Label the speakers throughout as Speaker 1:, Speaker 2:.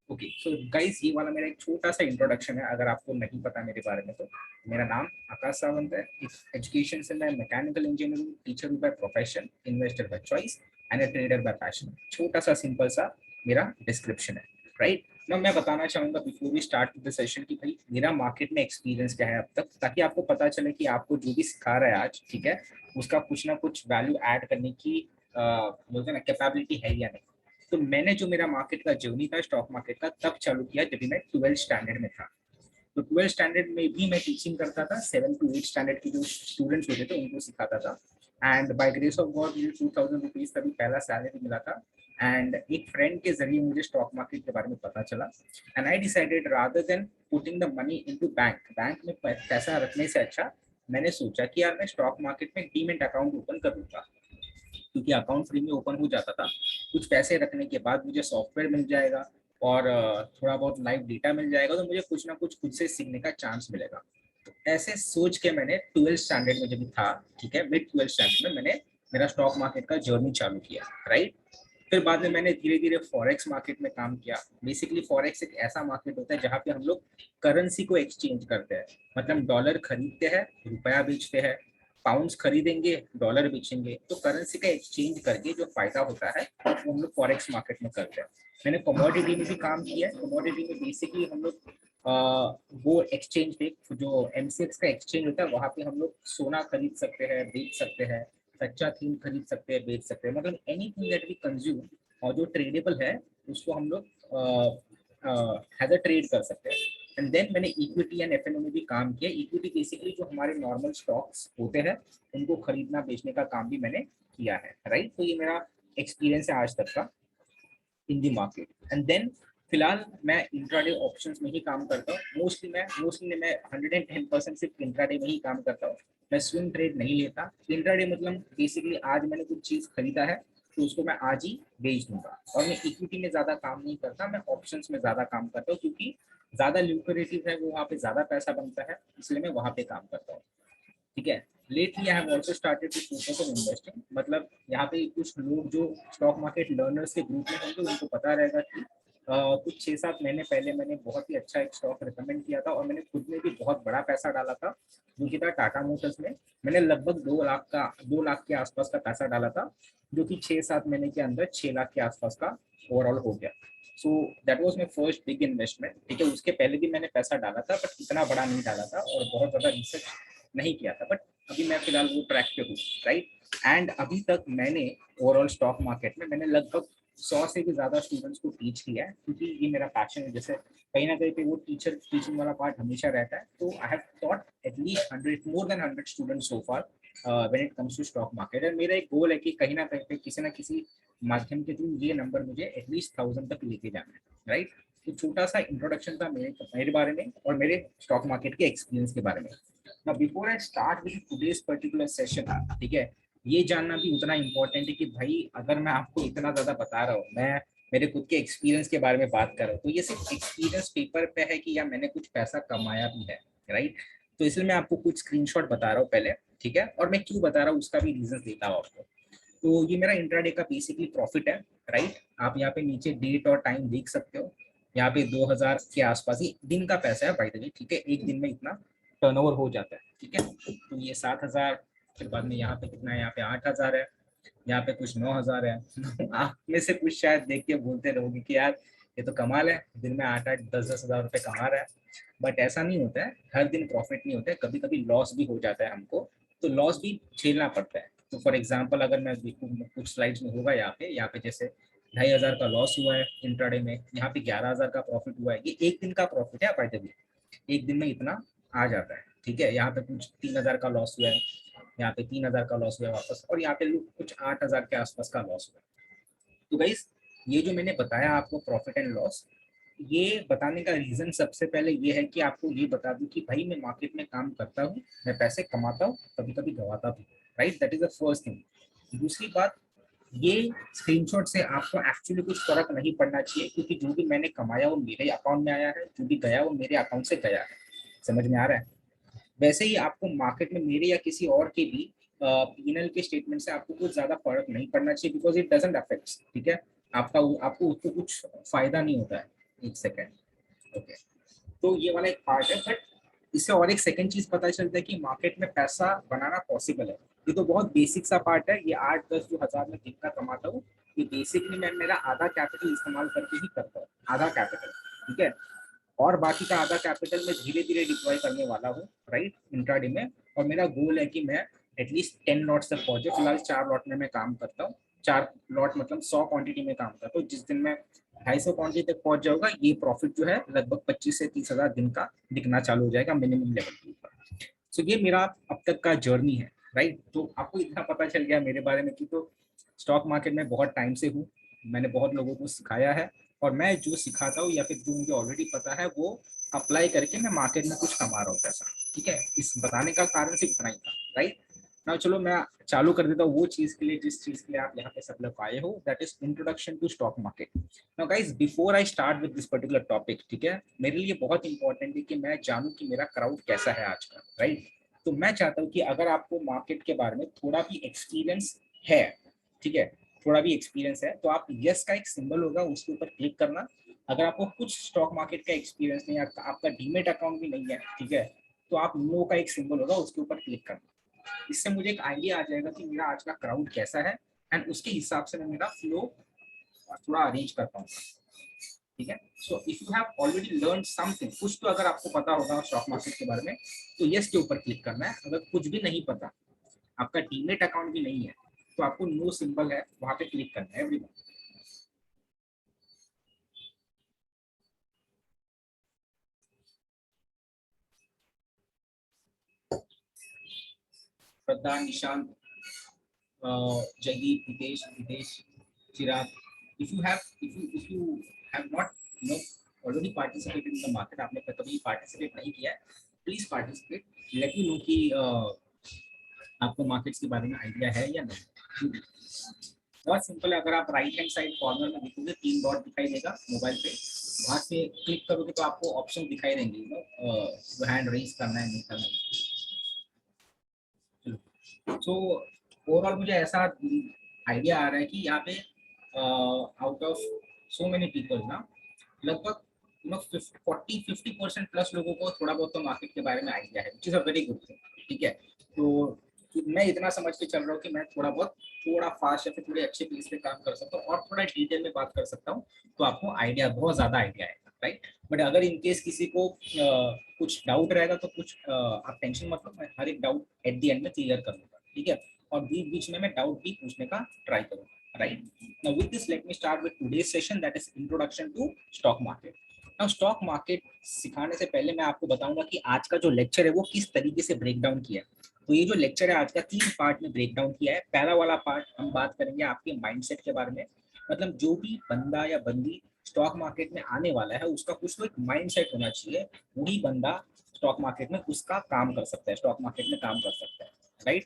Speaker 1: Okay so guys, ये वाला मेरा एक छोटा सा इंट्रोडक्शन है। अगर आपको नहीं पता मेरे बारे में तो मेरा नाम आकाश सावंत है। एजुकेशन से मैं मैकेनिकल इंजीनियर हूँ, टीचर हूँ by profession, investor by choice and a trader bye passion. छोटा सा सिंपल सा मेरा डिस्क्रिप्शन है, राइट। ना मैं बताना चाहूंगा before we start the session कि भाई मेरा मार्केट में एक्सपीरियंस क्या है अब तक, ताकि आपको पता चले कि आपको जो भी सिखा रहा है आज, ठीक है, उसका कुछ ना कुछ वैल्यू ऐड करने की बोलते हैं ना कैपेबिलिटी है या नहीं। तो मैंने जो मेरा मार्केट का जर्नी था स्टॉक मार्केट का तब चालू किया जब मैं 12th स्टैंडर्ड में था। तो 12th स्टैंडर्ड में भी मैं टीचिंग करता था। 7 to 8 स्टैंडर्ड के जो स्टूडेंट्स होते थे उनको सिखाता था। And by grace of God मुझे 2000 रुपीज तभी पहला सैलरी मिला था। एंड एक फ्रेंड के जरिए मुझे स्टॉक मार्केट के बारे में पता चला। And I decided rather than putting the money into bank, bank में पैसा रखने से अच्छा मैंने सोचा कि यार मैं स्टॉक मार्केट में डीमेट अकाउंट ओपन कर दूंगा, क्योंकि अकाउंट फ्री में ओपन हो जाता था। कुछ पैसे रखने के बाद मुझे सॉफ्टवेयर मिल जाएगा और थोड़ा बहुत लाइव डेटा मिल जाएगा, तो मुझे कुछ ना कुछ खुद से सीखने का चांस मिलेगा। तो ऐसे सोच के मैंने 12th स्टैंडर्ड में जब था, ठीक है, मिड 12th स्टैंडर्ड में मैंने मेरा स्टॉक मार्केट का जर्नी चालू किया, राइट। फिर बाद में मैंने धीरे धीरे फॉरेक्स मार्केट में काम किया। बेसिकली फॉरेक्स एक ऐसा मार्केट होता है जहाँ पे हम लोग करेंसी को एक्सचेंज करते हैं। मतलब डॉलर खरीदते हैं, रुपया बेचते हैं, पाउंड्स खरीदेंगे, डॉलर बेचेंगे, तो करेंसी का एक्सचेंज करके जो फायदा होता है वो हम लोग फॉरेक्स मार्केट में करते हैं। मैंने कमोडिटी में भी काम किया है। कमोडिटी में बेसिकली हम लोग वो एक्सचेंज पे जो एमसीएक्स का एक्सचेंज होता है वहाँ पे हम लोग सोना खरीद सकते हैं, बेच सकते हैं, कच्चा तेल खरीद सकते हैं, बेच सकते हैं, मतलब एनीथिंग दैट वी कंज्यूम और जो ट्रेडेबल है उसको हम लोग हैज अ ट्रेड कर सकते हैं। एंड देन मैंने इक्विटी एंड एफएनओ में भी काम किया। इक्विटी बेसिकली जो हमारे नॉर्मल स्टॉक्स होते हैं उनको खरीदना बेचने का काम भी मैंने किया है, राइट। तो ये मेरा एक्सपीरियंस है आज तक का इन दी मार्केट। एंड देन फिलहाल मैं इंट्राडे ऑप्शंस में ही काम करता हूँ। मोस्टली मैं 110% सिर्फ इंट्राडे में ही काम करता हूँ। मैं स्विंग ट्रेड नहीं लेता। इंट्राडे मतलब बेसिकली आज मैंने कुछ चीज खरीदा है तो उसको मैं आज ही बेच दूंगा। और मैं इक्विटी में ज्यादा काम नहीं करता, मैं ऑप्शंस में ज्यादा काम करता हूँ, क्योंकि ज्यादा ल्यूक्रेटिव है, वो वहाँ पे ज्यादा पैसा बनता है, इसलिए मैं वहाँ पे काम करता हूँ, ठीक है। Lately I have also started to focus on investing. मतलब यहाँ पे कुछ लोग जो स्टॉक मार्केट लर्नर्स के ग्रुप में होंगे उनको पता रहेगा कि कुछ 6-7 महीने पहले मैंने बहुत ही अच्छा एक स्टॉक रिकमेंड किया था और मैंने खुद में भी बहुत बड़ा पैसा डाला था, जो कि था टाटा मोटर्स में। मैंने लगभग 2 लाख के आसपास का पैसा डाला था, जो कि 6-7 महीने के अंदर 6 लाख के आसपास का ओवरऑल हो गया। So that was my first big investment, ठीक है। उसके पहले भी मैंने पैसा डाला था बट इतना बड़ा नहीं डाला था और बहुत ज्यादा रिसर्च नहीं किया था। बट अभी मैं फिलहाल वो ट्रैक पे हूँ, राइट। एंड अभी तक मैंने ओवरऑल स्टॉक मार्केट में मैंने लगभग 100 से भी ज्यादा स्टूडेंट्स को टीच किया है, क्योंकि ये मेरा पैशन है। जैसे कहीं ना कहीं पे वो टीचिंग वाला पार्ट हमेशा रहता है। तो I have taught at least 100, more than 100 students so far when it comes to stock market. और मेरा एक गोल है कि कहीं ना कहीं पे किसी ना किसी माध्यम के थ्रू ये नंबर मुझे एटलीस्ट 1000 तक लेके जाना है, राइट। तो छोटा सा इंट्रोडक्शन था मेरे बारे में और मेरे स्टॉक मार्केट के एक्सपीरियंस के बारे में। Now, before I start with today's particular session, ठीक है, ये जानना भी उतना इम्पोर्टेंट है कि भाई अगर मैं आपको इतना ज्यादा बता रहा हूँ, मैं मेरे खुद के एक्सपीरियंस के बारे में बात कर रहा हूँ, तो ये सिर्फ एक्सपीरियंस पेपर पे है कि या मैंने कुछ पैसा कमाया भी है, राइट। तो इसलिए मैं आपको कुछ स्क्रीनशॉट बता रहा हूँ पहले, ठीक है, और मैं क्यों बता रहा हूँ उसका भी रीजन देता हूँ आपको। तो ये मेरा इंट्राडे का बेसिकली प्रॉफिट है, राइट। आप यहाँ पे नीचे डेट और टाइम देख सकते हो। यहाँ पे 2000 के आसपास ही दिन का पैसा है बाय द वे, ठीक है। एक दिन में इतना टर्नओवर हो जाता है, ठीक है। तो ये 7000, फिर बाद में यहाँ पे कितना है, यहाँ पे 8000 है, यहाँ पे कुछ 9000 है। आप में से कुछ शायद देख के बोलते रहोगे कि यार ये तो कमाल है, दिन में 8-8 10-10 हजार रुपये कमा रहा है। बट ऐसा नहीं होता है, हर दिन प्रॉफिट नहीं होता है, कभी कभी लॉस भी हो जाता है हमको। तो लॉस भी झेलना पड़ता है। तो फॉर एग्जाम्पल अगर मैं देखूँ कुछ स्लाइड्स में होगा, यहाँ पे जैसे 2500 का लॉस हुआ है इंट्राडे में, यहाँ पे 11000 का प्रॉफिट हुआ है। ये एक दिन का प्रॉफिट है बाय द वे, एक दिन में इतना आ जाता है, ठीक है। यहाँ पे कुछ 3000 का लॉस हुआ है, यहाँ पे 3000 का लॉस हुआ है वापस, और यहाँ पे कुछ 8000 के आसपास का लॉस हुआ है। तो गाइस, ये जो मैंने बताया आपको प्रॉफिट एंड लॉस, ये बताने का रीजन सबसे पहले ये है कि आपको ये बता दूं कि भाई मैं मार्केट में काम करता हूँ, मैं पैसे कमाता हूँ, कभी कभी गवाता भी, right. That is the first thing. दूसरी बात, ये स्क्रीनशॉट से आपको एक्चुअली कुछ फर्क नहीं पड़ना चाहिए, क्योंकि जो भी मैंने कमाया वो मेरे अकाउंट में आया है, जो भी गया वो मेरे अकाउंट से गया है। समझ में आ रहा है। वैसे ही आपको मार्केट में मेरे या किसी और के भी पीएनएल के स्टेटमेंट से आपको कुछ ज्यादा फर्क नहीं पड़ना चाहिए, बिकॉज इट डजंट अफेक्ट, ठीक है। आपको उसको कुछ फायदा नहीं होता है एक सेकेंड। ओके, तो ये वाला एक पार्ट है, बट इससे और एक सेकंड चीज पता चलता है कि मार्केट में पैसा बनाना पॉसिबल है। ये तो बहुत बेसिक सा पार्ट है, ये 8-10 जो हजार में दिन का कमाता हूँ, ये बेसिकली मैं मेरा आधा कैपिटल इस्तेमाल करके ही करता हूँ, आधा कैपिटल, ठीक है। और बाकी का आधा कैपिटल मैं धीरे धीरे डिप्लॉय करने वाला हूँ, राइट, इंट्राडे में। और मेरा गोल है कि मैं एटलीस्ट 10 लॉट तक पहुंचे। फिलहाल 4 लॉट में मैं काम करता हूँ, 4 लॉट मतलब 100 क्वांटिटी में काम करता हूँ। जिस दिन मैं 250 क्वांटिटी तक पहुंच जाऊंगा, ये प्रॉफिट जो है लगभग 25 से 30 हजार दिन का दिखना चालू हो जाएगा मिनिमम लेवल के ऊपर। सो ये मेरा अब तक का जर्नी है, राइट। तो आपको इतना पता चल गया मेरे बारे में कि तो स्टॉक मार्केट में बहुत टाइम से हूँ, मैंने बहुत लोगों को सिखाया है, और मैं जो सिखाता हूँ या फिर जो मुझे ऑलरेडी पता है वो अप्लाई करके मैं मार्केट में कुछ कमा रहा हूँ पैसा, ठीक है। इस बताने का कारण सिर्फ इतना ही था, राइट ना। चलो मैं चालू कर देता हूँ वो चीज के लिए जिस चीज के लिए आप यहाँ पे सब लोग आए हो, that is introduction to stock market. Now guys, before I start with this particular topic, ठीक है, मेरे लिए बहुत इंपॉर्टेंट है कि मैं जानूं कि मेरा क्राउड कैसा है आज का, राइट। तो मैं चाहता हूँ कि अगर आपको मार्केट के बारे में थोड़ा भी एक्सपीरियंस है, ठीक है, थोड़ा भी एक्सपीरियंस है, तो आप यस का एक सिंबल होगा उसके ऊपर क्लिक करना। अगर आपको कुछ स्टॉक मार्केट का एक्सपीरियंस नहीं है, आपका डीमेट अकाउंट भी नहीं है, ठीक है, तो आप नो का एक सिंबल होगा उसके ऊपर क्लिक करना। इससे मुझे एक आइडिया आ जाएगा कि मेरा आज का क्राउड कैसा है, एंड उसके हिसाब से मैं मेरा फ्लो थोड़ा अरेंज कर पाऊंगा, ठीक है। So if you have already learn something, कुछ तो अगर आपको पता होगा स्टॉक मार्केट के बारे में, तो यस के ऊपर क्लिक करना है। अगर कुछ भी नहीं पता, आपका डीमेट अकाउंट भी नहीं है, तो आपको नो सिंबल है वहां पे क्लिक करना है everyone. Shraddha, Nishant, Jaideep, Hitesh, Hitesh, Chirag, if you have not, you know, already participated in the market, आपने कभी पार्टिसिपेट नहीं किया है, please participate. Let me know कि आपको मार्केट्स के बारे में आइडिया है या नहीं। बहुत सिंपल है, अगर आप राइट हैंड साइड कॉर्नर में देखोगे 3 डॉट दिखाई देगा मोबाइल पे, वहां से क्लिक करोगे तो आपको ऑप्शन दिखाई देंगे, यू नो, जो हैंड रेज करना है नहीं करना है। तो ओवरऑल मुझे ऐसा आइडिया आ रहा है कि यहाँ पे out of so many people ना, लगभग 40-50% प्लस लोगों को थोड़ा बहुत तो मार्केट के बारे में आइडिया है, which is a very good thing, ठीक है। तो मैं इतना समझ के चल रहा हूँ कि मैं थोड़ा फास्ट या फिर थोड़े अच्छे पेस पे काम कर सकता हूँ और थोड़ा डिटेल में बात कर सकता हूँ, तो आपको आइडिया, बहुत ज्यादा आइडिया आएगा, राइट। बट अगर इनकेस किसी को कुछ डाउट रहेगा तो कुछ आप टेंशन मत लो, मैं हर एक डाउट एट द एंड में क्लियर कर दूंगा, ठीक है। और बीच बीच में मैं डाउट भी पूछने का ट्राई करूंगा, right. Now with this let me start with today's session, that is introduction to stock market. Now stock market सिखाने से पहले मैं आपको बताऊंगा कि आज का जो लेक्चर है वो किस तरीके से ब्रेक डाउन किया है। तो ये जो लेक्चर है आज का 3 पार्ट में ब्रेक डाउन किया है। पहला वाला पार्ट हम बात करेंगे आपके माइंडसेट के बारे में, मतलब जो भी बंदा या बंदी स्टॉक मार्केट में आने वाला है उसका कुछ तो एक माइंडसेट होना चाहिए, वही बंदा स्टॉक मार्केट में उसका काम कर सकता है, स्टॉक मार्केट में काम कर सकता है, right.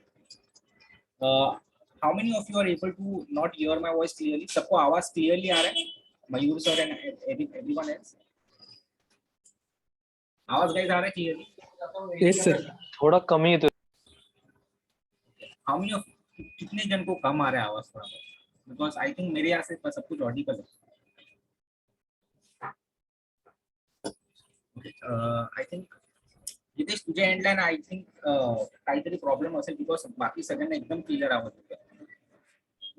Speaker 1: How many of you are able to not hear my voice clearly? सबको आवाज क्लियरली आ रहा है? Mayur sir and everyone else, आवाज गाइस आ रहा है क्लियरली?
Speaker 2: यस सर, थोड़ा कम ही है तो।
Speaker 1: हाउ मेनी ऑफ, कितने जन को कम आ रहा है आवाज थोड़ा? बिकॉज आई थिंक मेरे यहाँ से सब कुछ ऑडिबल है। आई थिंक जितेश तुझे एंडलाइन आई थिंक काहीतरी प्रॉब्लेम असेल, बिकॉज बाकी सगळ्यांना एकदम क्लिअर आवाज येतो।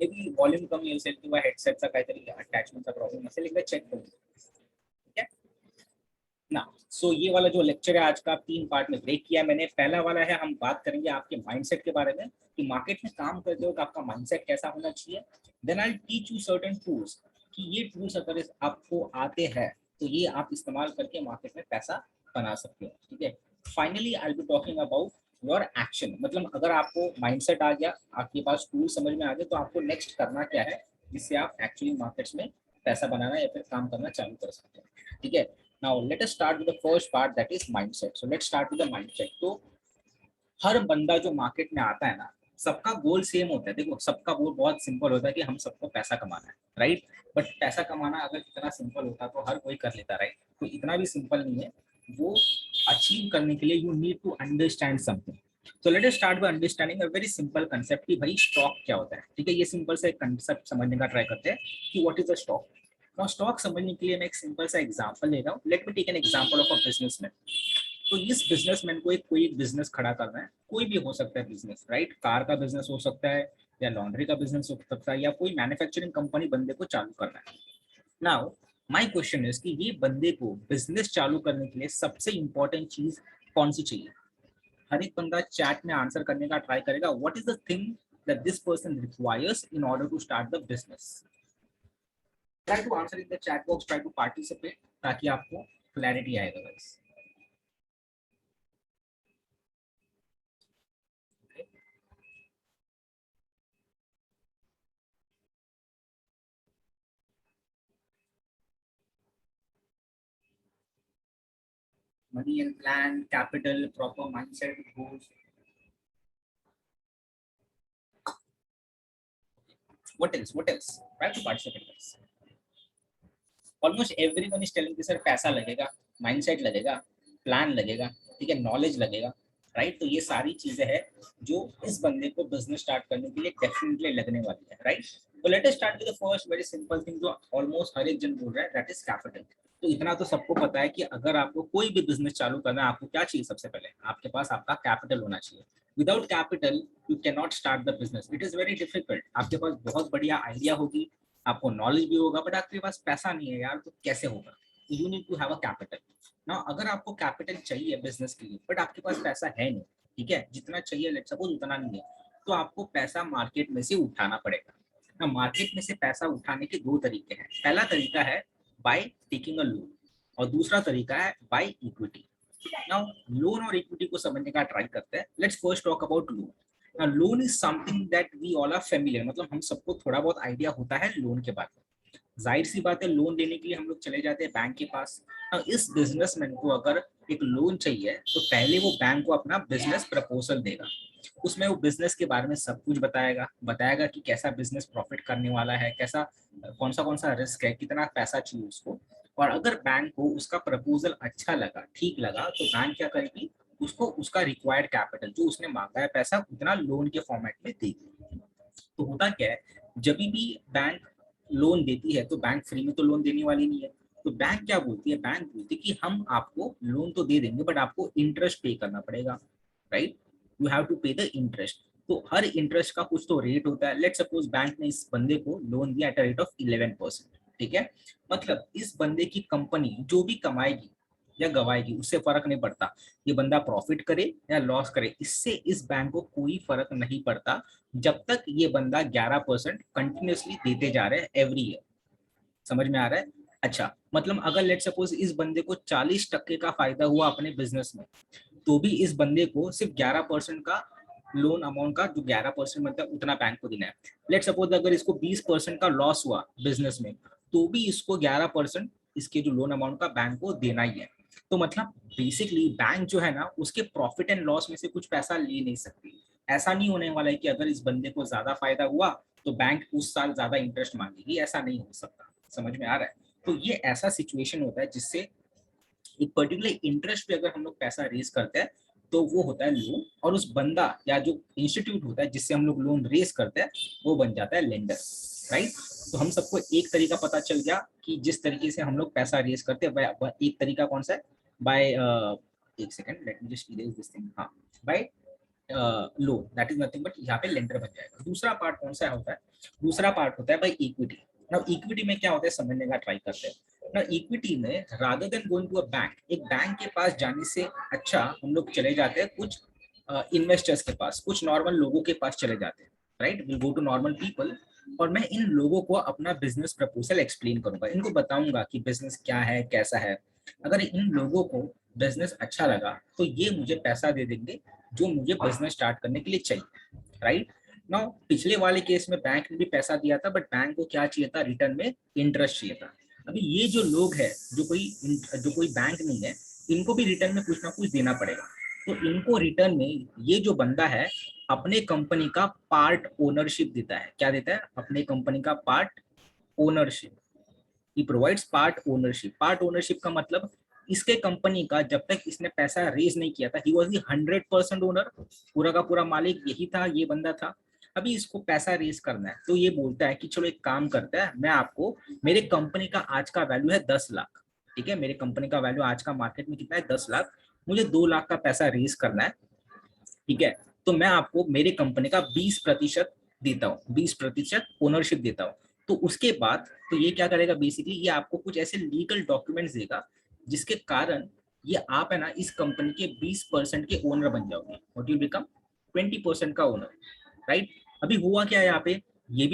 Speaker 1: मे बी व्हॉल्यूम कमी असेल किंवा हेडसेटचा काहीतरी अटॅचमेंटचा प्रॉब्लेम असेल, एकदा चेक करू, ठीक है ना। सो ये वाला जो लेक्चर है आज का 3 पार्ट में ब्रेक किया मैंने। पहला वाला है, हम बात करेंगे आपके माइंडसेट के बारे में कि मार्केट में काम करते हो आपका माइंडसेट कैसा होना चाहिए। Then I teach you certain tools कि ये टूल्स अगर आपको आते हैं तो ये आप इस्तेमाल करके मार्केट में पैसा बना सकते हो, ठीक है। Finally I B talking about your action, मतलब अगर आपको माइंडसेट आ गया, आपके पास टूल समझ में आ गए, तो आपको नेक्स्ट करना क्या है जिससे आप एक्चुअली मार्केट्स में पैसा बनाना या फिर काम करना चालू कर सकते हैं, ठीक है। Now let us start with the first part, that is mindset. So let's start with the mindset. तो हर बंदा जो मार्केट में आता है ना, सबका गोल सेम होता है। देखो सबका गोल बहुत सिंपल होता है कि हम सबको पैसा कमाना है, राइट। बट पैसा कमाना अगर इतना सिंपल होता तो हर कोई कर लेता, राइट। तो इतना भी सिंपल नहीं है। वो अचीव करने के लिए you need to understand something. तो let us start by understanding a very simple concept कि भाई स्टॉक क्या होता है, ठीक है। ये सिंपल से कंसेप्ट समझने का ट्राई करते हैं कि व्हाट इज अ स्टॉक। और स्टॉक समझने के लिए मैं एक सिंपल सा एग्जांपल ले रहा हूँ. Let me take an example of a businessman. तो इस बिजनेसमैन को कोई एक बिजनेस खड़ा करना है, कोई भी हो सकता है बिजनेस, राइट. कार का बिजनेस हो सकता है, या लॉन्ड्री का बिजनेस हो सकता है, या कोई मैन्युफैक्चरिंग कंपनी बंदे को चालू करना है. नाउ माय क्वेश्चन इज कि ये बंदे को बिजनेस चालू करने के लिए सबसे इंपॉर्टेंट चीज कौन सी चाहिए. हर एक बंदा चैट में आंसर करने का ट्राई करेगा. What is the thing that this person requires in order to start the business. Try to answer in the chat box, try to participate, ताकि आपको क्लैरिटी आएगा guys. Money and plan, capital, proper mindset, goals. What else? What else? Try to participate, guys. Almost everyone is telling कि sir पैसा लगेगा, mindset लगेगा, plan लगेगा, ठीक है, knowledge लगेगा, राइट. तो ये सारी चीजें हैं जो इस बंदे को बिजनेस स्टार्ट करने के लिए डेफिनेटली लगने वाली है, राइट. तो let us start with the first very simple thing जो ऑलमोस्ट हर एक जन बोल रहा है, दैट इज कैपिटल. तो इतना तो सबको पता है कि अगर आपको कोई भी बिजनेस चालू करना है, आपको क्या चाहिए. सबसे पहले आपके पास आपका कैपिटल होना चाहिए. Without capital you can not start the business. It is very difficult. आपके पास बहुत बढ़िया आइडिया होगी, आपको नॉलेज भी होगा, बट आपके पास पैसा नहीं है यार, तो कैसे होगा. You need to have a capital. ना अगर आपको कैपिटल चाहिए बिजनेस के लिए, बट आपके पास पैसा है नहीं, ठीक है, जितना चाहिए लेट्स सपोज उतना नहीं है, तो आपको पैसा मार्केट में से उठाना पड़ेगा. ना मार्केट में से पैसा उठाने के दो तरीके हैं. पहला तरीका है बाय टेकिंग अ लोन, और दूसरा तरीका है बाय इक्विटी. नाउ लोन और इक्विटी को समझने का ट्राई करते हैं. Let's first talk about loan. Now, loan is something that we all are familiar. मतलब हम सबको थोड़ा बहुत आइडिया होता है लोन के बारे में. जाहिर सी बात है, लोन लेने के लिए हम लोग चले जाते हैं बैंक के पास. इस बिजनेसमैन को अगर एक लोन चाहिए, तो पहले वो बैंक को अपना बिजनेस प्रपोजल देगा. उसमें वो बिजनेस के बारे में सब कुछ बताएगा. बताएगा कि कैसा बिजनेस प्रॉफिट करने वाला है, कैसा कौन सा रिस्क है, कितना पैसा चाहिए उसको. और अगर बैंक को उसका प्रपोजल अच्छा लगा, ठीक लगा, तो बैंक क्या करेगी, उसको उसका रिक्वायर्ड कैपिटल जो उसने मांगा है पैसा, उतना लोन के फॉर्मेट में देगी. तो होता क्या है, जब भी बैंक लोन देती है, तो बैंक फ्री में तो लोन देने वाली नहीं है. तो बैंक क्या बोलती है, बैंक बोलती है कि हम आपको लोन तो दे देंगे, बट आपको इंटरेस्ट पे करना पड़ेगा, राइट. यू हैव टू पे द इंटरेस्ट. तो हर इंटरेस्ट का कुछ तो रेट होता है. लेट सपोज बैंक ने इस बंदे को लोन दिया एट अ रेट ऑफ 11%, ठीक है. मतलब इस बंदे की कंपनी जो भी कमाएगी या गवाएगी, उससे फर्क नहीं पड़ता. ये बंदा प्रॉफिट करे या लॉस करे, इससे इस बैंक को कोई फर्क नहीं पड़ता, जब तक ये बंदा 11% कंटिन्यूअसली देते जा रहे हैं एवरी ईयर. समझ में आ रहा है. अच्छा, मतलब अगर लेट सपोज इस बंदे को 40% का फायदा हुआ अपने बिजनेस में, तो भी इस बंदे को सिर्फ 11% का लोन अमाउंट का, जो 11% मतलब उतना बैंक को देना है. लेट सपोज अगर इसको 20% का लॉस हुआ बिजनेस में, तो भी इसको 11% इसके जो लोन अमाउंट का बैंक को देना ही है. तो मतलब बेसिकली बैंक जो है ना, उसके प्रॉफिट एंड लॉस में से कुछ पैसा ले नहीं सकती. ऐसा नहीं होने वाला है कि अगर इस बंदे को ज्यादा फायदा हुआ तो बैंक उस साल ज्यादा इंटरेस्ट मांगेगी. ऐसा नहीं हो सकता. समझ में आ रहा है. तो ये ऐसा सिचुएशन होता है जिससे एक पर्टिकुलर इंटरेस्ट पे अगर हम लोग पैसा रेज करते हैं, तो वो होता है लोन. और उस बंदा या जो इंस्टीट्यूट होता है जिससे हम लोग लोन रेज करते हैं, वो बन जाता है लेंडर, राइट. तो हम सबको एक तरीका पता चल गया कि जिस तरीके से हम लोग पैसा रेज करते हैं, एक तरीका कौन सा है, बाय एक second, let me just erase this thing. हाँ, by loan, that is nothing but यहाँ पे लेंडर बन जाएगा. दूसरा पार्ट कौन सा होता है, दूसरा पार्ट होता है बाय इक्विटी. नाउ इक्विटी में क्या होता है समझने का ट्राई करते हैं. ना इक्विटी में rather than going to a bank, एक बैंक के पास जाने से अच्छा हम लोग चले जाते हैं कुछ इन्वेस्टर्स के पास, कुछ नॉर्मल लोगों के पास चले जाते हैं, right. Will go to normal people, और मैं इन लोगों को अपना बिजनेस प्रपोजल एक्सप्लेन करूंगा. इनको बताऊंगा कि बिजनेस क्या है, कैसा है. अगर इन लोगों को बिजनेस अच्छा लगा, तो ये मुझे पैसा दे देंगे जो मुझे बिजनेस स्टार्ट करने के लिए चाहिए, राइट. नाउ पिछले वाले केस में बैंक ने भी पैसा दिया था, बट बैंक को क्या चाहिए था, रिटर्न में इंटरेस्ट चाहिए था. अभी ये जो लोग हैं, जो कोई बैंक नहीं है, इनको भी रिटर्न में कुछ ना कुछ देना पड़ेगा. तो इनको रिटर्न में ये जो बंदा है, अपने कंपनी का पार्ट ओनरशिप देता है. क्या देता है, अपने कंपनी का part ownership. He provides part ownership. Part ownership का मतलब इसके कंपनी का जब तक इसने पैसा रेज नहीं किया था, ही वाज द 100% ओनर. पूरा का पूरा मालिक यही था, ये बंदा था. अभी इसको पैसा रेस करना है, तो ये बोलता है कि चलो एक काम करता है, मैं आपको, मेरे कंपनी का आज का वैल्यू है 10 लाख, ठीक है, मेरे कंपनी का वैल्यू आज का मार्केट में कितना है 10 लाख, मुझे 2 लाख का पैसा रेस करना है, ठीक है, तो मैं आपको मेरे कंपनी का 20% देता हूँ, 20% ओनरशिप देता हूँ। तो उसके बाद तो ये क्या करेगा बेसिकली, ये आपको कुछ ऐसे लीगल डॉक्यूमेंट्स देगा जिसके कारण ये आप है ना इस कंपनी के 20% के ओनर बन जाओगे, व्हाट यू बिकम 20% का ओनर, राइट। अभी हुआ क्या है यहाँ पे, ये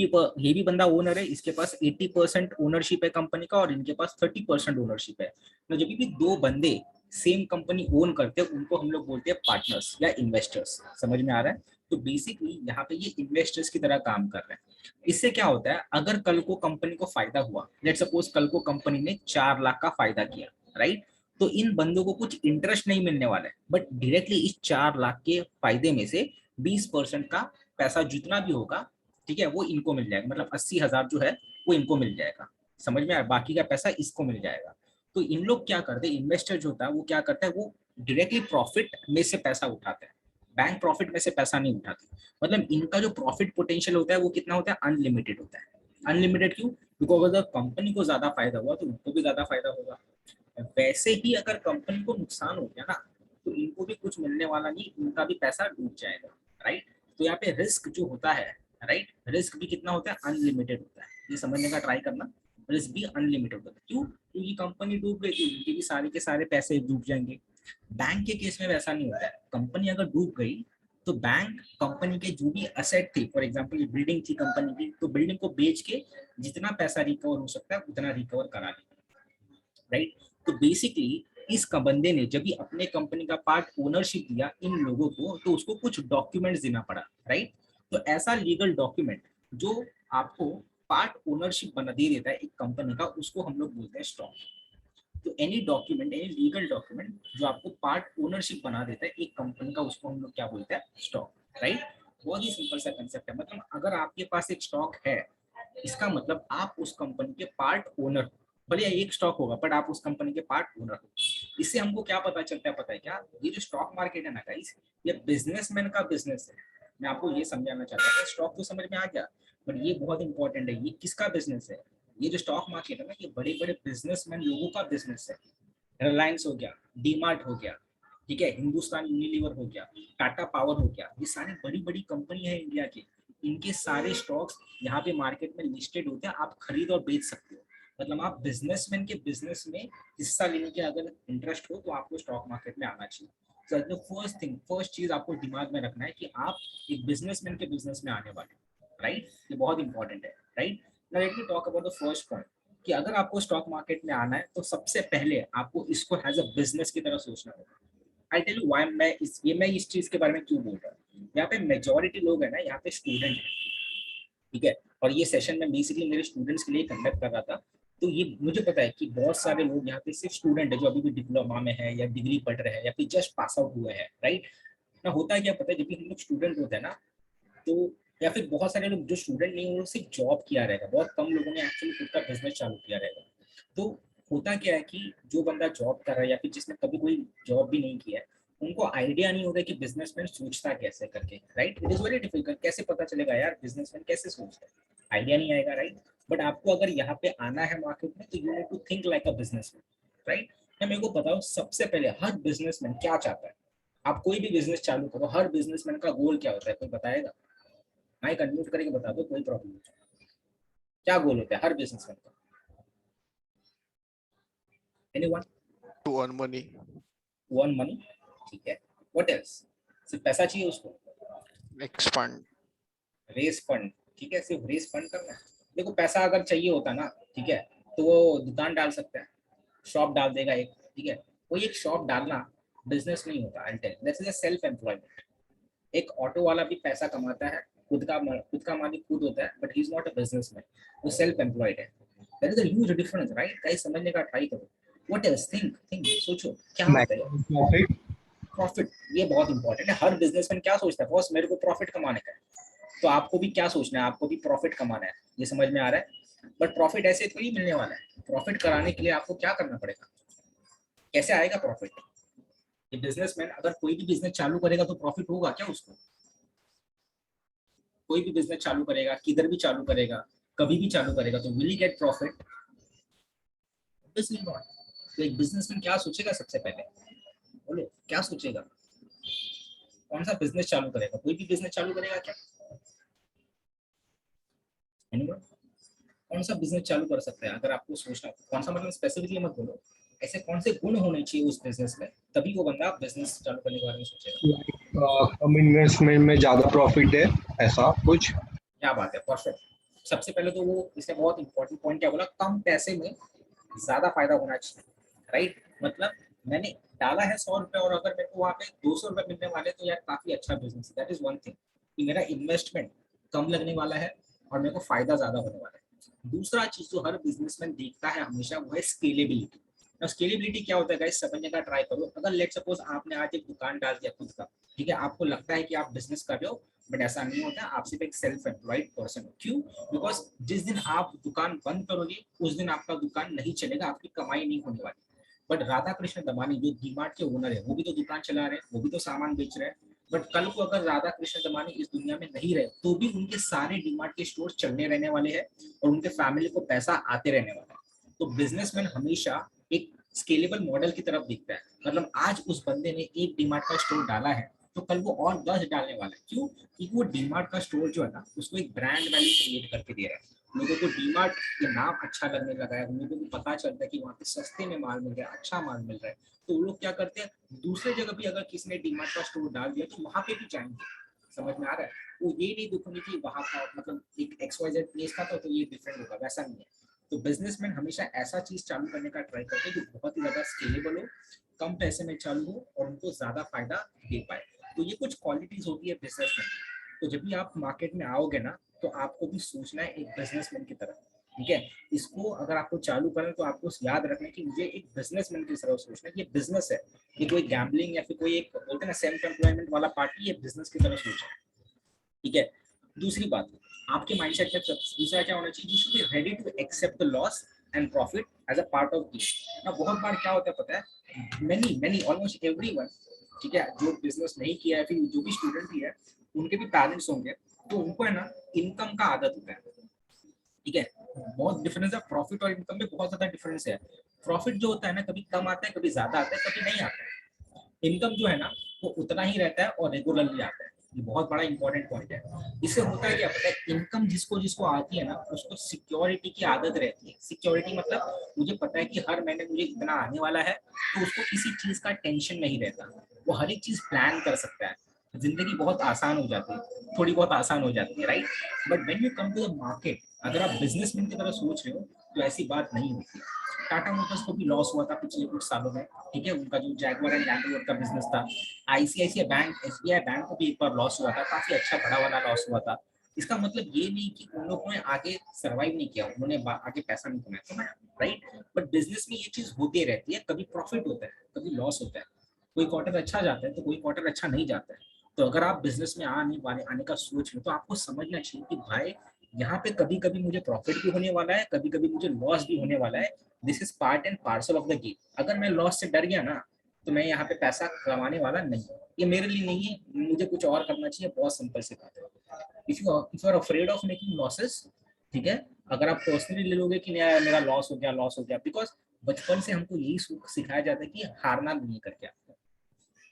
Speaker 1: भी बंदा ओनर है, इसके पास 80% ओनरशिप है कंपनी का और इनके पास 30% ओनरशिप है। तो जब भी दो बंदे सेम कंपनी ओन करते हैं उनको हम लोग बोलते हैं पार्टनर्स या इन्वेस्टर्स, समझ में आ रहा है। तो बेसिकली यहाँ पे ये इन्वेस्टर्स की तरह काम कर रहे हैं। इससे क्या होता है, अगर कल को कंपनी को फायदा हुआ, लेट सपोज कल को कंपनी ने 4 लाख का फायदा किया, राइट, तो इन बंदों को कुछ इंटरेस्ट नहीं मिलने वाला है, बट डायरेक्टली इस 4 लाख के फायदे में से 20% का पैसा जितना भी होगा, ठीक है, वो इनको मिल जाएगा, मतलब 80,000 जो है वो इनको मिल जाएगा, समझ में आया, बाकी का पैसा इसको मिल जाएगा। तो इन लोग क्या करते हैं, इन्वेस्टर जो होता है वो क्या करता है, वो डायरेक्टली प्रॉफिट में से पैसा उठाते हैं, बैंक प्रॉफिट में से पैसा नहीं उठाते। मतलब इनका जो प्रॉफिट पोटेंशियल होता है वो कितना होता है, अनलिमिटेड होता है। अनलिमिटेड क्यों, बिकॉज अगर कंपनी को ज्यादा फायदा हुआ तो उनको भी ज्यादा फायदा होगा। वैसे ही अगर कंपनी को नुकसान हो गया ना, तो इनको भी कुछ मिलने वाला नहीं, इनका भी पैसा डूब जाएगा, राइट। तो यहाँ पे रिस्क जो होता है, राइट, रिस्क भी कितना होता है, अनलिमिटेड होता है। ये समझने का ट्राई करना, रिस्क भी अनलिमिटेड होता है। क्यों, क्योंकि कंपनी डूब गई तो इनके भी सारे के सारे पैसे डूब जाएंगे। बैंक के केस में वैसा नहीं होता है, कंपनी अगर डूब गई तो बैंक कंपनी के जो भी असेट थी, फॉर एग्जांपल ये बिल्डिंग थी कंपनी की, तो बिल्डिंग को बेच के जितना पैसा रिकवर हो सकता है उतना रिकवर करा लेगा, राइट। तो बेसिकली इस बंदे ने जब भी अपने कंपनी का पार्ट ओनरशिप दिया इन लोगों को, तो उसको कुछ डॉक्यूमेंट्स देना पड़ा, राइट। तो ऐसा लीगल डॉक्यूमेंट जो आपको पार्ट ओनरशिप बना दे देता है एक कंपनी का, उसको हम लोग बोलते हैं स्टॉक। तो any document, any legal document जो आपको पार्ट ओनरशिप बना देता है एक कंपनी का, उसको हम लोग क्या बोलते हैं, स्टॉक, राइट। बहुत ही सिंपल सा कंसेप्ट है। मतलब अगर आपके पास एक स्टॉक है, इसका मतलब आप उस कंपनी के पार्ट ओनर हो। भले एक स्टॉक होगा बट आप उस कंपनी के पार्ट ओनर हो। इससे हमको क्या पता चलता है, पता है क्या, ये जो स्टॉक मार्केट है ना गाइस, ये बिजनेसमैन का बिजनेस है। मैं आपको ये समझाना चाहता था, स्टॉक तो समझ में आ गया, बट ये बहुत इंपॉर्टेंट है, ये किसका बिजनेस है। ये जो स्टॉक मार्केट है ना, ये बड़े बड़े बिजनेसमैन लोगों का बिजनेस है। रिलायंस हो गया, डीमार्ट हो गया, ठीक है, हिंदुस्तान यूनिलीवर हो गया, टाटा पावर हो गया, ये सारी बड़ी बड़ी कंपनी है इंडिया की। इनके सारे स्टॉक्स यहाँ पे मार्केट में लिस्टेड होते हैं, आप खरीद और बेच सकते हो। मतलब आप बिजनेसमैन के बिजनेस में हिस्सा लेने के अगर इंटरेस्ट हो तो आपको स्टॉक मार्केट में आना चाहिए। तो फर्स्ट थिंग, फर्स्ट चीज आपको दिमाग में रखना है कि आप एक बिजनेसमैन के बिजनेस में आने वाले, राइट। ये बहुत इंपॉर्टेंट है, right. Now let me talk about the first point, कि अगर आपको स्टॉक मार्केट में आना है तो सबसे पहले आपको इसको एज अ बिजनेस की तरह सोचना होगा। आई टेल यू व्हाई मैं इस चीज के बारे में क्यों बोल रहा हूँ। यहाँ पे मेजोरिटी लोग है ना, यहाँ पे स्टूडेंट है, ठीक है, और ये सेशन में बेसिकली मेरे स्टूडेंट्स के लिए कंडक्ट कर रहा था। तो ये मुझे पता है कि बहुत सारे लोग यहाँ पे सिर्फ स्टूडेंट है जो अभी भी डिप्लोमा में है या डिग्री पढ़ रहे हैं या फिर जस्ट पास आउट हुए हैं, राइट ना। होता है क्या, पता है, जब भी हम लोग स्टूडेंट होते हैं ना, तो या फिर बहुत सारे लोग जो स्टूडेंट नहीं वो सिर्फ जॉब किया रहेगा, बहुत कम लोगों ने एक्चुअली खुद का बिजनेस चालू किया रहेगा। तो होता क्या है कि जो बंदा जॉब कर रहा है या फिर जिसने कभी कोई जॉब भी नहीं किया है, उनको आइडिया नहीं होता कि बिजनेसमैन सोचता कैसे करके, right. It is very difficult, कैसे पता चलेगा यार बिजनेसमैन कैसे सोचता है, आइडिया नहीं आएगा, राइट। बट आपको अगर यहाँ पे आना है मार्केट में तो you need to think like a businessman, right. मैं मेरे को बताओ, सबसे पहले हर बिजनेसमैन क्या चाहता है। आप कोई भी बिजनेस चालू करो, हर बिजनेसमैन का गोल क्या होता है, कोई बताएगा। माइक अनम्यूट करके बता दो, कोई प्रॉब्लम नहीं। क्या गोल होता है हर बिजनेसमैन का, anyone.
Speaker 3: To earn money.
Speaker 1: One money, ठीक है, व्हाट एल्स, सिर्फ पैसा चाहिए उसको,
Speaker 3: Expand.
Speaker 1: रेस फंड, ठीक है, सिर्फ रेस फंड करना है। देखो पैसा अगर चाहिए होता ना, ठीक है, तो वो दुकान डाल सकता है, शॉप डाल देगा एक, ठीक है। कोई एक शॉप डालना बिजनेस नहीं होता, I tell, that is a self employment. एक ऑटो वाला भी पैसा कमाता है, खुद का मालिक खुद होता है, but he is not a businessman, वो सेल्फ एम्प्लॉयड है। That is a huge difference, right guys, समझने का ट्राई करो। व्हाट एल्स, थिंक थिंक, सोचो क्या होता है।
Speaker 2: Maximum profit.
Speaker 1: प्रॉफिट, ये बहुत इंपॉर्टेंट है। हर बिजनेसमैन क्या सोचता है, बॉस मेरे को प्रॉफिट कमाने का है, तो आपको भी क्या सोचना है, आपको भी प्रॉफिट कमाना है, ये समझ में आ रहा है। बट प्रॉफिट ऐसे थोड़ी मिलने वाला है, प्रॉफिट कराने के लिए आपको क्या करना पड़ेगा, कैसे आएगा प्रॉफिट। ये बिजनेसमैन अगर कोई भी बिजनेस चालू करेगा तो प्रॉफिट होगा क्या उसको, कोई भी बिजनेस चालू करेगा, किधर भी चालू करेगा, कभी भी चालू करेगा, तो will he gate profit? Obviously not. तो एक बिजनेसमैन क्या सोचेगा सबसे पहले, बोलो क्या सोचेगा? कौन सा बिजनेस चालू करेगा? कोई भी बिजनेस चालू करेगा क्या? Anyone? कौन सा बिजनेस चालू कर सकता है? अगर आपको सोचना, कौन सा मतलब स्पेसिफिकली मत बोलो, ऐसे कौन से गुण होने चाहिए उस बिजनेस में, तभी वो बंदा बिजनेस चालू करने के बारे में सोचेगा।
Speaker 2: कम इन्वेस्टमेंट में ज्यादा प्रॉफिट है, ऐसा कुछ।
Speaker 1: क्या बात है, परफेक्ट। सबसे पहले तो वो इसने बहुत इंपॉर्टेंट पॉइंट क्या बोला, कम पैसे में ज्यादा फायदा होना चाहिए, राइट? मतलब मैंने डाला है 100 रुपए और अगर मेरे को वहाँ पे 200 रुपए मिलने वाले, तो यार काफी अच्छा बिजनेस है। दैट इज वन थिंग कि मेरा इन्वेस्टमेंट कम लगने वाला है और मेरे को फायदा ज्यादा होने वाला है। दूसरा चीज जो हर बिजनेसमैन देखता है हमेशा, वो है स्केलेबिलिटी। अब स्केलेबिलिटी क्या होता है गाइस, समझने का ट्राई करो। अगर लेट सपोज आपने आज एक दुकान डाल दिया खुद का, ठीक है, आपको लगता है कि आप बिजनेस कर रहे हो, बट ऐसा नहीं होता। आप सिर्फ एक सेल्फ एम्प्लॉयड पर्सन हो। क्यों? बिकॉज जिस दिन आप दुकान बंद करोगे, उस दिन आपका दुकान नहीं चलेगा, आपकी कमाई नहीं होने वाली। बट राधा कृष्ण दमानी जो डीमार्ट के ओनर है, वो भी तो दुकान चला रहे हैं, वो भी तो सामान बेच रहे हैं। बट कल को अगर राधा कृष्ण दमानी इस दुनिया में नहीं रहे, तो भी उनके सारे डीमार्ट के स्टोर चलने रहने वाले हैं और उनके फैमिली को पैसा आते रहने वाला है। तो बिजनेसमैन हमेशा एक स्केलेबल मॉडल की तरफ दिखता है। मतलब आज उस बंदे ने एक डीमार्ट का स्टोर डाला है, तो कल वो और 10 डालने वाला है। क्यों? क्योंकि वो डीमार्ट का स्टोर जो है ना, उसको एक ब्रांड वैल्यू क्रिएट करके दे रहा है। लोगों को डीमार्ट के नाम अच्छा लगने लगा है, लोगों को पता चलता है कि वहाँ पे सस्ते में माल मिल रहा है, अच्छा माल मिल रहा है। तो वो लोग क्या करते हैं, दूसरे जगह भी अगर किसी ने डीमार्ट का स्टोर डाल दिया, तो वहाँ पे भी जाएंगे। समझ में आ रहा है? वो ये नहीं देखोगे कि वहाँ का मतलब एक XYZ प्लेस का तो ये डिफरेंट होगा, वैसा नहीं है। तो बिजनेसमैन हमेशा ऐसा चीज चालू करने का ट्राई करते हैं जो बहुत ही ज्यादा स्केलेबल हो, कम पैसे में चालू हो और उनको ज्यादा फायदा दे पाए। तो ये कुछ क्वालिटीज होती है बिजनेसमैन की। तो जब भी आप मार्केट में आओगे ना, तो आपको भी सोचना है एक बिजनेसमैन की तरह, ठीक है? इसको अगर आपको चालू करना, तो आपको याद रखना है कि मुझे एक बिजनेसमैन की तरह सोचना है। ये बिजनेस है, ये कोई गैम्बलिंग या फिर कोई एक बोलते हैं ना सेल्फ एम्प्लॉयमेंट वाला पार्टी, ये बिजनेस की तरह सोचना है, ठीक है? दूसरी बात, आपके माइंडसेट का दूसरा क्या होना चाहिए, you should be ready to accept the loss and profit as a part of this. ना बहुत बार क्या होता है पता है, मेनी मेनी ऑलमोस्ट एवरीवन, ठीक है, जो बिजनेस नहीं किया है, फिर जो भी स्टूडेंट भी है, उनके भी पेरेंट्स होंगे, तो उनको है ना इनकम का आदत होता है, ठीक है? बहुत डिफरेंस है, प्रॉफिट और इनकम में बहुत ज्यादा डिफरेंस है। प्रॉफिट जो होता है ना, कभी कम आता है, कभी ज्यादा आता है, कभी नहीं आता है। इनकम जो है ना, वो उतना ही रहता है और रेगुलरली आता है। ये बहुत बड़ा इंपॉर्टेंट पॉइंट है। इससे होता है क्या पता है, इनकम जिसको जिसको आती है ना, उसको सिक्योरिटी की आदत रहती है। सिक्योरिटी मतलब मुझे पता है कि हर महीने मुझे इतना आने वाला है, तो उसको किसी चीज का टेंशन नहीं रहता। वो हर एक चीज प्लान कर सकता है। जिंदगी बहुत आसान हो जाती है, थोड़ी बहुत आसान हो जाती है, right? But when you come to the market, अगर आप बिजनेसमैन की तरह सोच रहे हो, तो ऐसी बात नहीं होती। टाटा मोटर्स को भी लॉस हुआ था पिछले कुछ सालों में, ठीक है? उनका जो जैगुआर एंड लैंड रोवर का बिजनेस था। आईसीआईसीआई बैंक, एसबीआई बैंक को भी एक बार लॉस हुआ था, काफी अच्छा बड़ा वाला लॉस हुआ था। इसका मतलब ये नहीं कि उन लोगों ने आगे सरवाइव नहीं किया, उन्होंने आगे पैसा नहीं कमाया, राइट? बट बिजनेस में ये चीज होती रहती है, कभी प्रॉफिट होता है, कभी लॉस होता है। कोई क्वार्टर अच्छा जाता है, तो कोई क्वार्टर अच्छा नहीं जाता है। तो अगर आप बिजनेस में आने का सोच रहे हो, तो आपको समझना चाहिए कि भाई, यहाँ पे कभी कभी मुझे प्रॉफिट भी होने वाला है, कभी कभी मुझे लॉस भी होने वाला है। This is part and parcel of the game. अगर मैं लॉस से डर गया ना, तो मैं यहाँ पे पैसा कमाने वाला नहीं हूँ। ये मेरे लिए नहीं है, मुझे कुछ और करना चाहिए। बहुत सिंपल सी बात है। If you are afraid of making losses, ठीक है, अगर आप पर्सनली ले लोगे कि यार मेरा लॉस हो गया, लॉस हो गया, बिकॉज बचपन से हमको यही सिखाया जाता है कि हारना नहीं है करके आपको,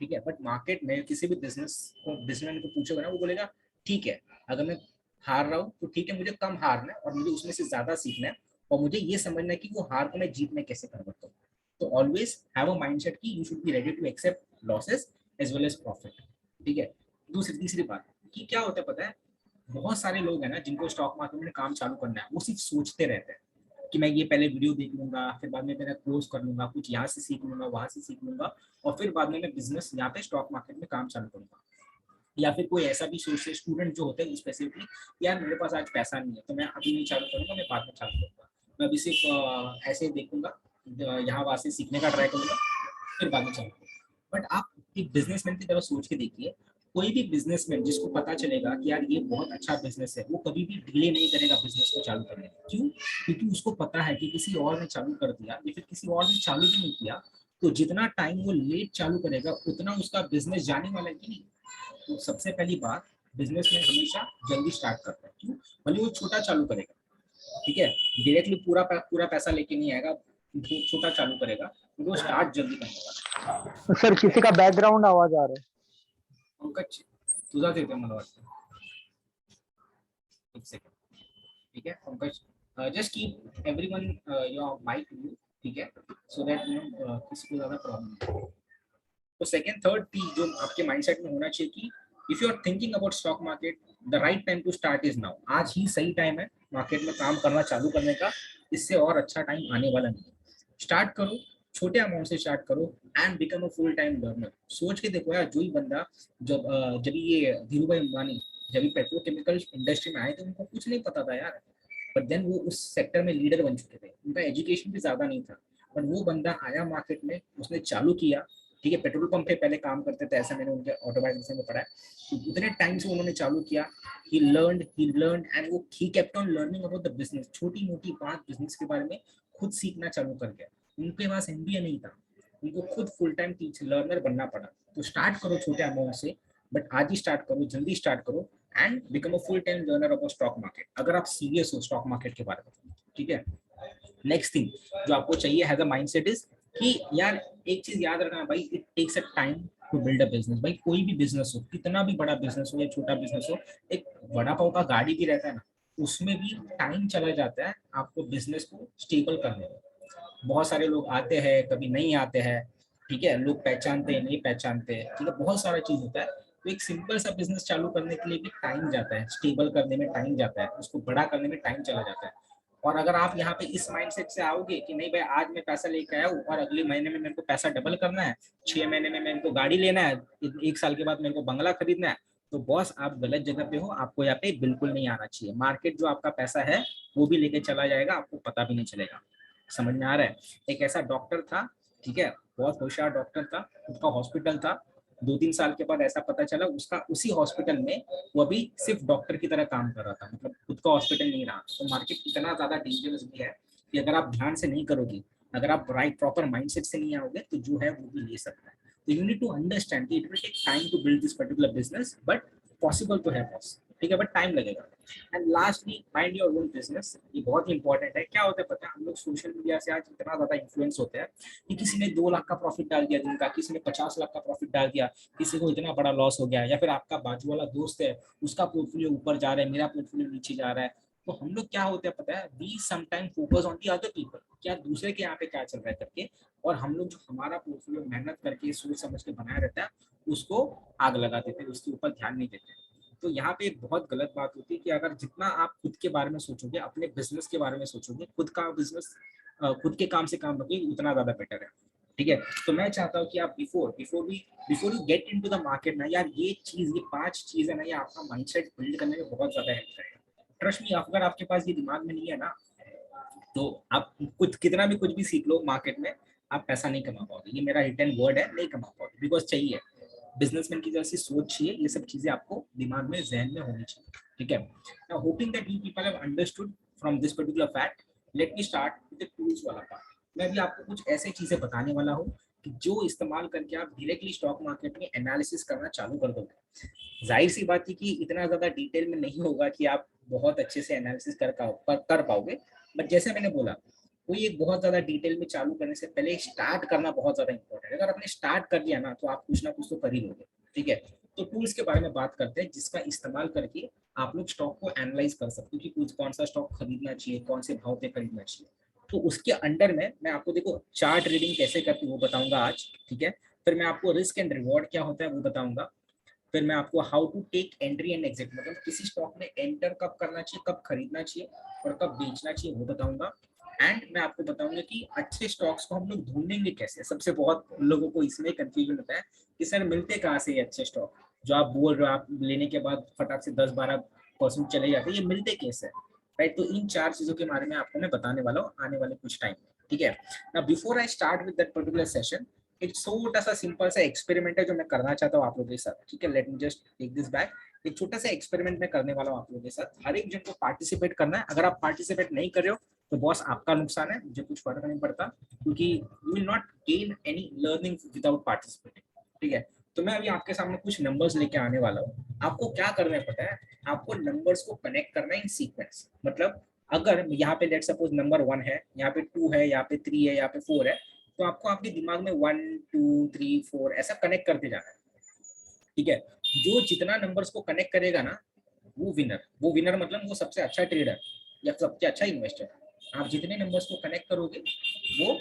Speaker 1: ठीक है? बट मार्केट में किसी भी बिजनेसमैन को पूछोगे ना, वो बोलेगा ठीक है, अगर मैं हार रहा हूँ तो ठीक है, मुझे कम हारना है और मुझे उसमें से ज्यादा सीखना है, और मुझे ये समझना है कि वो हार को मैं जीत में कैसे कन्वर्ट करूँ। तो ऑलवेज हैव अ माइंडसेट कि you should be ready to accept losses as well as profit, ठीक है? तीसरी बात कि क्या होता है पता है, बहुत सारे लोग हैं ना, जिनको स्टॉक मार्केट में काम चालू करना है, वो सिर्फ सोचते रहते हैं कि मैं ये पहले वीडियो देख लूंगा, फिर बाद में मेरा कोर्स कर लूंगा, कुछ यहाँ से सीख लूंगा, वहां से सीख लूंगा, और फिर बाद में मैं बिजनेस यहाँ पे स्टॉक मार्केट में काम चालू करूंगा। या फिर कोई ऐसा भी सोचते स्टूडेंट जो होते हैं स्पेसिफिकली, यार मेरे पास आज पैसा नहीं है, तो मैं अभी नहीं चालू करूंगा, मैं बाद में चालू करूंगा, मैं अभी सिर्फ ऐसे देखूंगा, यहाँ वहां से सीखने का ट्राई करूंगा, फिर बाद में चालू करूंगा। बट आप एक बिजनेसमैन की तरह सोच के देखिए, कोई भी बिजनेसमैन जिसको पता चलेगा कि यार ये बहुत अच्छा बिजनेस है, वो कभी भी डिले नहीं करेगा बिजनेस को चालू करने में। क्यों? क्योंकि उसको पता है कि किसी और ने चालू कर दिया या फिर किसी और ने चालू भी नहीं किया, तो जितना टाइम वो लेट चालू करेगा, उतना उसका बिजनेस जाने वाला है कि नहीं। तो सबसे पहली बात, बिजनेस में हमेशा जल्दी स्टार्ट करता है। क्यों? भले वो छोटा चालू करेगा, ठीक है, डायरेक्टली पूरा पैसा लेके नहीं आएगा, छोटा चालू करेगा, तो वो स्टार्ट जल्दी करने वाला।
Speaker 4: सर किसी का बैकग्राउंड आवाज आ रहा है।
Speaker 1: पंकज तुझा देते मला वाटतं, एक सेकंड, ठीक है Pankaj, just keep everyone your mic mute, ठीक है, सो दैट यू नो किसी को ज्यादा प्रॉब्लम नहीं। तो सेकंड थर्ड चीज जो आपके माइंडसेट में होना चाहिए कि if you are thinking about stock market, the right time to start is now. आज ही सही टाइम है मार्केट में काम करना चालू करने का, इससे और अच्छा टाइम आने वाला नहीं है। स्टार्ट करो, छोटे अमाउंट से स्टार्ट करो and become a full time learner. सोच के देखो यार, जो ही बंदा जब ये धीरू भाई अंबानी जब पेट्रोकेमिकल इंडस्ट्री में आए थे, उनको कुछ नहीं पता था यार, बट देन वो उस सेक्टर में लीडर बन चुके थे, उनका एजुकेशन भी ज्यादा नहीं था, बट वो बंदा आया मार्केट में, उसने चालू किया, ठीक है, पेट्रोल पंप पे पहले काम करते थे, ऐसा मैंने उनके ऑटोबायोग्राफी में पढ़ा है। तो उतने टाइम से उन्होंने चालू किया, ही लर्नड एंड वो he kept on learning about the business, छोटी मोटी बात बिजनेस के बारे में खुद सीखना चालू कर गया। उनके पास एमबीए नहीं था, उनको खुद फुल टाइम टीचर लर्नर बनना पड़ा। तो स्टार्ट करो छोटे अमाउंट से, बट आज ही स्टार्ट करो, जल्दी स्टार्ट करो and become a full time learner about stock market, अगर आप सीरियस हो स्टॉक मार्केट के बारे में, ठीक है। नेक्स्ट थिंग जो आपको चाहिए हैज अ माइंडसेट इज कि यार एक चीज याद रखना भाई, it takes a time to build a business. भाई कोई भी बिजनेस हो, कितना भी बड़ा बिजनेस हो या छोटा बिजनेस हो, एक वड़ा पाव का गाड़ी भी रहता है ना, उसमें भी टाइम चला जाता है आपको बिजनेस को स्टेबल करने में। बहुत सारे लोग आते हैं, कभी नहीं आते हैं, ठीक है, लोग पहचानते हैं नहीं पहचानते हैं, ठीक है, बहुत सारा चीज होता है। तो एक सिंपल सा बिजनेस चालू करने के लिए भी टाइम जाता है, स्टेबल करने में टाइम जाता है, उसको बड़ा करने में टाइम चला जाता है। और अगर आप यहाँ पे इस माइंडसेट से आओगे कि नहीं भाई आज मैं पैसा लेके आया हूँ और अगले महीने में मेरे को पैसा डबल करना है, 6 महीने में मेरे को गाड़ी लेना है, 1 साल के बाद मेरे को बंगला खरीदना है, तो बॉस आप गलत जगह पे हो, आपको यहाँ पे बिल्कुल नहीं आना चाहिए। मार्केट जो आपका पैसा है वो भी लेके चला जाएगा, आपको पता भी नहीं चलेगा। समझ में आ रहा है? एक ऐसा डॉक्टर था, ठीक है, बहुत होशियार डॉक्टर था, उसका हॉस्पिटल था, 2-3 साल के बाद ऐसा पता चला उसका उसी हॉस्पिटल में वो अभी सिर्फ डॉक्टर की तरह काम कर रहा था, मतलब खुद का हॉस्पिटल नहीं रहा। तो मार्केट इतना ज्यादा डेंजरस भी है कि अगर आप ध्यान से नहीं करोगे, अगर आप राइट प्रॉपर माइंडसेट से नहीं आओगे, तो जो है वो भी ले सकता है। तो यू नीड टू अंडरस्टैंड कि it will take time to build this particular business, but possible तो है बॉस, ठीक है, बट टाइम लगेगा। And lastly mind your own business, ये बहुत ही इंपॉर्टेंट है। क्या होता है पता है, हम लोग सोशल मीडिया से आज इतना ज्यादा इन्फ्लुएंस होते हैं कि किसी ने 2 लाख का प्रॉफिट डाल दिया दिन का, किसी ने 50 लाख का प्रॉफिट डाल दिया, किसी को इतना बड़ा लॉस हो गया, या फिर आपका बाजू वाला दोस्त है उसका पोर्टफोलियो ऊपर जा रहा है, मेरा पोर्टफोलियो नीचे जा रहा है। तो हम लोग क्या होते हैं पता है, we sometime focus on the other people, क्या दूसरे के यहाँ पे क्या चल रहा है करके, और हम लोग जो हमारा पोर्टफोलियो मेहनत करके सोच समझ के बनाया रहता है उसको आग लगा देते हैं, उसके ऊपर ध्यान नहीं देते। तो यहाँ पे एक बहुत गलत बात होती है कि अगर जितना आप खुद के बारे में सोचोगे, अपने बिजनेस के बारे में सोचोगे, खुद का बिजनेस खुद के काम से काम रखोगे, उतना ज्यादा बेटर है, ठीक है। तो मैं चाहता हूँ कि आप before you get into the market ना यार, ये 5 चीज है ना, ये आपका माइंडसेट बिल्ड करने में बहुत ज्यादा हेल्प करेगा। ट्रस्ट मी, अगर आपके पास ये दिमाग में नहीं है ना, तो आप कुछ कितना भी कुछ भी सीख लो मार्केट में, आप पैसा नहीं कमा पाओगे। ये मेरा रिटर्न वर्ड है, नहीं कमा पाओगे। बिकॉज चाहिए बिजनेसमैन की जैसी सोच चाहिए, ये सब चीजें आपको दिमाग में जहन में होनी चाहिए, ठीक है। Now hoping that you people have understood from this particular fact, late me start with the tools वाला पार्ट। मैं भी आपको कुछ ऐसे चीजें बताने वाला हूँ कि जो इस्तेमाल करके आप डायरेक्टली स्टॉक मार्केट में एनालिसिस करना चालू कर दोगे। जाहिर सी बात है कि इतना ज्यादा डिटेल में नहीं होगा कि आप बहुत अच्छे से एनालिसिस कर पाओगे, बट जैसे मैंने बोला, कोई एक बहुत ज्यादा डिटेल में चालू करने से पहले स्टार्ट करना बहुत ज्यादा इंपॉर्टेंट है। अगर आपने स्टार्ट कर दिया ना, तो आप कुछ ना कुछ तो कर ही लोगे, ठीक है। तो टूल्स के बारे में बात करते हैं जिसका इस्तेमाल करके आप लोग स्टॉक को एनालाइज कर सकते हो कि कुछ कौन सा स्टॉक खरीदना चाहिए, कौन से भाव पे खरीदना चाहिए। तो उसके अंडर में मैं आपको देखो चार्ट रीडिंग कैसे करती हूँ वो बताऊंगा आज, ठीक है। फिर मैं आपको रिस्क एंड रिवॉर्ड क्या होता है वो बताऊंगा। फिर मैं आपको how to take entry and exit, मतलब किसी स्टॉक में एंटर कब करना चाहिए, कब खरीदना चाहिए और कब बेचना चाहिए वो बताऊंगा। एंड मैं आपको बताऊंगा कि अच्छे स्टॉक्स को हम लोग ढूंढेंगे कैसे। सबसे बहुत लोगों को इसमें कंफ्यूजन होता है कि सर मिलते कहाँ से ये अच्छे स्टॉक, जो आप बोल रहे हो आप लेने के बाद फटाक से 10-12% चले जाते हैं, ये मिलते कैसे, राइट। तो इन 4 चीजों के बारे में आपको मैं बताने वाला हूँ आने वाले कुछ टाइम में, ठीक है। Now before I start with that particular session, एक छोटा सा सिंपल सा एक्सपेरिमेंट है जो मैं करना चाहता हूँ आप लोगों के साथ, ठीक है। Let me just take this back. एक छोटा सा एक्सपेरिमेंट मैं करने वाला हूँ आप लोगों के साथ। हर एक जन को पार्टिसिपेट करना है। अगर आप पार्टिसिपेट नहीं कर रहे हो तो बॉस आपका नुकसान है, मुझे कुछ फर्क नहीं पड़ता, क्योंकि you will not gain any learning without participating, ठीक है। तो मैं अभी आपके सामने कुछ नंबर्स लेके आने वाला हूँ। आपको क्या करना है पता है, आपको नंबर्स को कनेक्ट करना है इन सीक्वेंस। मतलब अगर यहाँ पे लेट सपोज नंबर 1 है, यहाँ पे 2 है, यहाँ पे 3 है, यहाँ पे 4 है, तो आपको आपके दिमाग में 1 2 3 4 ऐसा कनेक्ट करते जाना है, ठीक है। जो जितना नंबर्स को कनेक्ट करेगा ना, वो विनर मतलब वो सबसे अच्छा ट्रेडर या सबसे अच्छा इन्वेस्टर। आप जितने नंबर्स को कनेक्ट करोगे वो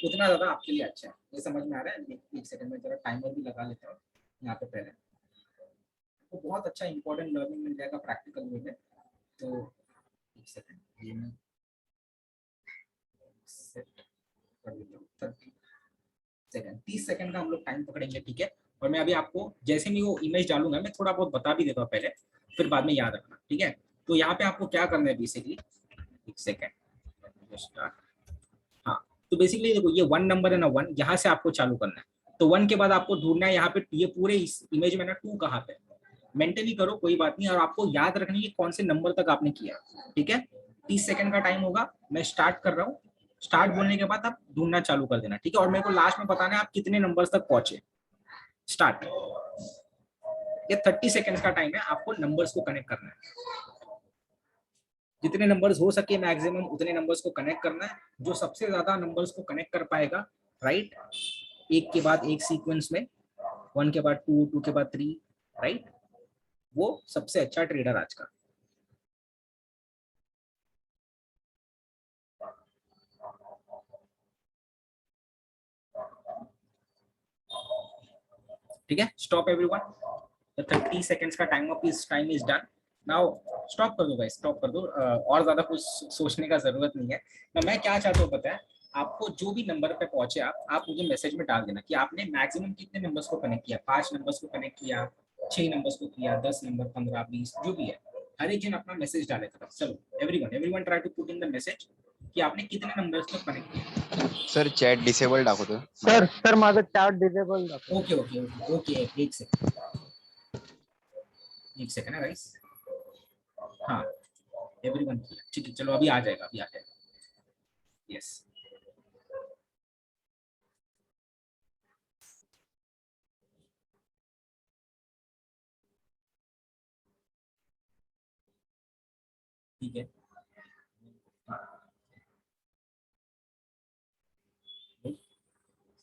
Speaker 1: उतना ज्यादा आपके लिए अच्छा है। ये समझ में आ रहा है? एक सेकंड में जरा टाइमर भी लगा लेता हूँ यहाँ पे पहले, तो बहुत अच्छा इंपॉर्टेंट लर्निंग मिल जाएगा प्रैक्टिकल वे में। तो एक सेकंड ये मैं सेट कर देता हूँ। 30 सेकंड का हम लोग टाइम पकड़ेंगे, ठीक है। और मैं अभी आपको जैसे मैं वो इमेज डालूंगा मैं थोड़ा बहुत बता भी देता हूँ पहले, फिर बाद में याद रखना, ठीक है। तो यहाँ पे आपको क्या करना है बेसिकली, एक सेकंड, हाँ। तो बेसिकली देखो ये 1 नंबर है ना, 1 यहाँ से आपको चालू करना है। तो 1 के बाद आपको ढूंढना है यहाँ पे, ये पूरे इस इमेज में ना 2 कहाँ पे, मेंटली करो कोई बात नहीं, और आपको याद रखनी है कौन से नंबर तक आपने किया, ठीक है। 30 सेकंड का टाइम होगा, मैं स्टार्ट कर रहा हूँ। स्टार्ट बोलने के बाद आप ढूंढना चालू कर देना, ठीक है। और मेरे को लास्ट में बताना है आप कितने नंबर्स तक पहुंचे। स्टार्ट। ये 30 सेकंड्स का टाइम है, आपको नंबर्स को कनेक्ट करना है। जितने नंबर्स हो सके मैक्सिमम उतने नंबर्स को कनेक्ट करना है। जो सबसे ज्यादा नंबर्स को कनेक्ट कर पाएगा, राइट, एक के बाद एक सीक्वेंस में, 1 के बाद 2, 2 के बाद 3, राइट, वो सबसे अच्छा ट्रेडर आज का। ठीक है, स्टॉप एवरीवन। द 30 सेकंड्स का time is done. Now stop कर दो गाइस, स्टॉप कर दो। और ज्यादा कुछ सोचने का जरूरत नहीं है। मैं क्या चाहता हूँ पता है, आपको जो भी नंबर पे पहुंचे आप मुझे मैसेज में डाल देना कि आपने मैक्सिमम कितने नंबर्स को कनेक्ट किया। 5 नंबर्स को कनेक्ट किया, 6 नंबर्स को किया, 10 नंबर, 15, 20 जो भी है। हर एक जन अपना मैसेज डाले था। चलो everyone try to put in the message कि आपने कितने नंबर्स को कनेक्ट किया।
Speaker 3: सर चॅट डिसेबल दाखवतो.
Speaker 4: सर माझं चॅट डिसेबल दाखव.
Speaker 1: ओके ओके ओके ओके, एक सेकंड है गाइस। हाँ एवरीवन किया, ठीक है। चलो अभी आ जाएगा, अभी आ जाएगा। यस ठीक है।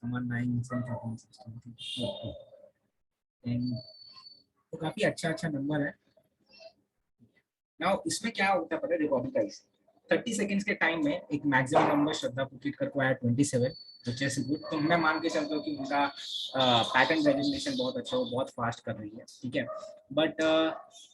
Speaker 1: समान 9 तो काफी अच्छा नंबर है। नाउ इसमें क्या होता है पता है, देखो अभी का 30 सेकंड्स के टाइम में एक मैक्सिमम नंबर श्रद्धा पुकीटकर को आया 27, which is good। तो मैं मान के चलता हूँ कि उनका पैटर्न रेजिग्नेशन बहुत अच्छा हो, बहुत फास्ट कर रही है, ठीक है। बट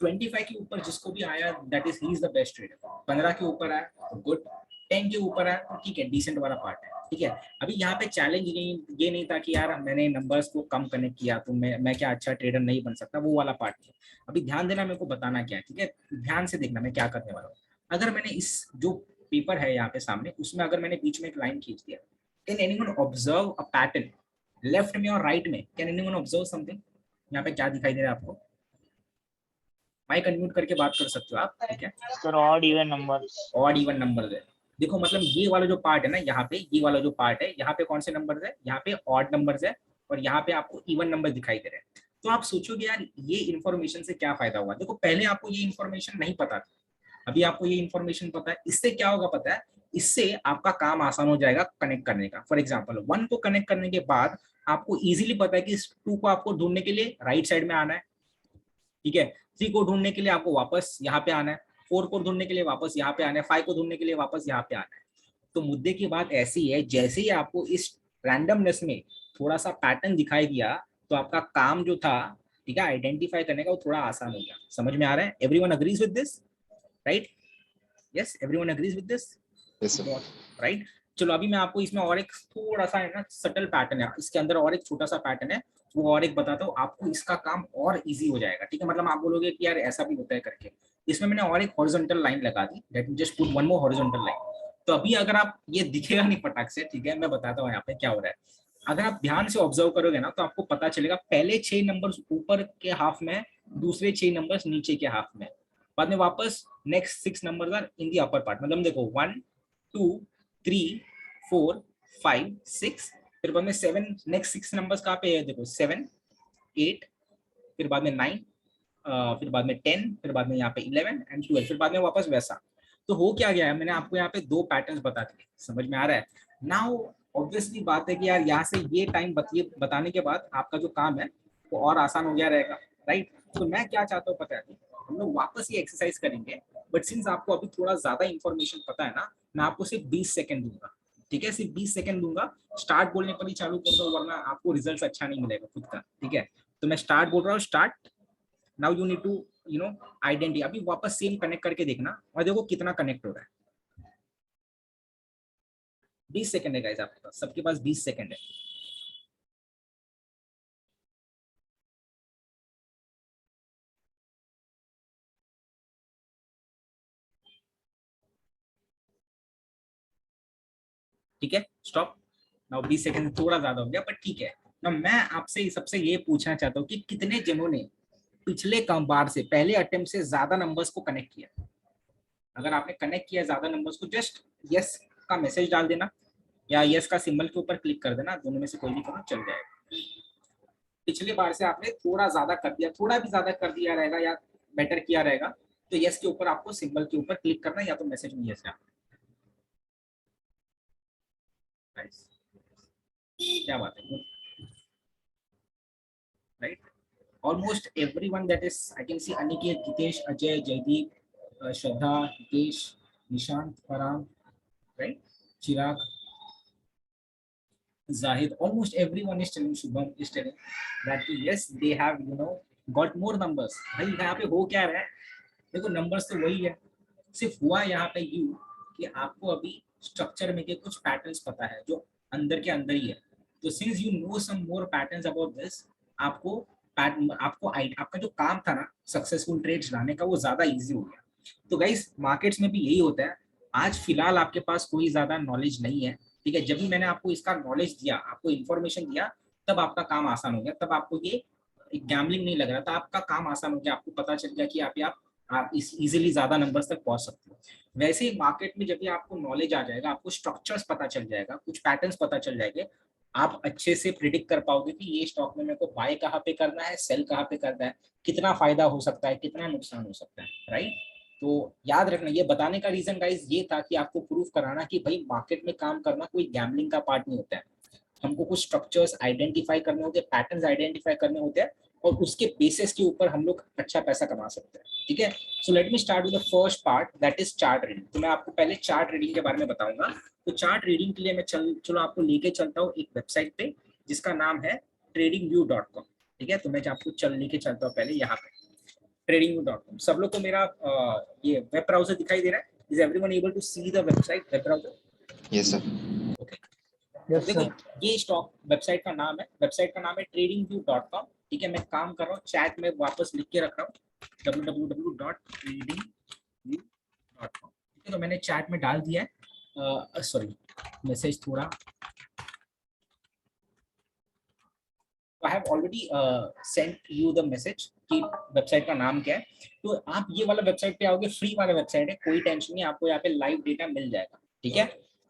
Speaker 1: 25 के ऊपर जिसको भी आया that is he is the best trader. 15 के ऊपर आया तो गुड, 10 के ऊपर आया तो ठीक है, डिसेंट वाला पार्ट है, ठीक है। अभी यहाँ पे चैलेंज ये नहीं था कि यार मैंने नंबर्स को कम कनेक्ट किया तो मैं क्या अच्छा ट्रेडर नहीं बन सकता, वो वाला पार्ट था। अभी ध्यान देना, मेरे को बताना क्या है, ठीक है। ध्यान से देखना मैं क्या करने वाला हूँ। अगर मैंने इस जो पेपर है यहाँ पे सामने, उसमें अगर मैंने बीच में एक लाइन खींच दिया, can anyone observe a pattern left में और राइट में? Can anyone observe something? यहाँ पे क्या दिखाई दे रहा है आपको? माइक अनम्यूट करके बात कर सकते हो आप, ठीक है।
Speaker 4: Sir odd even number.
Speaker 1: Odd even number है। देखो मतलब ये वाला जो पार्ट है ना, यहाँ पे ये वाला जो पार्ट है, यहाँ पे कौन से नंबर्स है? यहाँ पे ऑड नंबर्स है और यहाँ पे आपको इवन नंबर दिखाई दे रहे हैं। तो आप सोचोगे यार ये इन्फॉर्मेशन से क्या फायदा हुआ। देखो पहले आपको ये इन्फॉर्मेशन नहीं पता था, अभी आपको ये इन्फॉर्मेशन पता है। इससे क्या होगा पता है, इससे आपका काम आसान हो जाएगा कनेक्ट करने का। फॉर एग्जाम्पल 1 को कनेक्ट करने के बाद आपको इजीली पता है कि इस 2 को आपको ढूंढने के लिए राइट साइड में आना है, ठीक है। 3 को ढूंढने के लिए आपको वापस यहाँ पे आना है, 4 को ढूंढने के लिए वापस यहाँ पे आना है, 5 को ढूंढने के लिए वापस यहाँ पे आना है। तो मुद्दे की बात ऐसी है, जैसे ही आपको इस रैंडमनेस में थोड़ा सा पैटर्न दिखाई दिया तो आपका काम जो था, ठीक है, आइडेंटिफाई करने का, वो थोड़ा आसान हो गया। समझ में आ रहा है? Everyone agrees with this, right? Yes, everyone agrees with this, right? चलो अभी मैं आपको इसमें और एक थोड़ा सा है ना सटल पैटर्न है इसके अंदर, और एक छोटा सा पैटर्न है, वो और एक बताता हूँ आपको, इसका काम और इजी हो जाएगा, ठीक है। मतलब आप बोलोगे कि यार ऐसा भी होता है करके। इसमें मैंने और एक हॉरिजॉन्टल लाइन लगा दी, let me just put one more horizontal line. तो अभी अगर आप, ये दिखेगा नहीं फटाक से, ठीक है, मैं बताता हूँ यहाँ पे क्या हो रहा है। अगर आप ध्यान से ऑब्जर्व करोगे ना तो आपको पता चलेगा पहले 6 नंबर्स ऊपर के हाफ में, दूसरे 6 नंबर्स नीचे के हाफ में, बाद में वापस next 6 numbers are in the upper part. मतलब देखो 1 2 3 4 5 6, फिर बाद में 7, नेक्स्ट 6 नंबर्स कहाँ पे है देखो, 7 8, फिर बाद में 9, फिर बाद में 10, फिर बाद में यहाँ पे 11 एंड 12, फिर बाद में वापस वैसा। तो हो क्या गया है, मैंने आपको यहाँ पे 2 पैटर्न्स बता दिए, समझ में आ रहा है। नाउ ऑब्वियसली बात है कि यार यहाँ से ये टाइम बताने के बाद आपका जो काम है वो और आसान हो गया रहेगा, राइट। तो मैं क्या चाहता हूँ पता है, हम लोग वापस ये एक्सरसाइज करेंगे, बट सिंस आपको अभी थोड़ा ज्यादा इंफॉर्मेशन पता है ना, मैं आपको सिर्फ 20 सेकंड दूंगा, ठीक है, सिर्फ 20 सेकंड दूंगा। स्टार्ट बोलने पर ही चालू कर दो, वरना आपको रिजल्ट अच्छा नहीं मिलेगा खुद का, ठीक है। तो मैं स्टार्ट बोल रहा हूँ, start. Now you need to identity, अभी वापस सेम कनेक्ट करके देखना और देखो कितना कनेक्ट हो रहा है। 20 सेकंड है गाइस आपके पास, सबके पास 20 सेकंड है। ठीक है, स्टॉप। नाउ 20 सेकंड थोड़ा ज्यादा हो गया, बट ठीक है ना। मैं आपसे सबसे ये पूछना चाहता हूँ कि कितने जनों ने पिछले कम बार से, पहले अटेम्प्ट से ज्यादा नंबर्स को कनेक्ट किया। अगर आपने कनेक्ट किया ज्यादा नंबर्स को, जस्ट यस का मैसेज डाल देना या यस का सिंबल के ऊपर क्लिक कर देना, दोनों में से कोई भी करो, चल जाएगा। पिछले बार से आपने थोड़ा ज्यादा कर दिया, थोड़ा भी ज्यादा कर दिया रहेगा या बेटर किया रहेगा, तो यस के ऊपर आपको सिंबल के ऊपर क्लिक करना, या तो मैसेज में यस आना। क्या बात है, right. Almost everyone, that is I can see Aniket, Hitesh, Ajay, Jaydeep, Shraddha, Hitesh, Nishant, Farhan, right? Chirag, Zahid, almost everyone is telling, Shubham is telling that yes, they have got more numbers. भाई यहाँ पे हो क्या रहा है, देखो नंबर्स तो वही है, सिर्फ हुआ यहाँ पे यू कि आपको अभी स्ट्रक्चर में के कुछ पैटर्न्स पता है जो अंदर के अंदर ही है। तो since you know some more patterns about this, आपको आपका जो काम था ना सक्सेसफुल ट्रेड्स लाने का, वो ज्यादा इजी हो गया। तो गाइस मार्केट्स में भी यही होता है। आज फिलहाल आपके पास कोई ज्यादा नॉलेज नहीं है, ठीक है। जब भी मैंने आपको इसका नॉलेज दिया, आपको इन्फॉर्मेशन दिया, तब आपका काम आसान हो गया, तब आपको ये गैम्बलिंग नहीं लग रहा था, आपका काम आसान हो गया, आपको पता चल गया कि आप इस इजीली ज्यादा नंबर्स तक पहुंच सकते हो। वैसे ही मार्केट में जब भी आपको नॉलेज आ जाएगा, आपको स्ट्रक्चर्स पता चल जाएगा, कुछ पैटर्न्स पता चल जाएंगे, आप अच्छे से प्रिडिक्ट कर पाओगे कि ये स्टॉक में मेरे को बाय कहाँ पे करना है, सेल कहाँ पे करना है, कितना फायदा हो सकता है, कितना नुकसान हो सकता है, राइट। तो याद रखना, ये बताने का रीजन गाइस ये था कि आपको प्रूफ कराना कि भाई मार्केट में काम करना कोई गैम्बलिंग का पार्ट नहीं होता है। हमको कुछ स्ट्रक्चर्स आइडेंटिफाई करने होते हैं, पैटर्न्स आइडेंटिफाई करने होते हैं, और उसके बेसिस के ऊपर हम लोग अच्छा पैसा कमा सकते हैं, ठीक है। So let me start with the first part, that is chart reading. तो मैं आपको पहले चार्ट रीडिंग के बारे में बताऊंगा। तो चार्ट रीडिंग के लिए मैं चलो आपको लेके चलता हूँ एक वेबसाइट पे जिसका नाम है tradingview.com, ठीक है। तो मैं आपको लेके चलता हूँ पहले यहाँ पे tradingview.com। सब लोग को मेरा ये वेब ब्राउजर दिखाई दे रहा है? Is everyone able to see the website, web browser?
Speaker 3: Yes sir.
Speaker 1: Okay,
Speaker 4: Yes,
Speaker 1: देखो
Speaker 4: sir.
Speaker 1: ये स्टॉक वेबसाइट का नाम है, tradingview.com, ठीक है। मैं काम कर रहा हूँ, चैट में वापस लिख के रख रहा हूँ www.tradingview.com, ठीक है। तो मैंने चैट में डाल दिया है, सॉरी मैसेज थोड़ा, I have already sent you the message कि वेबसाइट का नाम क्या है। तो आप ये वाला वेबसाइट पे आओगे, फ्री वाला वेबसाइट है, कोई टेंशन नहीं, आपको यहाँ पे लाइव डेटा मिल जाएगा, ठीक है।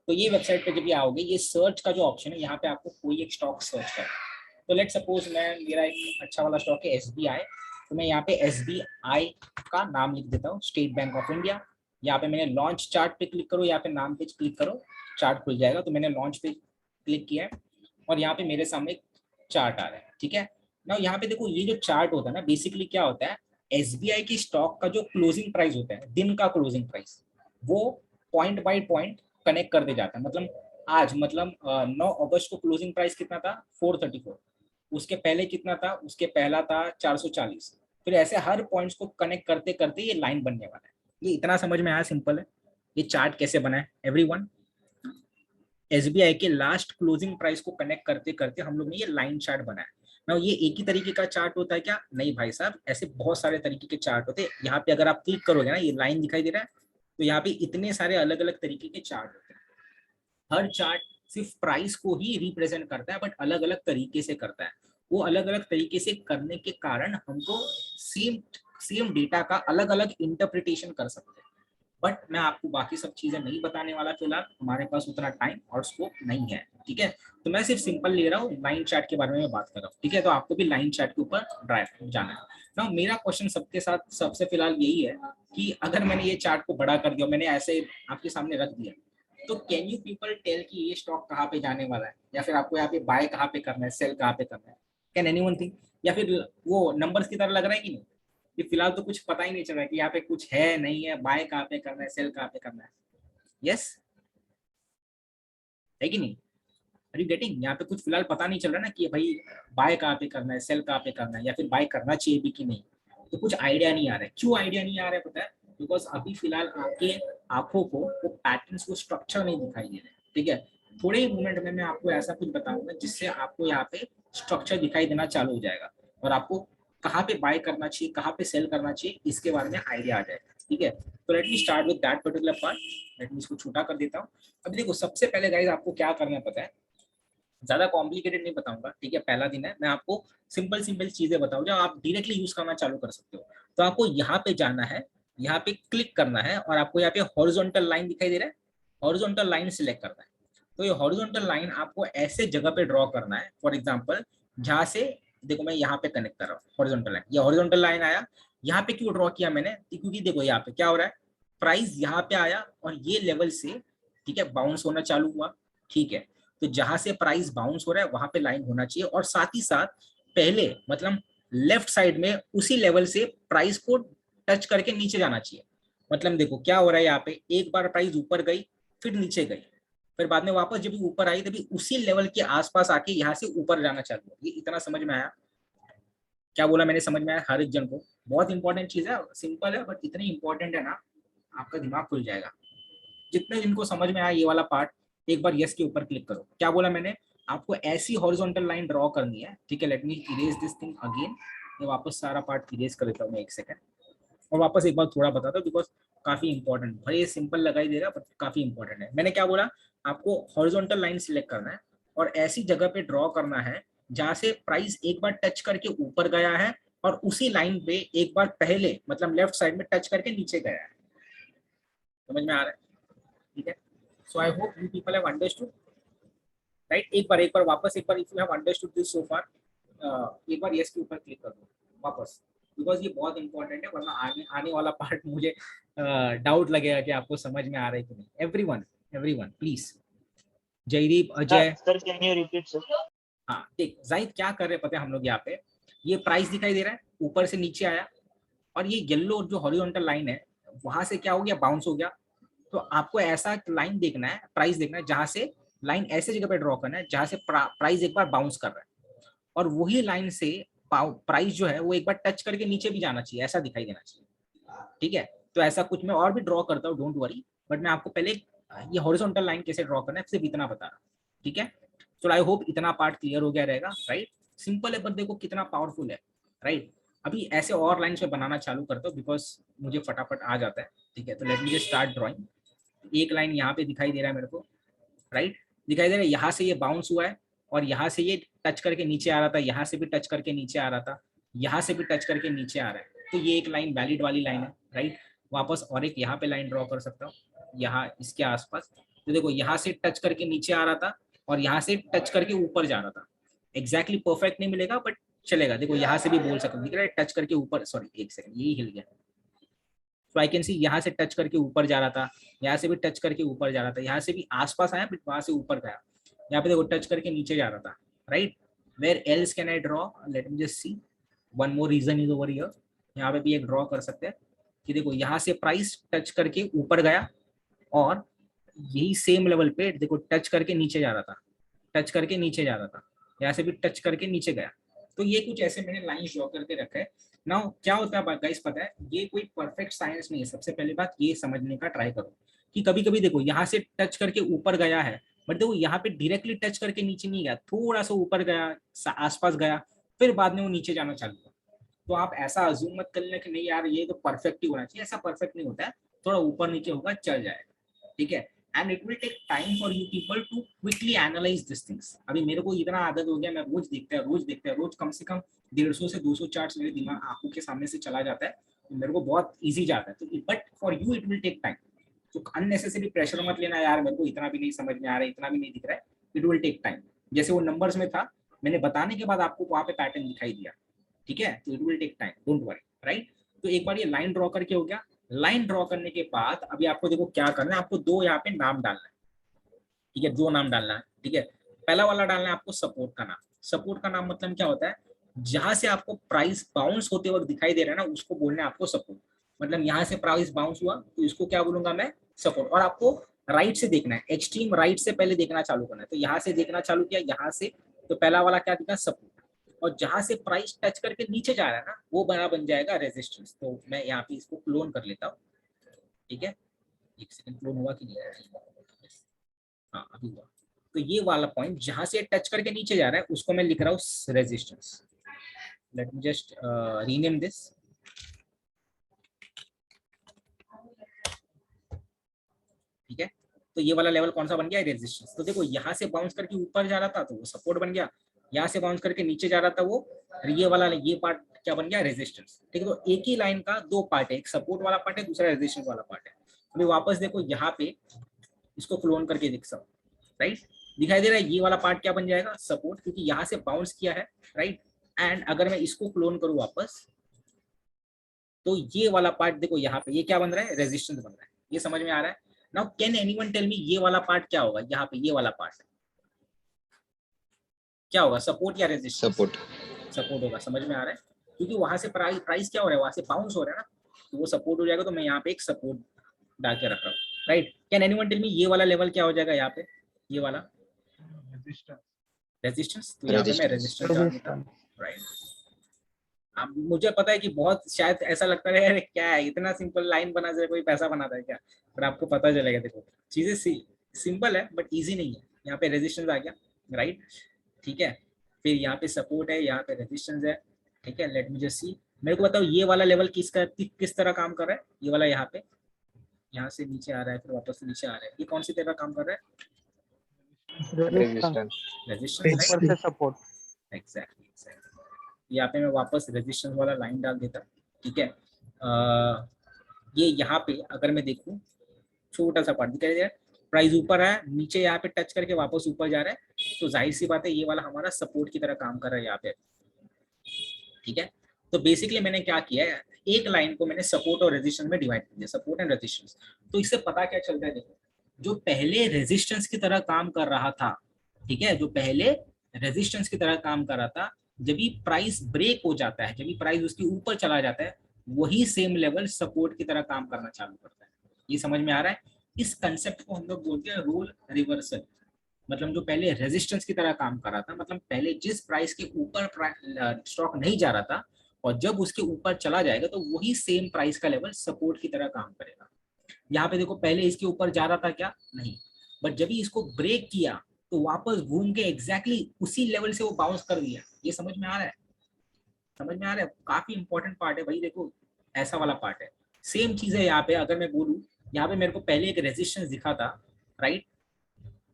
Speaker 1: तो ये वेबसाइट पे जब भी आओगे, ये सर्च का जो ऑप्शन है, यहाँ पे आपको कोई एक स्टॉक सर्च करना है। तो लेट सपोज मेरा एक अच्छा वाला स्टॉक है SBI, तो मैं यहाँ पे SBI का नाम लिख देता हूँ, स्टेट बैंक ऑफ इंडिया। यहाँ पे मैंने लॉन्च चार्ट पे क्लिक करो, यहाँ पे नाम पे क्लिक करो, चार्ट खुल जाएगा। तो मैंने लॉन्च पे क्लिक किया है और यहाँ पे मेरे सामने चार्ट आ रहा है, ठीक है ना। यहाँ पे देखो, ये जो चार्ट होता है ना, बेसिकली क्या होता है, SBI की स्टॉक का जो क्लोजिंग प्राइस होता है, दिन का क्लोजिंग प्राइस, वो पॉइंट बाय पॉइंट कनेक्ट कर दे जाता है। मतलब आज 9 अगस्त को क्लोजिंग प्राइस कितना था, 434, उसके पहले कितना था, उसके पहला था 440, फिर ऐसे हर पॉइंट्स को कनेक्ट करते करते ये लाइन बनने वाला है। ये इतना समझ में आया, सिंपल है। ये चार्ट कैसे बना है एवरीवन? SBI के लास्ट क्लोजिंग प्राइस को कनेक्ट करते करते हम लोग ने ये लाइन चार्ट बनाया ना। ये एक ही तरीके का चार्ट होता है क्या? नहीं भाई साहब, ऐसे बहुत सारे तरीके के चार्ट होते हैं। यहाँ पे अगर आप क्लिक करोगे ना, ये लाइन दिखाई दे रहा है, तो यहाँ पे इतने सारे अलग अलग तरीके के चार्ट होते हैं। हर चार्ट सिर्फ प्राइस को ही रिप्रेजेंट करता है, बट अलग अलग तरीके से करता है। वो अलग अलग तरीके से करने के कारण हमको सेम डेटा का अलग अलग इंटरप्रिटेशन कर सकते हैं। बट मैं आपको बाकी सब चीजें नहीं बताने वाला फिलहाल, हमारे पास उतना टाइम और स्कोप नहीं है, ठीक है। तो मैं सिर्फ सिंपल ले रहा हूँ, लाइन चार्ट के बारे में मैं बात कर रहा हूँ, ठीक है। तो आपको भी लाइन चार्ट के ऊपर ड्राइव जाना है ना। मेरा क्वेश्चन सबके साथ सबसे फिलहाल यही है कि अगर मैंने ये चार्ट को बड़ा कर दिया, मैंने ऐसे आपके सामने रख दिया, तो कैन यू पीपल टेल कि ये स्टॉक कहाँ पे जाने वाला है, या फिर आपको यहाँ पे बाय कहाँ पे करना है, सेल कहाँ पे करना है? Can anyone think? या फिर वो नंबर्स की तरह लग रहा है कि नहीं? ये फिलहाल तो कुछ पता ही नहीं चल रहा है कि यहाँ पे कुछ है नहीं है, बाय कहाँ पे करना है, सेल कहाँ पे करना है। यस है कि नहीं? Are you getting? यहाँ पे कुछ फिलहाल पता नहीं चल रहा ना कि भाई बाय कहाँ पे करना है, सेल कहाँ पे करना है, या फिर बाय करना चाहिए भी कि नहीं। तो कुछ आइडिया नहीं आ रहा है। क्यों आइडिया नहीं आ रहा है पता है? बिकॉज अभी फिलहाल आपके आंखों को वो पैटर्न्स को स्ट्रक्चर नहीं दिखाई दे रहे, ठीक है। थोड़े ही मोमेंट में मैं आपको ऐसा कुछ बताऊंगा जिससे आपको यहाँ पे स्ट्रक्चर दिखाई देना चालू हो जाएगा, और आपको कहाँ पे बाय करना चाहिए, कहाँ पे सेल करना चाहिए, इसके बारे में आइडिया आ जाएगा, ठीक है। तो late me start with that particular part. Let me इसको छोटा कर देता हूँ। अभी देखो, सबसे पहले गाइस आपको क्या करना है पता है? ज्यादा कॉम्प्लिकेटेड नहीं बताऊंगा, ठीक है। पहला दिन है, मैं आपको सिंपल सिंपल चीजें बताऊं जो आप डायरेक्टली यूज करना चालू कर सकते हो। तो आपको यहाँ पे जाना है, यहाँ पे क्लिक करना है, और आपको यहाँ पे हॉरिजॉन्टल लाइन दिखाई दे रहा है, हॉरिजॉन्टल लाइन सिलेक्ट करना है। तो ये हॉरिजॉन्टल लाइन आपको ऐसे जगह पे ड्रॉ करना है, फॉर एग्जाम्पल जहाँ से, देखो मैं यहाँ पे कनेक्ट कर रहा हूँ हॉरिजॉन्टल लाइन। ये हॉरिजॉन्टल लाइन आया, यहाँ पे क्यों ड्रॉ किया मैंने? क्योंकि देखो यहाँ पे क्या हो रहा है, प्राइस यहाँ पे आया और ये लेवल से, ठीक है, बाउंस होना चालू हुआ, ठीक है। तो जहां से प्राइस बाउंस हो रहा है वहां पे लाइन होना चाहिए, और साथ ही साथ पहले मतलब लेफ्ट साइड में उसी लेवल से प्राइस को टच करके नीचे जाना चाहिए। मतलब देखो क्या हो रहा है, यहाँ पे एक बार प्राइस ऊपर गई, फिर नीचे गई, फिर बाद में वापस जब ऊपर आई तभी उसी लेवल के आसपास आके यहाँ से ऊपर जाना चालू हुआ। ये इतना समझ में आया? क्या बोला मैंने? समझ में आया हर एक जन को? बहुत इंपॉर्टेंट चीज है, सिंपल है बट इतनी इंपॉर्टेंट है ना, आपका दिमाग खुल जाएगा। जितने जिनको समझ में आया ये वाला पार्ट, एक बार यस के ऊपर क्लिक करो। क्या बोला मैंने? आपको ऐसी हॉरिजॉन्टल लाइन ड्रॉ करनी है, ठीक है। Let me erase this thing again. मैं वापस सारा पार्ट इरेज कर देता हूँ मैं, एक सेकंड, और वापस एक बार थोड़ा बताता हूँ बिकॉज काफी इंपॉर्टेंट। भाई ये सिंपल लगा ही दे रहा, पर काफी इंपॉर्टेंट है। मैंने क्या बोला? आपको हॉरिजॉन्टल लाइन सिलेक्ट करना है और ऐसी जगह पे ड्रॉ करना है जहां से प्राइस एक बार टच करके ऊपर गया है, और उसी लाइन पे एक बार पहले मतलब लेफ्ट साइड में टच करके नीचे गया है। समझ में आ रहा है? ठीक है। So I hope you people have understood, right? एक बार वापस, एक बार if you have understood this so far, एक बार यस के ऊपर क्लिक कर दो वापस, बिकॉज ये बहुत इंपॉर्टेंट है, वरना आने आने वाला पार्ट मुझे डाउट लगेगा कि आपको समझ में आ रहा है कि नहीं। Everyone please. Jaydeep, Ajay.
Speaker 4: Sir can you repeat sir?
Speaker 1: हाँ देख जाहिद, क्या कर रहे हैं पता है हम लोग? यहाँ पे ये प्राइस दिखाई दे रहा है, ऊपर से नीचे आया, और ये येलो जो हॉरिजॉन्टल लाइन है वहां से क्या हो गया, बाउंस हो गया। तो आपको ऐसा लाइन देखना है, प्राइस देखना है जहां से लाइन ऐसे जगह पे ड्रॉ करना है जहां से प्राइस एक बार बाउंस कर रहा है, और वही लाइन से प्राइस जो है वो एक बार टच करके नीचे भी जाना चाहिए, ऐसा दिखाई देना चाहिए, ठीक है। तो ऐसा कुछ मैं और भी ड्रॉ करता हूँ, डोंट वरी, बट मैं आपको पहले ये हॉरिजॉन्टल लाइन कैसे ड्रॉ करना है सिर्फ इतना बता रहा हूँ, ठीक है। तो आई होप इतना पार्ट क्लियर हो गया रहेगा, राइट? सिंपल है, पर देखो कितना पावरफुल है, राइट? अभी ऐसे और लाइन से बनाना चालू करता हूँ बिकॉज मुझे फटाफट आ जाता है, ठीक है। तो late me just start drawing. एक लाइन यहाँ पे दिखाई दे रहा है मेरे को, राइट? दिखाई दे रहा है, यहाँ से ये बाउंस हुआ है, और यहाँ से ये टच करके नीचे आ रहा था, यहाँ से भी टच करके नीचे आ रहा था, यहाँ से भी टच करके नीचे आ रहा है। तो ये एक लाइन वैलिड वाली लाइन है, राइट? वापस और एक यहाँ पे लाइन ड्रॉ कर सकता हूँ, यहाँ इसके आसपास। तो देखो यहाँ से टच करके नीचे आ रहा था, और यहाँ से टच करके ऊपर जा रहा था। एग्जैक्टली परफेक्ट नहीं मिलेगा बट चलेगा। देखो यहाँ से भी बोल सकते दिख रहा है, टच करके ऊपर, सॉरी एक सेकंड, यही हिल गया। तो आई कैन सी यहाँ से टच करके ऊपर जा रहा था, यहाँ से भी टच करके ऊपर जा रहा था, यहाँ से भी आसपास आया बट वहां से ऊपर गया। यहाँ पे देखो टच करके नीचे जा रहा था, right? Where else can I draw? Let me just see, one more region is over here. यहाँ पे भी एक ड्रॉ कर सकते हैं कि देखो यहाँ से प्राइस टच करके ऊपर गया, और यही सेम लेवल पे देखो टच करके नीचे जा रहा था, टच करके नीचे जा रहा था, यहाँ से भी टच करके नीचे गया। तो ये कुछ ऐसे मैंने लाइन ड्रॉ करके रखा है ना। क्या होता है गाइस पता है, ये कोई परफेक्ट साइंस नहीं है। सबसे पहली बात ये समझने का ट्राई करो कि कभी कभी देखो यहाँ से टच करके ऊपर गया है, बट देखो यहाँ पे डायरेक्टली टच करके नीचे नहीं गया, थोड़ा सा ऊपर गया, आसपास गया, फिर बाद में वो नीचे जाना चालू हुआ। तो आप ऐसा अज्यूम मत कर लेना कि नहीं यार ये तो परफेक्ट ही होना चाहिए, ऐसा परफेक्ट नहीं होता है, थोड़ा ऊपर नीचे होगा चल जाएगा, ठीक है। And it will take time for you people to quickly analyse this things. अभी मेरे को इतना आदत हो गया, मैं रोज देखता है, रोज कम से कम 150 से 200 चार्ट्स मेरे दिमाग आंखों के सामने से चला जाता है, तो मेरे को बहुत इजी जाता है। तो but for you it will take time. तो अननेसेसरी प्रेशर मत लेना यार, मेरे को इतना भी नहीं समझ में आ रहा है, इतना भी नहीं दिख रहा है, इट विल टेक टाइम, जैसे वो नंबर्स में था, मैंने बताने के बाद आपको वहां पे पैटर्न दिखाई दिया, ठीक है, तो it will take time, don't worry, right. तो एक बार ये लाइन ड्रॉ करके हो गया। लाइन ड्रॉ करने के बाद अभी आपको देखो क्या करना है, आपको दो यहाँ पे नाम डालना है, ठीक है, दो नाम डालना है, ठीक है। पहला वाला डालना है आपको सपोर्ट का नाम। सपोर्ट का नाम मतलब क्या होता है, जहां से आपको प्राइस बाउंस होते वक्त दिखाई दे रहा है ना, उसको बोलना है आपको सपोर्ट। मतलब यहाँ से प्राइस बाउंस हुआ तो इसको क्या बोलूंगा मैं, सपोर्ट। और आपको राइट से देखना है, एक्सट्रीम राइट से पहले देखना चालू करना है। तो यहाँ से देखना चालू किया, यहाँ से, तो पहला वाला क्या दिखा, सपोर्ट। और जहां से प्राइस टच करके नीचे जा रहा है ना, वो बन जाएगा रेजिस्टेंस। तो मैं यहाँ पे इसको क्लोन कर लेता हूँ, ठीक है। एक सेकंड, क्लोन हुआ कि नहीं, हाँ अभी हुआ। तो ये वाला पॉइंट जहां से टच करके नीचे जा रहा है उसको मैं लिख रहा हूँ resistance. Late me just rename this, ठीक है। तो ये वाला लेवल कौन सा बन गया, रेजिस्टेंस। तो देखो यहाँ से बाउंस करके ऊपर जा रहा था तो वो सपोर्ट बन गया, यहाँ से बाउंस करके नीचे जा रहा था वो, ये वाला, ये पार्ट क्या बन गया, रेजिस्टेंस, ठीक है। तो एक ही लाइन का दो पार्ट है, एक सपोर्ट वाला पार्ट है, दूसरा रेजिस्टेंस वाला पार्ट है। अभी वापस देखो यहाँ पे, इसको क्लोन करके देख सकते, राइट, दिखाई दे रहा है ये वाला पार्ट क्या बन जाएगा, सपोर्ट, क्योंकि यहाँ से बाउंस किया है, राइट। एंड अगर मैं इसको क्लोन करूँ वापस, तो ये वाला पार्ट देखो यहाँ पे, ये क्या बन रहा है, रेजिस्टेंस बन रहा है। ये समझ में आ रहा है। Now can anyone tell me ये वाला पार्ट क्या होगा, यहाँ पे ये वाला पार्ट क्या होगा, सपोर्ट या रेजिस्टेंस,
Speaker 3: सपोर्ट।
Speaker 1: सपोर्ट होगा, समझ में आ रहा है। क्योंकि वहां से प्राइस क्या हो रहा है, वहां से बाउंस हो रहा है ना, तो वो सपोर्ट हो जाएगा। तो मैं यहाँ पे एक सपोर्ट डाल के रख रहा हूँ, right. Can anyone tell me ये वाला लेवल क्या हो जाएगा, यहाँ पे ये वाला रेजिस्टेंस। तो यहाँ पे मैं रेजिस्टेंस डाल देता हूँ, राइट। अब मुझे पता है कि बहुत शायद ऐसा लगता है यार क्या है, इतना सिंपल लाइन बना से कोई पैसा बनाता है क्या, पर आपको पता चलेगा। देखो चीजें सिंपल है बट इजी नहीं है। यहाँ पे रेजिस्टेंस आ गया, राइट, ठीक है। फिर यहाँ पे सपोर्ट है, यहाँ पे रेजिस्टेंस है, ठीक है। लेट मी जस्ट सी, मेरे को बताओ ये वाला लेवल किस तरह काम कर रहा है, ये वाला यहाँ पे, यहाँ से नीचे आ रहा है फिर वापस से नीचे आ रहा है, ये कौन सी तरह काम कर रहा है,
Speaker 3: रेजिस्टेंस।
Speaker 1: रेजिस्टेंस,
Speaker 4: ऊपर से सपोर्ट।
Speaker 1: एग्जैक्टली। यहाँ पे मैं वापस रेजिस्टेंस वाला लाइन डाल देता, ठीक है। ये यहाँ पे अगर मैं देखूँ, छोटा सा पार्ट दिखाई दे रहा है, प्राइस ऊपर है, नीचे यहाँ पे टच करके वापस ऊपर जा रहा है, तो जाहिर सी बात है ये वाला हमारा सपोर्ट की तरह काम कर रहा है यहाँ पे, ठीक है। तो बेसिकली मैंने क्या किया है, एक लाइन को मैंने सपोर्ट और रेजिस्टेंस में डिवाइड कर दिया, सपोर्ट एंड रेजिस्टेंस। तो इससे पता क्या चलता है, देखो जो पहले रेजिस्टेंस की तरह काम कर रहा था, ठीक है, जो पहले रेजिस्टेंस की तरह काम कर रहा था, जब भी प्राइस ब्रेक हो जाता है, जब भी प्राइस उसके ऊपर चला जाता है, वही सेम लेवल सपोर्ट की तरह काम करना चालू करता है। ये समझ में आ रहा है। इस कंसेप्ट को हम लोग बोलते हैं रोल रिवर्सल। मतलब जो पहले रेजिस्टेंस की तरह काम कर रहा था, मतलब पहले जिस प्राइस के ऊपर स्टॉक नहीं जा रहा था, और जब उसके ऊपर चला जाएगा तो वही सेम प्राइस का लेवल सपोर्ट की तरह काम करेगा। यहाँ पे देखो पहले इसके ऊपर जा रहा था क्या, नहीं, बट जब ही इसको ब्रेक किया तो वापस घूम के एग्जैक्टली उसी लेवल से वो बाउंस कर दिया। ये समझ में आ रहा है, समझ में आ रहा है। काफी इंपॉर्टेंट पार्ट है भाई, देखो ऐसा वाला पार्ट है। सेम चीज है यहाँ पे, अगर मैं बोलूँ यहाँ पे मेरे को पहले एक रेजिस्टेंस दिखा था, राइट,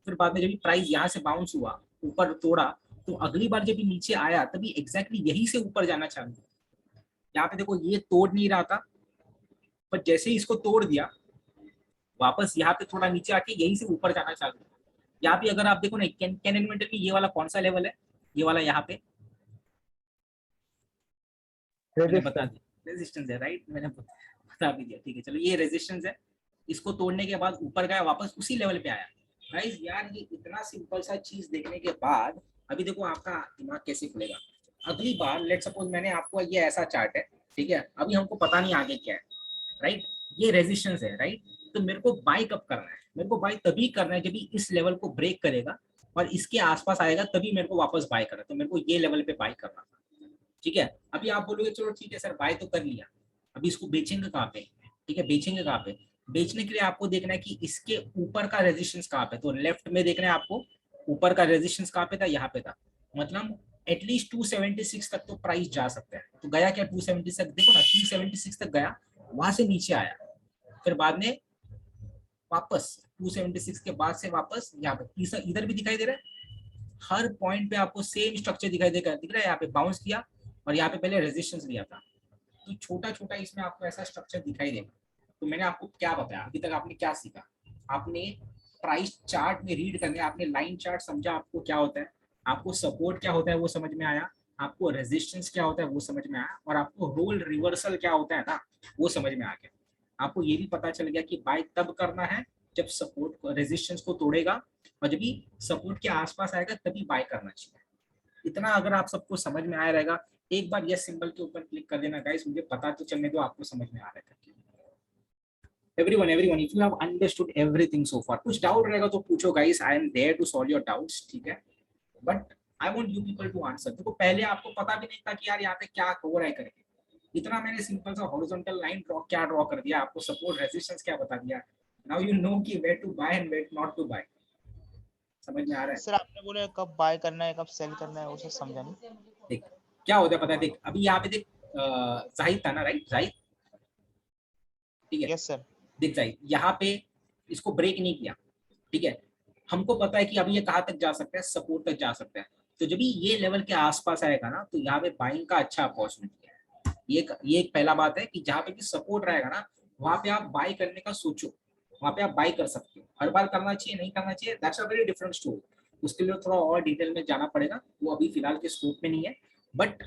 Speaker 1: फिर बाद में जब प्राइस यहाँ से बाउंस हुआ, ऊपर तोड़ा, तो अगली बार जब नीचे आया तभी एग्जैक्टली यही से ऊपर जाना चालू हुआ। यहाँ पे देखो ये तोड़ नहीं रहा था, पर जैसे ही इसको तोड़ दिया वापस यहाँ पे थोड़ा नीचे आके यही से ऊपर जाना चालू हुआ। यहाँ पे अगर आप देखो ना, कैन इन्वेंटर में ये वाला कौन सा लेवल है, ये वाला यहाँ पे मैंने बता दिया रेजिस्टेंस है, राइट, मैंने बता भी दिया, ठीक है। चलो ये रेजिस्टेंस है, इसको तोड़ने के बाद ऊपर गया, वापस उसी लेवल पे आया। गाइस यार ये इतना सिंपल सा चीज देखने के बाद अभी देखो आपका दिमाग कैसे खुलेगा। अगली बार लेट सपोज मैंने आपको ये ऐसा चार्ट है, ठीक है, अभी हमको पता नहीं आगे क्या है, राइट, ये रेजिस्टेंस है, राइट। तो मेरे को बाय कब करना है, मेरे को बाय तभी करना है जब इस लेवल को ब्रेक करेगा और इसके आसपास आएगा, तभी मेरे को वापस बाय करना है। तो मेरे को ये लेवल पे बाय करना था, ठीक है। अभी आप बोलोगे चलो ठीक है सर बाय तो कर लिया, अभी इसको बेचेंगे कहाँ पे, ठीक है, बेचेंगे कहाँ पे। बेचने के लिए आपको देखना है कि इसके ऊपर का रेजिस्टेंस कहाँ पे, तो लेफ्ट में देखना है आपको ऊपर का रेजिस्टेंस कहाँ पे था, यहाँ पे था। मतलब एटलीस्ट 276 तक तो प्राइस जा सकता है। तो गया क्या 276 तक, देखो ना 276 तक गया, वहां से नीचे आया, फिर बाद में वापस 276 के बाद से वापस यहाँ पे इधर भी दिखाई दे रहा है। हर पॉइंट पे आपको सेम स्ट्रक्चर दिखाई दिख रहा है। यहाँ पे बाउंस किया और यहाँ पे पहले रेजिस्टेंस लिया था, तो छोटा छोटा इसमें आपको ऐसा स्ट्रक्चर दिखाई देगा। तो मैंने आपको क्या बताया, अभी तक आपने क्या सीखा, आपने प्राइस चार्ट में रीड करने, आपने लाइन चार्ट समझा आपको क्या होता है, आपको सपोर्ट क्या होता है वो समझ में आया, आपको रेजिस्टेंस क्या होता है वो समझ में आया, और आपको रोल रिवर्सल क्या होता है ना वो समझ में आ गया। आपको ये भी पता चल गया कि बाय तब करना है जब सपोर्ट रेजिस्टेंस को तोड़ेगा, और जब भी सपोर्ट के आसपास आएगा तभी बाय करना चाहिए। इतना अगर आप सबको समझ में आया रहेगा, एक बार यस सिंबल के ऊपर क्लिक कर देना गाइस, मुझे पता तो चलने दो आपको समझ में आ रहा है। Everyone if you have understood everything so far, कुछ डाउट रहेगा तो पूछो guys, I am there to solve your doubts, ठीक है। But I want you people to answer. देखो पहले आपको पता भी नहीं था कि यार यहाँ पे क्या हो रहा है करके, इतना मैंने सिंपल सा हॉरिजॉन्टल लाइन ड्रॉ कर दिया, आपको सपोर्ट रेजिस्टेंस क्या बता दिया। नाउ यू नो कि where to buy and where not to buy. समझ में आ रहा है?
Speaker 4: सर आपने बोले कब बाय करना है कब सेल करना है, उसे समझा नहीं।
Speaker 1: देख क्या होता है पता है, देख अभी यहाँ पे देख जाहिद था ना, राइट, जाहिद, ठीक है।
Speaker 4: Yes sir.
Speaker 1: देख जाहिद यहाँ पे इसको ब्रेक नहीं किया, ठीक है। हमको पता है कि अभी ये कहाँ तक जा सकता है, सपोर्ट तक जा सकता है। तो जब भी ये लेवल के आसपास आएगा ना तो यहाँ पे बाइंग का अच्छा अपॉर्चुनिटी है। ये एक पहला बात है कि जहाँ पे भी सपोर्ट रहेगा ना वहां पे आप बाय करने का सोचो, वहां पे आप बाय कर सकते हो। हर बार करना चाहिए नहीं करना चाहिए, that's a very different story. उसके लिए थोड़ा और डिटेल में जाना पड़ेगा, वो अभी फिलहाल के स्कोप में नहीं है। बट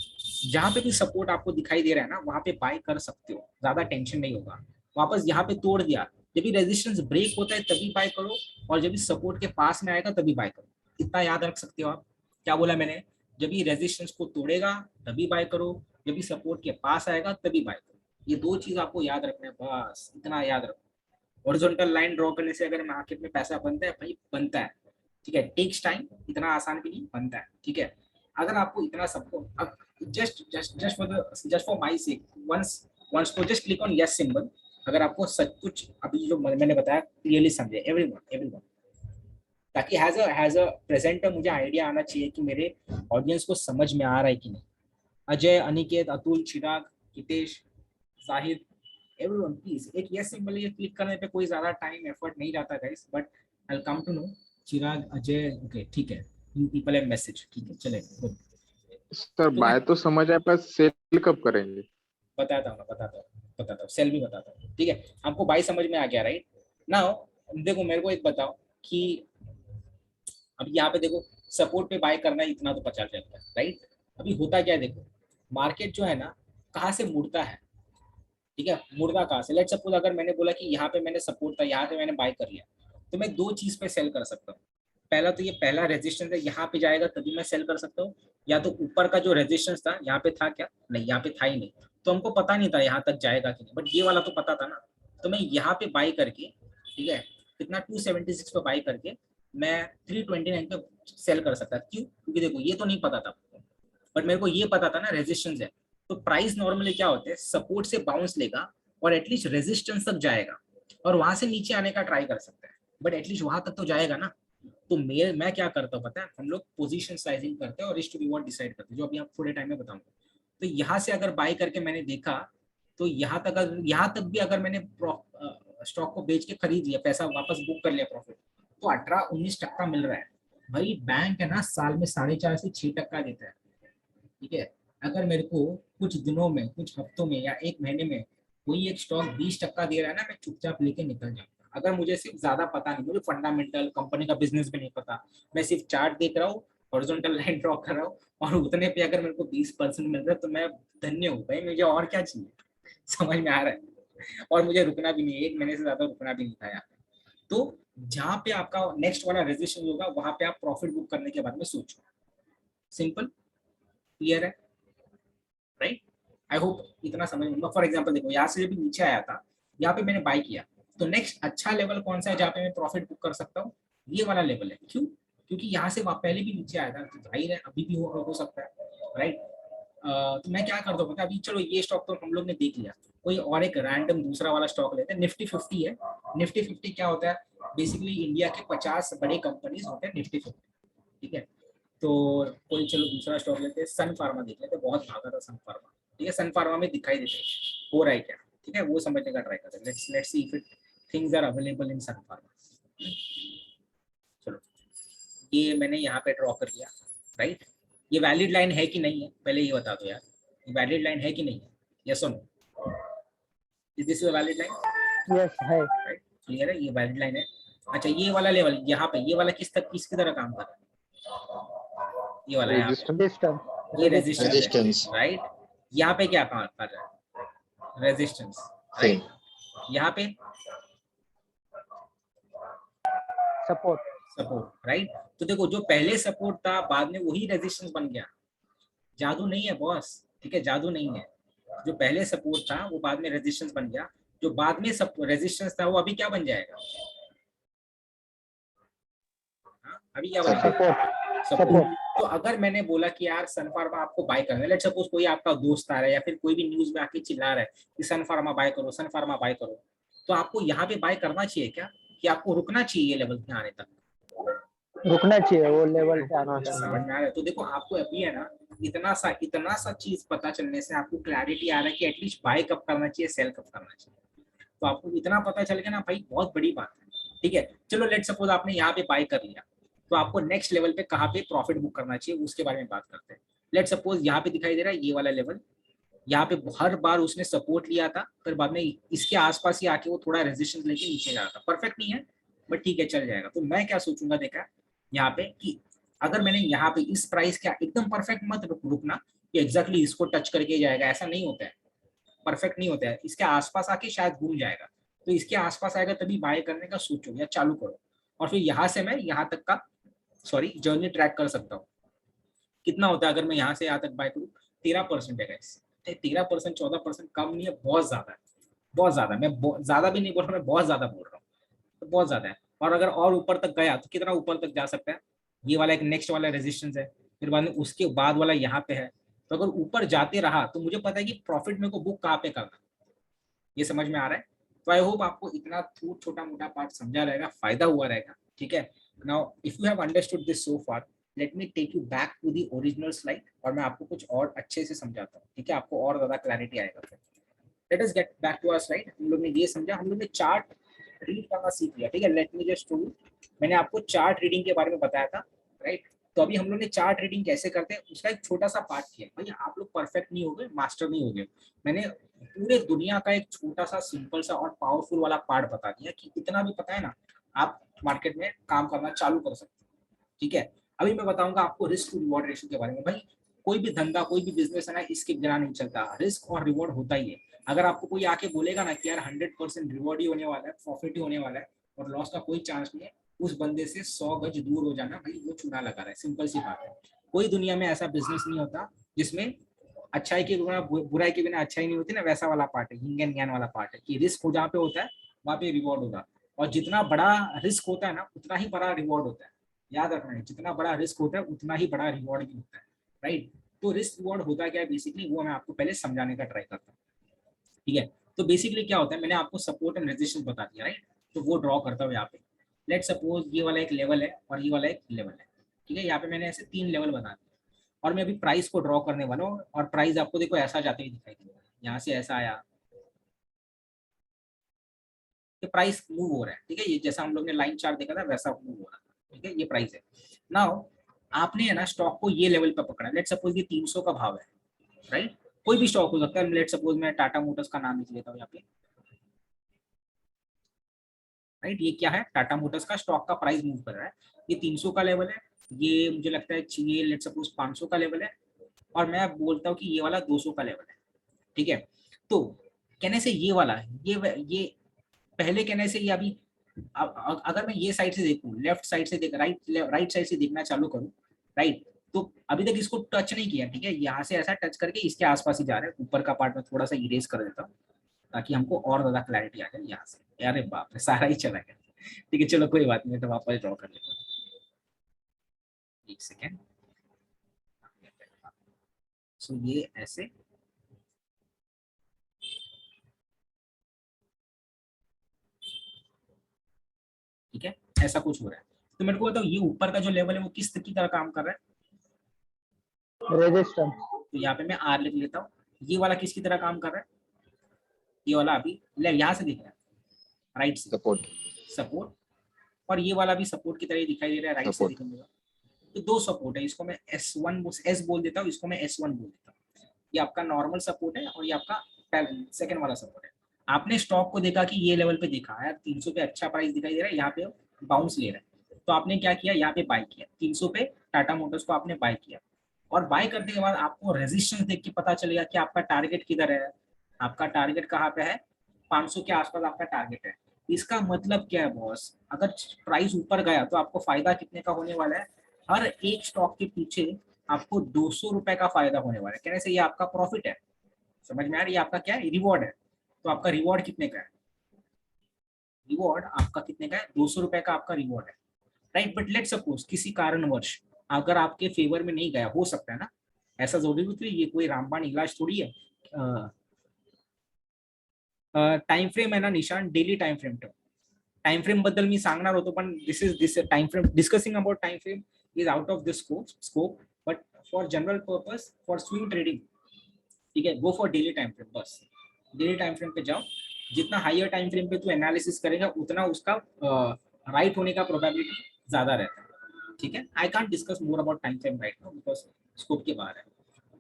Speaker 1: जहाँ पे भी सपोर्ट आपको दिखाई दे रहा है ना वहां पे बाय कर सकते हो, ज्यादा टेंशन नहीं होगा। वापस यहाँ पे तोड़ दिया, जब भी रेजिस्टेंस ब्रेक होता है तभी बाय करो, और जब भी सपोर्ट के पास में आएगा तभी बाय करो। इतना याद रख सकते हो आप। क्या बोला मैंने? जब भी रेजिस्टेंस को तोड़ेगा तभी बाय करो, जब भी सपोर्ट के पास आएगा तभी बाय करो। ये दो चीज आपको याद रखना है, बस इतना याद रखो। हॉरिजॉन्टल लाइन ड्रॉ करने से अगर मार्केट में पैसा बनता है भाई, बनता है, ठीक है। टेक्स टाइम, इतना आसान भी नहीं, बनता है, ठीक है। अगर आपको इतना सबको just for my sake once तो just click on yes symbol, अगर आपको सब कुछ अभी जो मैंने बताया क्लियरली समझे एवरीवन, ताकि हैज अ प्रेजेंटर मुझे आइडिया आना चाहिए कि मेरे ऑडियंस को समझ में आ रहा है कि नहीं। अजय, अनिकेत, अतुल, चिराग, हितेश, जाहिद, एवरीवन प्लीज एक यस सिंबल ये क्लिक करने पे कोई ज्यादा टाइम एफर्ट नहीं जाता guys, but I will come to know. Chirag, Ajay, okay ठीक है, यू पीपल हैव मैसेज, ठीक है चलेगा।
Speaker 5: सर
Speaker 1: तो
Speaker 5: बाय तो समझ आया पर सेल कब करेंगे?
Speaker 1: बताता हूँ सेल भी बताता हूँ, ठीक है। आपको बाई समझ में आ गया राइट नाउ। देखो मेरे को एक बताओ कि अब यहाँ पे देखो सपोर्ट पे बाय करना है, इतना तो पता चलता है राइट। अभी होता क्या है, देखो मार्केट जो है ना कहाँ से मुड़ता है, ठीक है। मुर्दा कहाँ से, लेट्स सपोज अगर मैंने बोला कि यहाँ पे मैंने सपोर्ट था, यहाँ पे मैंने बाय कर लिया, तो मैं दो चीज पे सेल कर सकता हूँ। पहला तो ये पहला रेजिस्टेंस है, यहाँ पे जाएगा तभी मैं सेल कर सकता हूँ, या तो ऊपर का जो रेजिस्टेंस था यहाँ पे था क्या, नहीं यहाँ पे था ही नहीं, तो हमको पता नहीं था यहाँ तक जाएगा कि नहीं, बट ये वाला तो पता था ना। तो मैं यहाँ पे बाई करके, ठीक है, कितना 276 पे बाई करके मैं 329 पे सेल कर सकता। क्यों? क्योंकि देखो ये तो नहीं पता था, बट मेरे को ये पता था ना रेजिस्टेंस है। तो प्राइस नॉर्मली क्या होते हैं, सपोर्ट से बाउंस लेगा और एटलीस्ट रेजिस्टेंस तक जाएगा, और वहां से नीचे आने का ट्राई कर सकता है, बट एटलीस्ट वहां तक तो जाएगा ना। तो मैं क्या करता हूँ पता है, हम लोग पोजीशन साइजिंग करते हैं और रिस्क टू रिवॉर्ड डिसाइड करते हैं, जो अभी आप थोड़े टाइम में बताऊंगा। तो यहाँ से अगर बाय करके मैंने देखा तो यहाँ तक भी अगर मैंने स्टॉक को बेच के खरीद लिया, पैसा वापस बुक कर लिया प्रॉफिट, तो 18-19% मिल रहा है भाई। बैंक है ना साल में 4.5 से 6% देता है, ठीक है। अगर मेरे को कुछ दिनों में, कुछ हफ्तों में या एक महीने में कोई एक स्टॉक 20% दे रहा है ना, मैं चुपचाप लेके निकल जाऊंगा। अगर मुझे सिर्फ ज्यादा पता नहीं, मुझे फंडामेंटल कंपनी का बिजनेस भी नहीं पता, मैं सिर्फ चार्ट देख रहा हूँ, हॉरिजॉन्टल लाइन ड्रॉ कर रहा हूँ, और उतने पे अगर मेरे को 20% मिल रहा है तो मैं धन्य हूँ भाई, मुझे और क्या चाहिए। समझ में आ रहा है? और मुझे रुकना भी नहीं, एक महीने से ज्यादा रुकना भी नहीं था यहाँ पे। तो जहाँ पे आपका नेक्स्ट वाला रेजिस्टेंस होगा वहां पे आप प्रॉफिट बुक करने के बाद में सोचो। सिंपल, क्लियर है राइट? आई होप इतना समझ में। फॉर एग्जांपल देखो यहाँ से जब नीचे आया था, यहाँ पे मैंने बाय किया, तो नेक्स्ट अच्छा लेवल कौन सा है जहाँ पे मैं प्रॉफिट बुक कर सकता हूँ? ये वाला लेवल है। क्यों? क्योंकि यहाँ से पहले भी नीचे आया था, तो जाहिर है अभी भी हो सकता है राइट। तो मैं क्या करता हूँ पता है, अभी चलो ये स्टॉक तो हम लोग ने देख लिया, कोई और एक रैंडम दूसरा वाला स्टॉक लेते हैं। निफ्टी 50 है। निफ्टी 50 क्या होता है? बेसिकली इंडिया के 50 बड़े कंपनीज होते हैं निफ्टी 50, ठीक है। तो कोई चलो दूसरा स्टॉक लेते हैं, सन फार्मा देख लेते हैं, बहुत भागा था सन फार्मा, ठीक है। सन फार्मा में दिखाई देते हैं हो रहा है क्या, ठीक है, वो समझने का ट्राई करते हैं। Let's see if it things are available in Sun Pharma. चलो ये मैंने यहाँ पे ड्रॉ कर लिया राइट। ये वैलिड लाइन है कि नहीं है पहले ये बता दो यार, ये वैलिड लाइन है कि नहीं है? यस और no? Is this valid line?
Speaker 4: Yes है।
Speaker 1: राइट, क्लियर है, ये वैलिड लाइन है। अच्छा ये वाला लेवल यहाँ पे, ये वाला किसकी तरह काम कर रहा है? ये वाला यहाँ पे,
Speaker 5: रेजिस्टेंस
Speaker 1: ये रेजिस्टेंस
Speaker 3: Resistance.
Speaker 1: राइट। यहाँ पे क्या काम कर रहा है, रेजिस्टेंस राइट। यहाँ पे
Speaker 6: सपोर्ट।
Speaker 1: Support right. तो देखो जो पहले सपोर्ट था बाद में वही रेजिस्टेंस बन गया, जादू नहीं है बॉस, ठीक है, जादू नहीं है। जो पहले सपोर्ट था वो बाद में रेजिस्टेंस बन गया, जो बाद में रेजिस्टेंस था वो अभी क्या बन जाएगा, हाँ, अभी क्या बनेगा,
Speaker 6: सपोर्ट।
Speaker 1: सपोर्ट। तो अगर मैंने बोला कि यार सन फार्मा आपको बाय करना है, लेट्स सपोज कोई आपका दोस्त आ रहा है या फिर कोई भी न्यूज में आके चिल्ला रहा है कि सन फार्मा बाय करो, सन फार्मा बाय करो, तो आपको यहाँ पे बाय करना चाहिए क्या, कि आपको रुकना चाहिए ये लेवल पे आने तक,
Speaker 6: रुकना चाहिए वो लेवल पे आना
Speaker 1: समझ
Speaker 6: चाहिए।
Speaker 1: में आ रहा है। तो देखो आपको अभी है ना इतना सा चीज पता चलने से आपको क्लैरिटी आ रहा है कि एटलीस्ट बाय कब करना चाहिए, सेल कब करना चाहिए। तो आपको इतना पता चल गया ना भाई, बहुत बड़ी बात है, ठीक है। चलो लेट सपोज आपने यहाँ पे बाय कर लिया, तो आपको नेक्स्ट लेवल पे कहाँ पे प्रॉफिट बुक करना चाहिए उसके बारे में बात करते हैं। लेट सपोज यहाँ पे दिखाई दे रहा है ये वाला लेवल, यहाँ पे हर बार उसने सपोर्ट लिया था, फिर बाद में इसके आसपास ही आके वो थोड़ा रेजिस्टेंस लेके नीचे जा रहा था। परफेक्ट नहीं है बट ठीक है, चल जाएगा। तो मैं क्या सोचूंगा, देखा यहाँ पे कि अगर मैंने यहाँ पे इस प्राइस का एकदम परफेक्ट मत रुकना कि एग्जैक्टली इसको टच करके जाएगा, ऐसा नहीं होता है, परफेक्ट नहीं होता है। इसके आसपास आके शायद घूम जाएगा, तो इसके आसपास आएगा तभी बाय करने का सोचो या चालू करो। और फिर यहाँ से मैं यहाँ तक का जर्नी ट्रैक कर सकता हूँ। कितना होता है अगर मैं यहाँ से यहाँ तक बाय करूँ, 13% है गाइस। 13% 14% कम नहीं है, बहुत ज्यादा है, बहुत ज्यादा। मैं ज्यादा भी नहीं बोल रहा, मैं बहुत ज्यादा बोल रहा हूँ, तो बहुत ज्यादा है। और अगर और ऊपर तक गया तो कितना ऊपर तक जा सकता है, ये वाला एक नेक्स्ट वाला रेजिस्टेंस है, फिर बाद में उसके बाद वाला यहाँ पे है। तो अगर ऊपर जाते रहा तो मुझे पता है कि प्रॉफिट मेरे को बुक कहाँ पे करना, ये समझ में आ रहा है। तो आई होप आपको इतना छोटा मोटा पार्ट समझा रहेगा, फायदा हुआ रहेगा, ठीक है। Now if you have understood this so far, let me take you back to the original slide और मैं आपको कुछ और अच्छे से समझाता हूँ, ठीक है, आपको और ज्यादा क्लैरिटी आएगा फिर। Let us get back to our slide. हम लोग ने ये समझा, हम लोग ने चार्ट रीड करना सीख लिया, ठीक है। लेट मी जस्ट टू, मैंने आपको चार्ट रीडिंग के बारे में बताया था, राइट। तो अभी हम लोग ने चार्ट रीडिंग कैसे करते हैं उसका एक छोटा सा पार्ट किया। भाई आप लोग परफेक्ट नहीं हो गए, मास्टर नहीं हो गए, मैंने पूरे दुनिया का एक छोटा सा सिंपल सा और पावरफुल वाला पार्ट बता दिया कि इतना भी पता है ना, आप मार्केट में काम करना चालू कर सकते हैं, ठीक है। अभी मैं बताऊंगा आपको रिस्क टू रिवॉर्ड रेशियो के बारे में। भाई कोई भी धंधा, कोई भी बिजनेस है ना, इसके बिना नहीं चलता, रिस्क और रिवॉर्ड होता ही है। अगर आपको कोई आके बोलेगा ना कि यार 100% रिवॉर्ड ही होने वाला है, प्रॉफिट ही होने वाला है और लॉस का कोई चांस नहीं है, उस बंदे से 100 गज दूर हो जाना, भाई वो चूना लगा रहा है, सिंपल सी बात है। कोई दुनिया में ऐसा बिजनेस नहीं होता जिसमें अच्छाई के बिना बुराई के बिना अच्छाई नहीं होती ना, वैसा वाला पार्ट है, यिंग एंड यांग वाला पार्ट है कि रिस्क हो जहाँ पे होता है वहाँ पे रिवॉर्ड होगा। और जितना बड़ा रिस्क होता है ना उतना ही बड़ा रिवॉर्ड होता है, याद रखना है, जितना बड़ा रिस्क होता है उतना ही बड़ा रिवॉर्ड भी होता है, राइट। तो रिस्क रिवॉर्ड होता क्या है बेसिकली, वो मैं आपको पहले समझाने का ट्राई करता हूँ, ठीक है। तो बेसिकली क्या होता है, मैंने आपको सपोर्ट एंड रेजिस्टेंस बता दिया, राइट। तो वो ड्रॉ करता हूँ यहाँ पे। लेट सपोज ये वाला एक लेवल है और ये वाला एक लेवल है, ठीक है। यहाँ पे मैंने ऐसे 3 लेवल बना दिए और मैं अभी प्राइस को ड्रॉ करने वाला हूँ। और प्राइस आपको देखो ऐसा जाते हुए दिखाई देगा, यहाँ से ऐसा आया, ये प्राइस मूव हो रहा है, ठीक है। ये जैसा हम लोग ने लाइन चार्ट देखा था वैसा मूव हो रहा था, ठीक है। ये प्राइस है। नाउ आपने है ना स्टॉक को ये लेवल पे पकड़ा, लेट सपोज ये 300 का भाव है, राइट। कोई भी स्टॉक हो सकता है, लेट सपोज मैं टाटा मोटर्स का नाम लिख लेता हूँ यहाँ पे, राइट। ये क्या है, टाटा मोटर्स का स्टॉक का प्राइस मूव कर रहा है, ये 300 का लेवल है, ये मुझे लगता है ये लेट सपोज 500 का लेवल है, और मैं बोलता हूँ कि ये वाला 200 का लेवल है, ठीक है। तो कहने से ये वाला ये पहले कहने से ये अभी अगर मैं ये साइड से देखूं, लेफ्ट साइड से देख राइट साइड से देखना चालू करूं, राइट, तो अभी तक इसको टच नहीं किया, ठीक है। यहाँ से ऐसा टच करके इसके आसपास ही जा रहा है। ऊपर का पार्ट में थोड़ा सा इरेज कर देता हूँ ताकि हमको और ज्यादा क्लैरिटी आ जाए। यहाँ से अरे बाप रे, सारा ही चला गया, ठीक है। चलो कोई बात नहीं, तो वापस ड्रॉ कर लेता हूँ, एक सेकेंड। सो ये ऐसे, ठीक है, ऐसा कुछ हो रहा है। तो मेरे को बताओ ये ऊपर का जो लेवल है वो किस की तरह काम कर रहा है,
Speaker 6: रेजिस्टेंस।
Speaker 1: तो यहाँ पे मैं आर लिख लेता हूँ। ये वाला किसकी तरह काम कर रहा है, ये वाला अभी यहाँ से दिख रहा है, राइट से
Speaker 3: Support.
Speaker 1: सपोर्ट, और ये वाला भी सपोर्ट की तरह ही दिखाई दे रहा है, राइट से
Speaker 3: Support.
Speaker 1: दिखाई देगा। तो 2 सपोर्ट है, इसको मैं S1 बोल देता हूँ, इसको मैं S1 बोल देता हूँ। ये आपका नॉर्मल सपोर्ट है और ये आपका सेकंड वाला सपोर्ट है। आपने स्टॉक को देखा कि ये लेवल पे देखा यार 300 पे अच्छा प्राइस दिखाई दे रहा है, यहाँ पे बाउंस ले रहा है, तो आपने क्या किया, यहाँ पे बाय किया 300 पे टाटा मोटर्स को आपने बाय किया, और बाय करने के बाद आपको रेजिस्टेंस देख के पता चलेगा कि आपका टारगेट किधर है। आपका टारगेट कहाँ पे है, 500 के आसपास आपका टारगेट है। इसका मतलब क्या है बॉस, अगर प्राइस ऊपर गया तो आपको फायदा कितने का होने वाला है, हर एक स्टॉक के पीछे आपको 200 रुपए का फायदा होने वाला है। कहने से ये आपका प्रॉफिट है, समझ में आ रही है, आपका क्या है, रिवॉर्ड है। तो आपका रिवॉर्ड कितने का है, रिवॉर्ड आपका कितने का है, 200 रुपए का आपका रिवॉर्ड है, राइट। बट लेट सपोज किसी कारणवश अगर आपके फेवर में नहीं गया, हो सकता है ना, ऐसा जरूरी नहीं, ये कोई रामबाण इलाज थोड़ी है। टाइम फ्रेम आहे ना निशान, डेली टाइम फ्रेम ठेव। टाइम फ्रेम बद्दल मी सांगणार होतो, पण this time frame, discussing about time frame is out of this scope, but for general purpose, for swing trading, ठीक है, go for daily time frame. बस डेली टाइम फ्रेम पे जाओ, जितना हाइयर टाइम फ्रेम पे तू एनालिसिस करेगा उतना उसका राइट होने का प्रोबेबिलिटी ज्यादा रहता है, ठीक है। I can't discuss more about time frame right now because scope के बाहर है,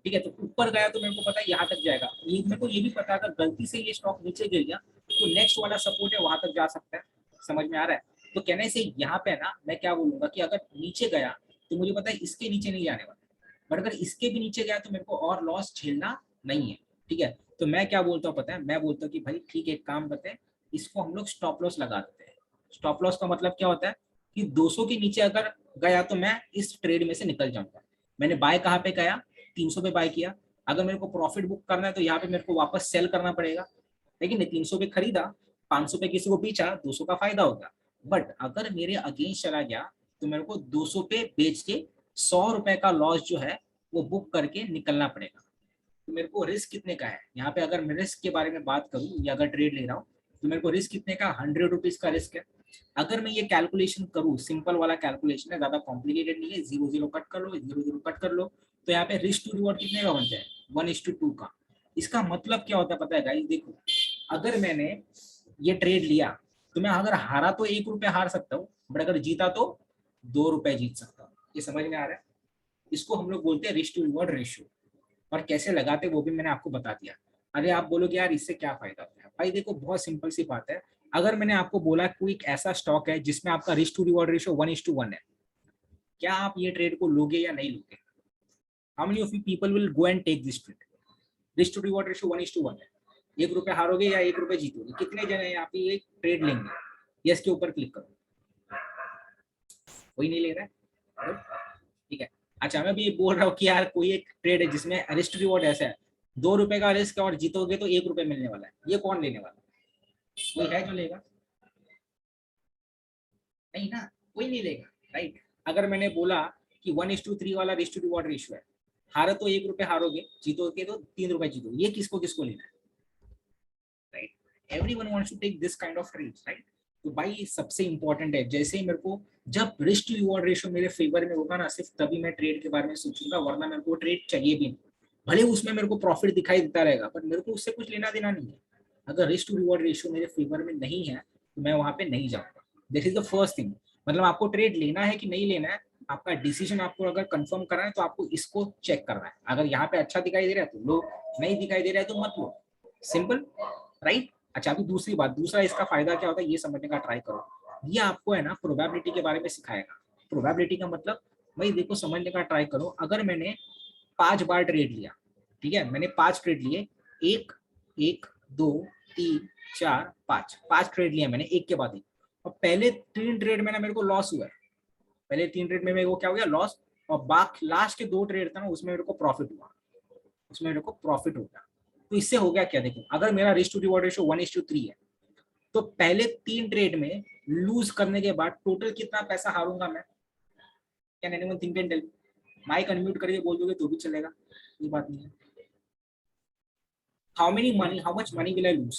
Speaker 1: ठीक है। तो ऊपर गया तो मेरे को पता है यहाँ तक जाएगा, ये मेरे को ये भी पता है अगर गलती से ये स्टॉक नीचे गिर गया तो नेक्स्ट वाला सपोर्ट है वहां तक जा सकता है, समझ में आ रहा है। तो कहने से यहाँ पे ना मैं क्या बोलूंगा कि अगर नीचे गया तो मुझे पता है इसके नीचे नहीं जाने वाला, बट अगर इसके भी नीचे गया तो मेरे को और लॉस झेलना नहीं है, ठीक है। तो मैं क्या बोलता हूँ पता है, मैं बोलता हूँ कि भाई ठीक है, एक काम करते हैं, इसको हम लोग स्टॉप लॉस लगा देते हैं। स्टॉप लॉस का मतलब क्या होता है कि 200 के नीचे अगर गया तो मैं इस ट्रेड में से निकल जाऊंगा। मैंने बाय कहाँ पे गया, 300 पे बाय किया, अगर मेरे को प्रॉफिट बुक करना है तो यहाँ पे मेरे को वापस सेल करना पड़ेगा, लेकिन 300 पे खरीदा, 500 पे किसी को बेचा, 200 का फायदा होगा। बट अगर मेरे अगेंस्ट चला गया तो मेरे को 200 पे बेच के 100 रुपए का लॉस जो है वो बुक करके निकलना पड़ेगा। तो मेरे को रिस्क कितने का है यहाँ पे, अगर मैं रिस्क के बारे में बात करूँ या अगर ट्रेड ले रहा हूँ तो मेरे को रिस्क कितने का, 100 रुपीज का रिस्क है। अगर मैं ये कैलकुलेशन करूँ, सिंपल वाला कैलकुलेशन है, ज्यादा कॉम्प्लिकेटेड नहीं है, 0 कट कर लो, 0 कट कर लो, तो यहाँ पे रिस्क टू रिवॉर्ड कितने का बनता है, 1:2 का। इसका मतलब क्या होता है पता है गाइस, देखो अगर मैंने ये ट्रेड लिया तो मैं अगर हारा तो 1 रुपया हार सकता हूँ, बट अगर जीता तो 2 रुपए जीत सकता हूँ। ये समझ में आ रहा है, इसको हम लोग बोलते हैं रिस्क टू रिवॉर्ड रेशियो। और कैसे लगाते वो भी मैंने आपको बता दिया। अरे आप बोलोगे यार इससे क्या फायदा होता है, भाई देखो बहुत सिंपल सी बात है। अगर मैंने आपको बोला कोई एक ऐसा स्टॉक है जिसमें आपका रिस्क टू रिवॉर्ड रेशियो 1:1 है, क्या आप ये ट्रेड को लोगे या नहीं लोगे? How many of you people will go and take this trade? Risk to reward ratio 1:1 है, 1 रुपए हारोगे या 1 रुपए जीतोगे, कितने जने यहाँ पे ये ट्रेड लेंगे? यस के ऊपर क्लिक करो, कोई नहीं ले रहा है, ठीक है। अच्छा मैं भी ये बोल रहा हूँ कि यार कोई एक ट्रेड है जिसमें रिस्क रिवॉर्ड ऐसा है, 2 रुपए का रिस्क और जीतोगे तो 1 रुपए मिलने वाला है, ये कौन लेने वाला? कोई है जो लेगा? नहीं ना, कोई नहीं लेगा, राइट। अगर मैंने बोला कि 1:3 वाला रिस्क टू रिवॉर्ड रेशियो है, हारो तो 1 रुपए हारोगे, जीतोगे तो 3 रुपए जीतोगे, ये किसको किसको लेना है, right. Everyone wants to take this kind of trades, right. तो भाई सबसे इंपॉर्टेंट है, जैसे ही मेरे को जब रिस्क टू रिवॉर्ड रेशियो मेरे फेवर में होगा ना, सिर्फ तभी मैं ट्रेड के बारे में सोचूंगा, वरना मेरे को ट्रेड चाहिए भी नहीं। भले उसमें मेरे को प्रॉफिट दिखाई देता रहेगा, पर मेरे को उससे कुछ लेना देना नहीं है। अगर रिस्क टू रिवॉर्ड रेशियो मेरे फेवर में नहीं है तो मैं वहां पे नहीं जाऊंगा। This is the first thing. मतलब आपको ट्रेड लेना है कि नहीं लेना है, आपका डिसीजन आपको अगर कंफर्म करना है तो आपको इसको चेक करना है। अगर यहाँ पे अच्छा दिखाई दे रहा है तो लो, नहीं दिखाई दे रहा है तो मत लो, सिंपल, राइट। अच्छा अभी दूसरी बात, दूसरा इसका फायदा क्या होता है ये समझने का ट्राई करो। ये आपको है ना प्रोबेबिलिटी के बारे में सिखाएगा। प्रोबेबिलिटी का मतलब भाई देखो समझने का ट्राई करो, अगर मैंने 5 बार ट्रेड लिया, ठीक है, मैंने 5 ट्रेड लिए, 1 1 2 3 4 5 ट्रेड लिया मैंने एक के बाद एक, और पहले 3 ट्रेड में ना मेरे को लॉस हुआ है, पहले 3 ट्रेड में मेरे को क्या हो गया, लॉस, और बाकी लास्ट के 2 ट्रेड था ना उसमें मेरे को प्रॉफिट हुआ, उसमें मेरे को प्रॉफिट हो गया। तो इससे हो गया क्या, देखो अगर मेरा रिस्क टू रिवॉर्ड रेशियो 1:3 है तो पहले 3 ट्रेड में लूज करने के बाद टोटल कितना पैसा हारूंगा मैं? Can anyone think and tell? Mic unmute करके बोल दोगे तो भी चलेगा, ये बात नहीं है। How much money will I lose?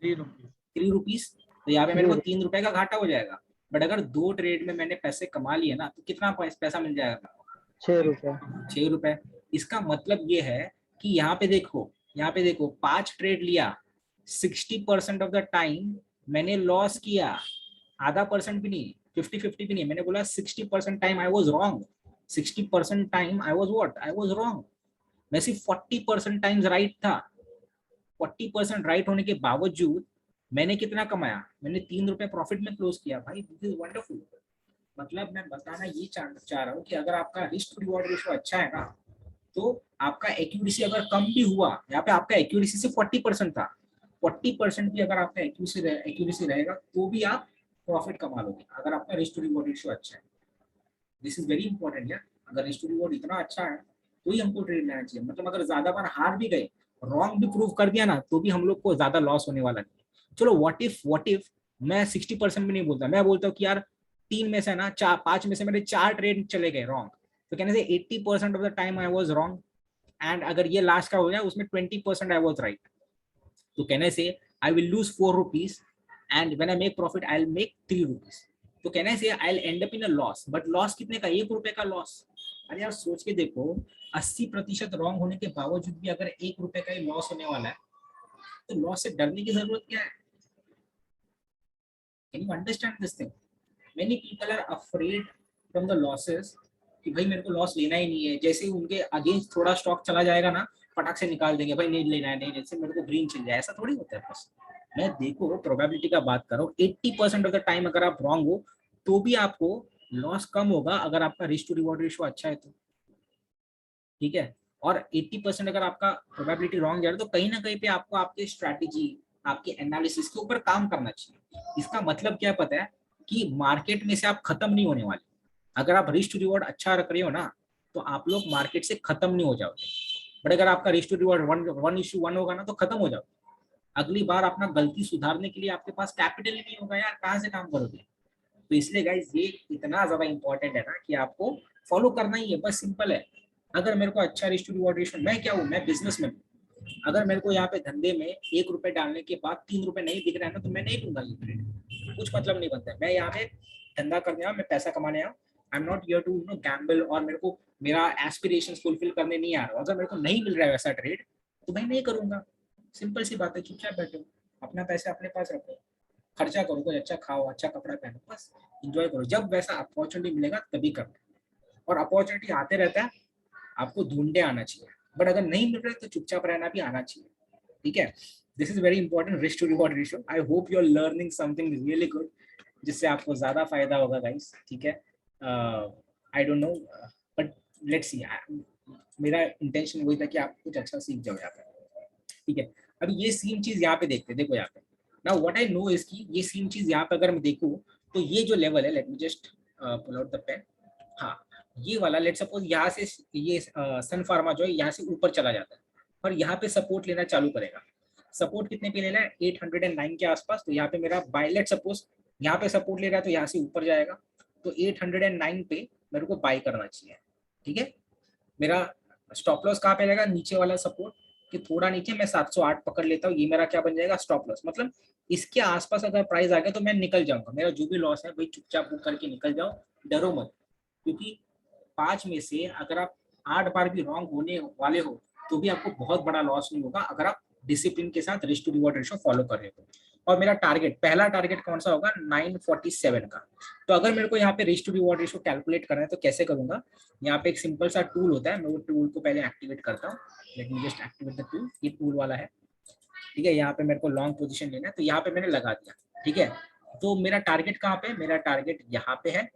Speaker 1: 3 rupees. तो यहाँ पे मेरे को 3 रुपए का घाटा हो जाएगा। बट अगर 2 ट्रेड में मैंने पैसे कमा लिए ना तो कितना पैसा मिल जाएगा?
Speaker 6: 6 रुपए।
Speaker 1: 6 रुपए। इसका मतलब ये है कि यहाँ पे देखो 5 ट्रेड लिया, 60% ऑफ द टाइम मैंने लॉस किया, आधा परसेंट भी नहीं, 50-50 भी नहीं, मैंने बोला 60% time I was wrong, 60% time I was wrong. मैं सिर्फ 40% टाइम्स राइट था। 40% राइट होने के बावजूद मैंने कितना कमाया? मैंने 3 रुपए प्रॉफिट में क्लोज किया। भाई दिस इज वंडरफुल। मतलब मैं बताना ये चाह रहा हूँ कि अगर आपका रिस्क टू रिवॉर्ड रेशियो अच्छा है ना, तो आपका एक्यूरेसी अगर कम भी हुआ, यहाँ पे आपका एक्यूरेसी से 40% था, 40% भी अगर आपका एक्यूरेसी रहेगा तो भी आप प्रॉफिट कमा लोगे अगर आपका रिस्क टू रिवॉर्ड रेशियो अच्छा है। दिस इज वेरी इंपॉर्टेंट यार। अगर रिस्क टू रिवॉर्ड इतना अच्छा है तो ही हमको ट्रेड लेना चाहिए। मतलब अगर ज्यादा बार हार भी गए, रॉन्ग भी प्रूव कर दिया ना, तो भी हम लोग को ज्यादा लॉस होने वाला नहीं है। चलो व्हाट इफ मैं 60% भी नहीं बोलता, मैं बोलता हूँ कि यार 3 में से ना 5 में से मेरे 4 ट्रेड चले गए रॉन्ग, तो कहने से 80% of the time I was wrong, and अगर ये लास्ट का हो जाए उसमें 20% आई वाज राइट, तो कहने से I will lose 4 rupees and when I make profit I will make 3 rupees. तो कहने से I will and up in a loss, but loss कितने का, 1 रुपए का लॉस। अरे यार सोच के देखो, 80% रॉन्ग होने के बावजूद भी अगर 1 रुपए का ही लॉस होने वाला है, तो लॉस से डरने की जरूरत क्या है? Can you understand this thing? Many people are afraid from the losses कि भाई मेरे को लॉस लेना ही नहीं है, जैसे ही उनके अगेंस्ट थोड़ा स्टॉक चला जाएगा ना, फटाक से निकाल देंगे, भाई नहीं लेना है, नहीं जैसे मेरे को ग्रीन चाहिए। ऐसा थोड़ी होता है। बस मैं देखो प्रोबेबिलिटी का बात करो, 80% ऑफ द टाइम अगर आप रॉन्ग हो तो भी आपको लॉस कम होगा अगर आपका रिस्क टू रिवॉर्ड रेशियो अच्छा है तो, ठीक है। और 80% अगर आपका प्रोबेबिलिटी रॉन्ग जा रहा है तो कहीं ना कहीं पे आपको आपके स्ट्रैटेजी, आपके एनालिसिस के ऊपर काम करना चाहिए। इसका मतलब क्या पता है कि मार्केट में से आप खत्म नहीं होने वाले। अगर आप रिस्क टू रिवॉर्ड अच्छा रख रहे हो ना, तो आप लोग मार्केट से खत्म नहीं हो जाओगे। बट अगर आपका रिस्क टू रिवॉर्ड 1:1 होगा ना, तो खत्म हो जाओगे। अगली बार अपना गलती सुधारने के लिए आपके पास कैपिटल ही नहीं होगा यार, कहाँ से काम करोगे? तो इसलिए गाइस ये इतना ज्यादा इंपॉर्टेंट है ना कि आपको फॉलो करना ही है, बस सिंपल है। अगर मेरे को अच्छा रिस्क टू रिवॉर्ड रेशियो, मैं क्या हूँ, मैं बिजनेस में हूँ, अगर मेरे को यहाँ पे धंधे में 1 रुपए डालने के बाद 3 रुपए नहीं दिख रहा है ना, तो मैं नहीं लूंगा ये ट्रेड। कुछ मतलब नहीं बनता है। मैं यहाँ पे धंधा करने आया, मैं पैसा कमाने आया, I am not here to gamble, और मेरे को मेरा एस्पिरेशन फुलफिल करने नहीं आ रहा। अगर मेरे को नहीं मिल रहा है वैसा ट्रेड, तो मैं नहीं करूंगा। सिंपल सी बात है, चुपचाप बैठो, अपना पैसा अपने पास रखो, खर्चा करो, कोई अच्छा खाओ, अच्छा कपड़ा पहनो, बस इंजॉय करो। जब वैसा अपॉर्चुनिटी मिलेगा तभी करना, और अपॉर्चुनिटी आते रहता है, आपको ढूंढने आना चाहिए। बट अगर नहीं मिल रहा है तो चुपचाप रहना भी आना चाहिए, ठीक है। This is very important, risk to reward ratio. I hope you are learning something really good, जिससे आपको ज्यादा फायदा होगा गाइस, ठीक है। I don't know, but let's see, मेरा इंटेंशन वही था कि आप कुछ अच्छा सीख जाओ यहाँ पे, ठीक है। अब ये सेम चीज यहाँ पे देखते हैं, देखो यहाँ पे now what I know is कि ये सेम चीज यहाँ पे अगर मैं देखूँ, तो ये जो लेवल है, let me just pull out the pen, हाँ ये वाला, लेट सपोज यहाँ से ये सन फार्मा जो है यहाँ से ऊपर चला जाता है, और यहाँ पे सपोर्ट लेना चालू करेगा। सपोर्ट कितने पे लेना है, 809 के आसपास। तो यहाँ पे मेरा बाय, लेट सपोज यहाँ पे सपोर्ट ले रहा है तो यहाँ से ऊपर जाएगा, तो 809 पे मेरे को बाय करना चाहिए, ठीक है। मेरा स्टॉप लॉस कहाँ पे रहेगा, नीचे वाला सपोर्ट कि थोड़ा नीचे, मैं 708 पकड़ लेता हूँ, ये मेरा क्या बन जाएगा, स्टॉप लॉस। मतलब इसके आसपास अगर प्राइस आ गया तो मैं निकल जाऊंगा, मेरा जो भी लॉस है भाई चुपचाप बुक करके निकल जाओ, डरो मत। क्योंकि 5 में से अगर आप 8 बार भी रॉन्ग होने वाले हो तो भी आपको बहुत बड़ा लॉस नहीं होगा, अगर आप डिसिप्लिन के साथ risk to reward ratio follow कर रहे हो। और मेरा टारगेट, पहला टारगेट कौन सा होगा, 947 का। तो अगर मेरे को यहाँ पे risk to reward ratio calculate करना है तो कैसे करूंगा, यहाँ पे एक सिंपल सा टूल होता है, मैं वो टूल को पहले एक्टिवेट करता हूँ। Let me just activate the tool, ये टूल वाला है, ठीक है। यहाँ पे मेरे को लॉन्ग पोजीशन लेना है, तो यहाँ पे मैंने लगा दिया, ठीक है। तो मेरा टारगेट कहाँ पे, मेरा टारगेट यहाँ पे है,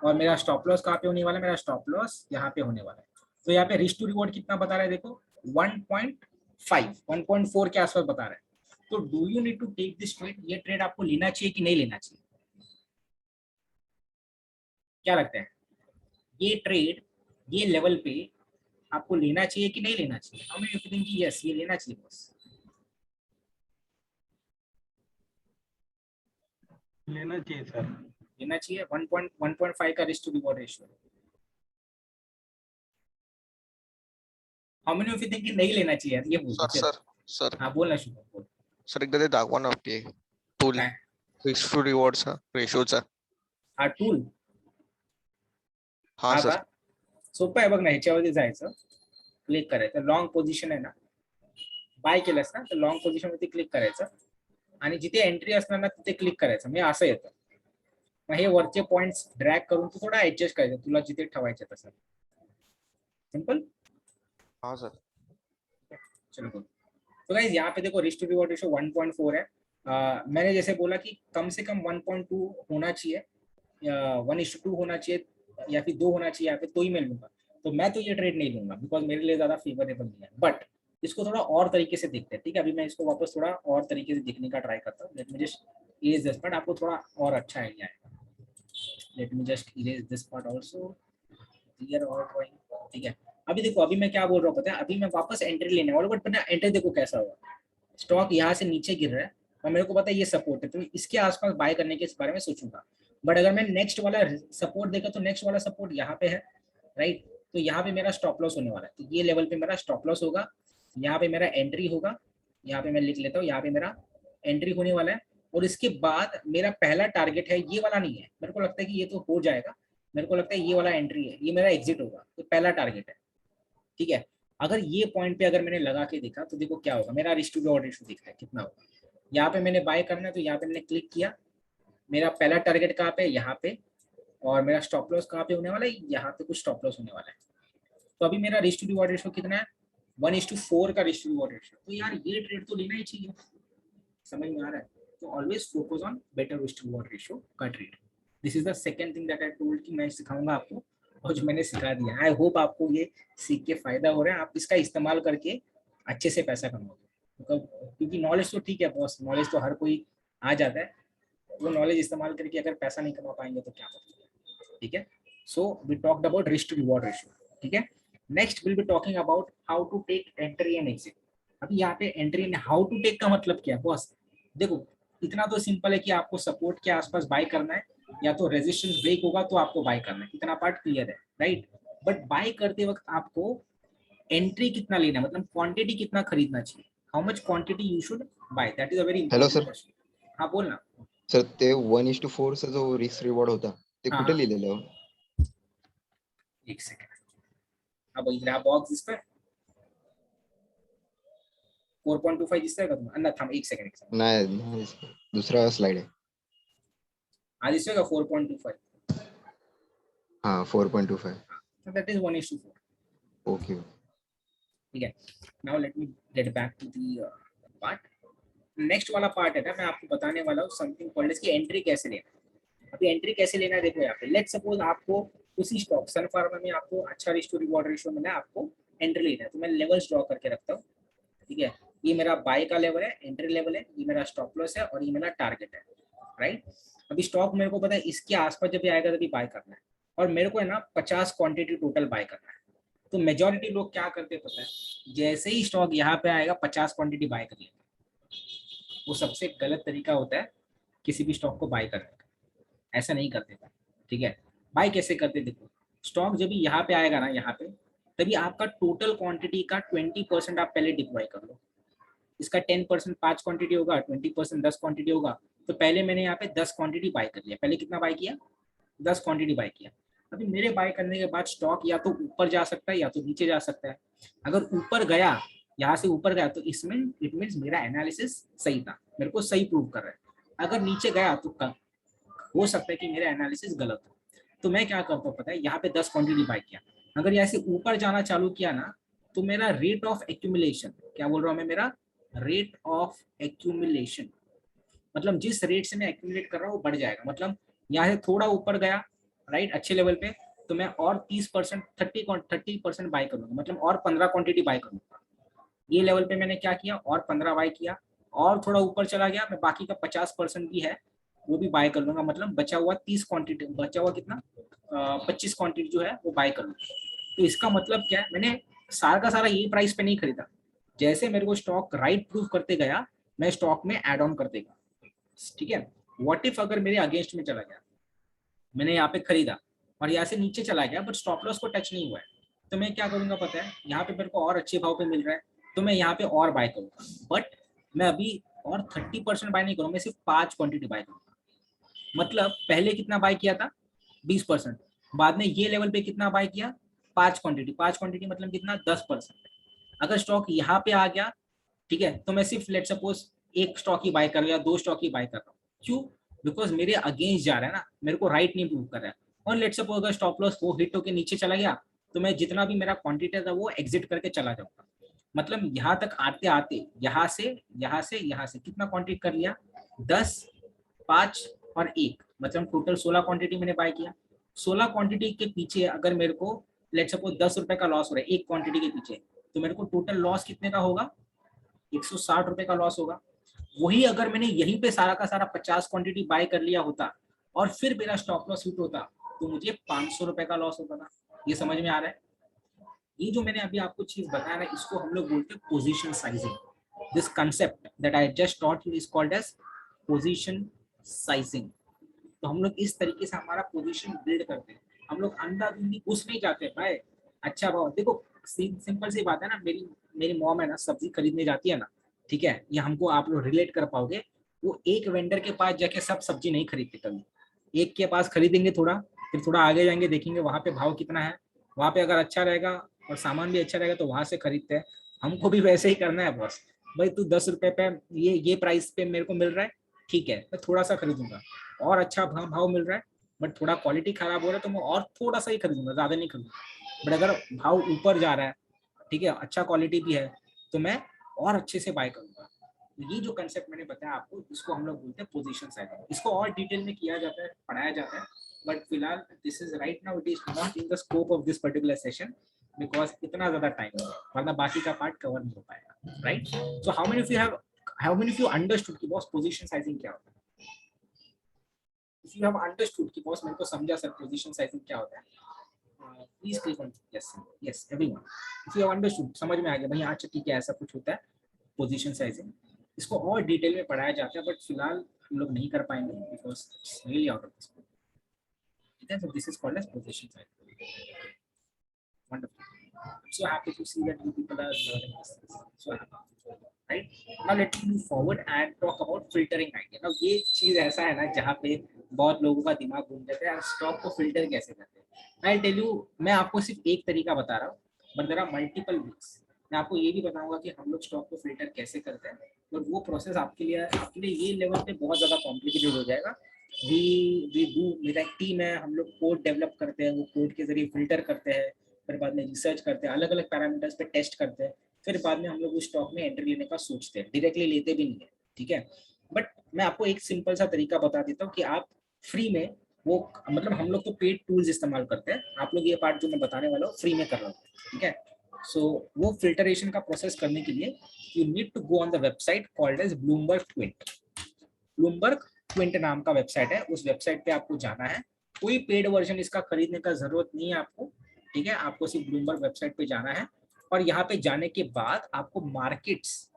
Speaker 1: और मेरा स्टॉप लॉस कहाँ पे होने वाला है, मेरा स्टॉप लॉस यहाँ पे होने वाला है। तो यहाँ पे रिस्क टू रिवॉर्ड कितना बता रहा है, देखो 1.5 1.4 के आसपास बता रहा है। तो do you need to take this trade, ये ट्रेड आपको लेना चाहिए कि नहीं लेना चाहिए, क्या लगता है? ये ट्रेड ये लेवल पे आपको लेना चाहिए कि नहीं लेना चाहिए? हमें थिंक कि यस, ये लेना चाहिए, बस
Speaker 7: लेना चाहिए सर।
Speaker 1: लेना चाहिए। 1.5 का risk to reward ratio. How many of you think कि नहीं लेना चाहिए यार, ये बोल
Speaker 3: सर सर सर
Speaker 1: हाँ बोलना शुरू बोल।
Speaker 3: सर एकदा ते दाखवा ना ते टूल
Speaker 1: काय?
Speaker 3: रिस्क टू रिवॉर्डचा रेशोचा.
Speaker 1: हा टूल,
Speaker 3: हा
Speaker 1: हा
Speaker 3: सर.
Speaker 1: का सोपं आहे बघ ना, ह्याच्यावरती जायचं, क्लिक करायचं, लॉंग पोझिशन आहे ना, बाय केलंस ना तर लॉंग पोझिशन वरती क्लिक करायचं, आणि जिथे एंट्री असणार ना तिथे क्लिक करायचं, म्हणजे असं येतं. मग हे वरचे पॉइंट्स ड्रॅग करून तू थोडा ऍडजस्ट करायचं, तुला जिथे ठेवायचे तसं, सिंपल।
Speaker 3: हा सर.
Speaker 1: चलो गुड। तो गाइस यहाँ पे देखो रिस्क टू रिवॉर्ड रेशियो 1.4 है। मैंने जैसे बोला कि कम से कम 1.2 होना चाहिए, 1:2 होना चाहिए या फिर 2 होना चाहिए यहाँ पे, तो ही मैं लूंगा। तो मैं तो ये ट्रेड नहीं लूंगा बिकॉज मेरे लिए ज्यादा फेवरेबल नहीं है। बट इसको थोड़ा और तरीके से देखते हैं, ठीक है। अभी मैं इसको वापस थोड़ा और तरीके से देखने का ट्राई करता हूँ। Let me just erase this part, आपको थोड़ा और अच्छा आइडिया आएगा। Late me just erase this part also, clear और ड्राइंग, ठीक है। अभी देखो, अभी मैं क्या बोल रहा हूँ पता है, अभी मैं वापस एंट्री लेने वाला हूँ, बट पता एंट्री देखो कैसा होगा। स्टॉक यहाँ से नीचे गिर रहा है और मेरे को पता है ये सपोर्ट है, तो इसके आसपास बाय करने के इस बारे में सोचूंगा। बट अगर मैं नेक्स्ट वाला सपोर्ट देखा तो नेक्स्ट वाला सपोर्ट यहाँ पे है, राइट। तो यहाँ पे मेरा स्टॉप लॉस होने वाला है, तो ये लेवल पे मेरा स्टॉप लॉस होगा, यहाँ पे मेरा एंट्री होगा, यहाँ पे मैं लिख लेता हूँ, यहाँ पे मेरा एंट्री होने वाला है। और इसके बाद मेरा पहला टारगेट है, ये वाला नहीं है, मेरे को लगता है कि ये तो हो जाएगा, मेरे को लगता है ये वाला एंट्री है, ये मेरा एग्जिट होगा, तो पहला टारगेट है, ठीक है। अगर ये पॉइंट पे अगर मैंने लगा के देखा तो देखो क्या होगा, मेरा रिस्क टू रिवॉर्ड रेशियो दिखता है कितना होगा। यहाँ पे मैंने बाय करना है, तो यहाँ पे मैंने क्लिक किया, मेरा पहला टारगेट कहाँ पे, यहाँ पे, और मेरा स्टॉप लॉस कहाँ पे होने वाला है, यहाँ पे कुछ स्टॉप लॉस होने वाला है। तो अभी मेरा रिस्क टू रिवॉर्ड रेशियो कितना है, 1:4 का रिस्क टू रिवॉर्ड रेशियो। तो यार ये ट्रेड तो लेना ही चाहिए, समझ में आ रहा है। तो always focus on better risk to reward ratio का trade. This is the second thing that I told कि मैं सिखाऊंगा आपको, और जो मैंने सिखा दिया। आई होप आपको ये सीख के फायदा हो रहा है, आप इसका इस्तेमाल करके अच्छे से पैसा कमाओगे। क्योंकि नॉलेज तो ठीक है बॉस, नॉलेज तो हर कोई आ जाता है, वो नॉलेज इस्तेमाल करके अगर पैसा नहीं कमा पाएंगे तो क्या मतलब, ठीक है। So we talked about risk to reward ratio, ठीक है। Next will be talking about how to take entry and exit. अभी यहाँ पे entry and how to take का मतलब क्या है बॉस, देखो इतना तो सिंपल है कि आपको सपोर्ट के आसपास बाय करना है, या तो रेजिस्टेंस ब्रेक होगा तो आपको बाय करना है, इतना पार्ट क्लियर है, राइट। बट बाय करते वक्त आपको एंट्री कितना लेना है, मतलब क्वांटिटी कितना खरीदना चाहिए, how much quantity you should buy, that is a very
Speaker 8: hello
Speaker 1: important
Speaker 8: sir.
Speaker 1: Question. हाँ बोल ना।
Speaker 8: सर ते 1:4 चा जो रिस्क रिवॉर्ड होता ते
Speaker 1: हाँ
Speaker 8: कुठे
Speaker 1: हाँ,
Speaker 8: लिहिलेलं हो?
Speaker 1: एक सेकंड, अब इधर बॉक्स इस पर 4.25 दिसतंय का तुम्हाला, अन्ना थांब एक सेकंड,
Speaker 8: नाही नाही sir. दुसरा स्लाइड आहे.
Speaker 1: हा दिसतोय का 4.25,
Speaker 8: हा 4.25.
Speaker 1: That is 1:4,
Speaker 8: okay.
Speaker 1: ठीक है। Now let me get back to the part. Next वाला पार्ट है ना, मैं आपको बताने वाला हूँ समथिंग कॉल्ड इसकी एंट्री कैसे लेना है। अभी एंट्री कैसे लेना है देखो यहाँ पे, लेट्स सपोज आपको उसी स्टॉक सन फार्मा में आपको अच्छा रिस्क टू रिवॉर्ड रेशियो मिला है, आपको एंट्री लेना है, तो मैं लेवल्स ड्रॉ करके रखता हूँ, ठीक है। ये मेरा बाय का लेवल है, एंट्री लेवल है, ये मेरा स्टॉप लॉस है, और ये मेरा टारगेट है, राइट। अभी स्टॉक मेरे को पता है इसके आसपास जब भी आएगा तभी बाय करना है, और मेरे को है ना 50 क्वांटिटी टोटल बाय करना है। तो मेजोरिटी लोग क्या करते हैं पता है, जैसे ही स्टॉक यहाँ पे आएगा 50 क्वांटिटी बाय कर लेते हैं। वो सबसे गलत तरीका होता है किसी भी स्टॉक को बाय करने का, ऐसा नहीं करते, ठीक है। बाय कैसे करते, देखो स्टॉक जब भी यहाँ पे आएगा ना, यहाँ पे, तभी आपका टोटल क्वांटिटी का 20% आप पहले डिप्लॉय कर लो। इसका 10% 5 क्वांटिटी होगा, 20% 10 क्वांटिटी होगा। तो पहले मैंने यहाँ पे 10 क्वांटिटी बाय कर लिया, पहले कितना बाय किया, 10 क्वांटिटी बाय किया। अभी मेरे बाय करने के बाद स्टॉक या तो ऊपर जा सकता है या तो नीचे जा सकता है। अगर ऊपर गया, यहाँ से ऊपर गया, तो इसमें इट मीन्स मेरा एनालिसिस सही था, मेरे को सही प्रूव कर रहा है। अगर नीचे गया तो हो सकता है कि मेरा एनालिसिस गलत हो। तो मैं क्या करता हूँ पता है, यहाँ पे 10 क्वांटिटी बाय किया, अगर यहाँ से ऊपर जाना चालू किया ना, तो मेरा रेट ऑफ एक्यूमुलेशन, क्या बोल रहा हूँ मैं, मेरा रेट ऑफ एक्यूमुलेशन, मतलब जिस रेट से मैं एक्यूमुलेट कर रहा हूँ वो बढ़ जाएगा। मतलब यहाँ से थोड़ा ऊपर गया, राइट, अच्छे लेवल पे, तो मैं और 30% 30% बाय करूंगा, मतलब और 15 क्वांटिटी बाय करूंगा। ये लेवल पे मैंने क्या किया, और 15 बाय किया, और थोड़ा ऊपर चला गया, मैं बाकी का 50% भी है वो भी बाय कर लूंगा, मतलब बचा हुआ 30 क्वांटिटी, बचा हुआ कितना 25 क्वांटिटी जो है वो बाय कर लूंगा। तो इसका मतलब क्या है, मैंने सारा का सारा यही प्राइस पे नहीं खरीदा, जैसे मेरे को स्टॉक राइट प्रूव करते गया, मैं स्टॉक में एड ऑन करते गया, ठीक है। व्हाट इफ अगर मेरे अगेंस्ट में चला गया, मैंने यहाँ पे खरीदा और यहाँ से नीचे चला गया, बट स्टॉप लॉस को टच नहीं हुआ है, तो मैं क्या करूंगा पता है, यहाँ पे मेरे को और अच्छे भाव पे मिल रहा है, तो मैं यहाँ पे और बाय करूंगा। बट मैं अभी और 30% बाय नहीं करूंगा, मैं सिर्फ 5 क्वांटिटी बाय करूंगा। मतलब पहले कितना बाय किया था, 20%, बाद में ये लेवल पे कितना बाय किया, 5 क्वांटिटी, 5 क्वांटिटी मतलब कितना, 10%। अगर स्टॉक यहाँ पे आ गया, ठीक है, तो मैं सिर्फ लेट सपोज एक स्टॉक ही बाय कर रहा, 2 स्टॉक ही बाय कर रहा हूँ। क्यों, बिकॉज मेरे अगेंस्ट जा रहा है ना, मेरे को राइट नहीं प्रूव कर रहा है। और लेट सपोज अगर स्टॉप लॉस वो हिट होकर नीचे चला गया, तो मैं जितना भी मेरा क्वांटिटी था वो एग्जिट करके चला जाऊंगा। मतलब यहाँ तक आते आते यहाँ से कितना क्वांटिटी कर लिया, 10, 5 और 1, मतलब टोटल 16 क्वांटिटी मैंने बाय किया, 16 क्वांटिटी के पीछे अगर मेरे को लेट्स सपोज 10 रुपए का लॉस हो रहा है एक क्वांटिटी के पीछे, तो मेरे को टोटल लॉस कितने का होगा, 160 रुपए का लॉस होगा। वही अगर मैंने यहीं पे सारा का सारा 50 क्वांटिटी बाय कर लिया होता और फिर मेरा स्टॉप लॉस हिट होता तो मुझे 500 रुपए का लॉस होता था। ये समझ में आ रहा है? ये जो मैंने अभी आपको चीज बताया ना, इसको हम लोग बोलते हैं position sizing. This concept that I just taught you is called as position sizing. तो हम लोग इस तरीके से हमारा पोजीशन बिल्ड करते हैं। हम लोग अंधाधुंधी घुस नहीं जाते भाई। अच्छा भाव देखो, सिंपल सी बात है ना, मेरी मेरी मॉम है ना, सब्जी खरीदने जाती है ना, ठीक है, ये हमको आप लोग रिलेट कर पाओगे। वो एक वेंडर के पास जाके सब सब्जी नहीं खरीदते, कभी एक के पास खरीदेंगे थोड़ा, फिर थोड़ा आगे जाएंगे, देखेंगे वहां पे भाव कितना है, वहां पे अगर अच्छा रहेगा और सामान भी अच्छा रहेगा तो वहां से खरीदते हैं। हमको भी वैसे ही करना है बॉस। भाई तू 10 रुपए पे ये प्राइस पे मेरे को मिल रहा है, ठीक है, मैं थोड़ा सा खरीदूंगा, और अच्छा भाव मिल रहा है बट थोड़ा क्वालिटी खराब हो रहा है तो मैं और थोड़ा सा ही खरीदूंगा, ज्यादा नहीं खरीदूंगा। बट अगर भाव ऊपर जा रहा है, ठीक है, अच्छा क्वालिटी भी है, तो मैं और अच्छे से बाय करूंगा। ये जो कंसेप्ट मैंने बताया आपको, इसको हम लोग बोलते हैं पोजीशन साइजिंग। इसको और डिटेल में किया जाता है, पढ़ाया जाता है, बट फिलहाल this is right now it is not in the scope of this particular session because इतना ज्यादा टाइम है, वरना बाकी का पार्ट कवर नहीं हो पाएगा, right? So how many of you understood कि बॉस पोजीशन साइजिंग क्या होता है? If you have understood कि बॉस मेरे को समझा सर पोजीशन साइजिंग क्या होता है, please click on yes everyone. If you have understood, समझ में आ गया भाई, अच्छा ठीक है ऐसा कुछ होता है पोजीशन साइजिंग। इसको और डिटेल में पढ़ाया जाता है बट फिलहाल हम लोग नहीं कर पाएंगे because it's really out of this, ठीक है? So this is called as position sizing. Wonderful. I'm so happy to see that you people are learning this. So happy. Right? Now let me move forward and talk about filtering idea. Now ये चीज ऐसा है ना जहाँ पे बहुत लोगों का दिमाग घूम जाता है, स्टॉक को फिल्टर कैसे करते हैं। I tell you, मैं आपको सिर्फ एक तरीका बता रहा हूँ, but there are multiple ways. मैं आपको ये भी बताऊंगा कि हम लोग स्टॉक को फिल्टर कैसे करते हैं, बट वो प्रोसेस आपके लिए ये लेवल पे बहुत ज्यादा कॉम्प्लिकेटेड हो जाएगा। वी डू, मेरा एक टीम है, हम लोग कोड डेवलप करते हैं, वो कोड के जरिए फिल्टर करते हैं, फिर बाद में रिसर्च करते हैं, अलग अलग पैरामीटर्स पे टेस्ट करते हैं, फिर बाद में हम लोग उस स्टॉक में एंट्री लेने का सोचते हैं, डायरेक्टली लेते भी नहीं है, ठीक है? बट मैं आपको एक सिंपल सा तरीका बता देता हूँ कि आप फ्री में वो, मतलब हम लोग तो पेड टूल्स इस्तेमाल करते हैं, आप लोग ये पार्ट जो मैं बताने वाला हूँ फ्री में कर रहा हूँ, ठीक है? सो वो फिल्टरेशन का प्रोसेस करने के लिए you need to go on the website called as Bloomberg Quint. Bloomberg Quint नाम का वेबसाइट है, उस वेबसाइट पे आपको जाना है। कोई पेड वर्जन इसका खरीदने का जरूरत नहीं है आपको, ठीक है? आपको सिर्फ ब्लूमबर्ग वेबसाइट पे जाना है और यहाँ पे जाने के बाद आपको मार्केट्स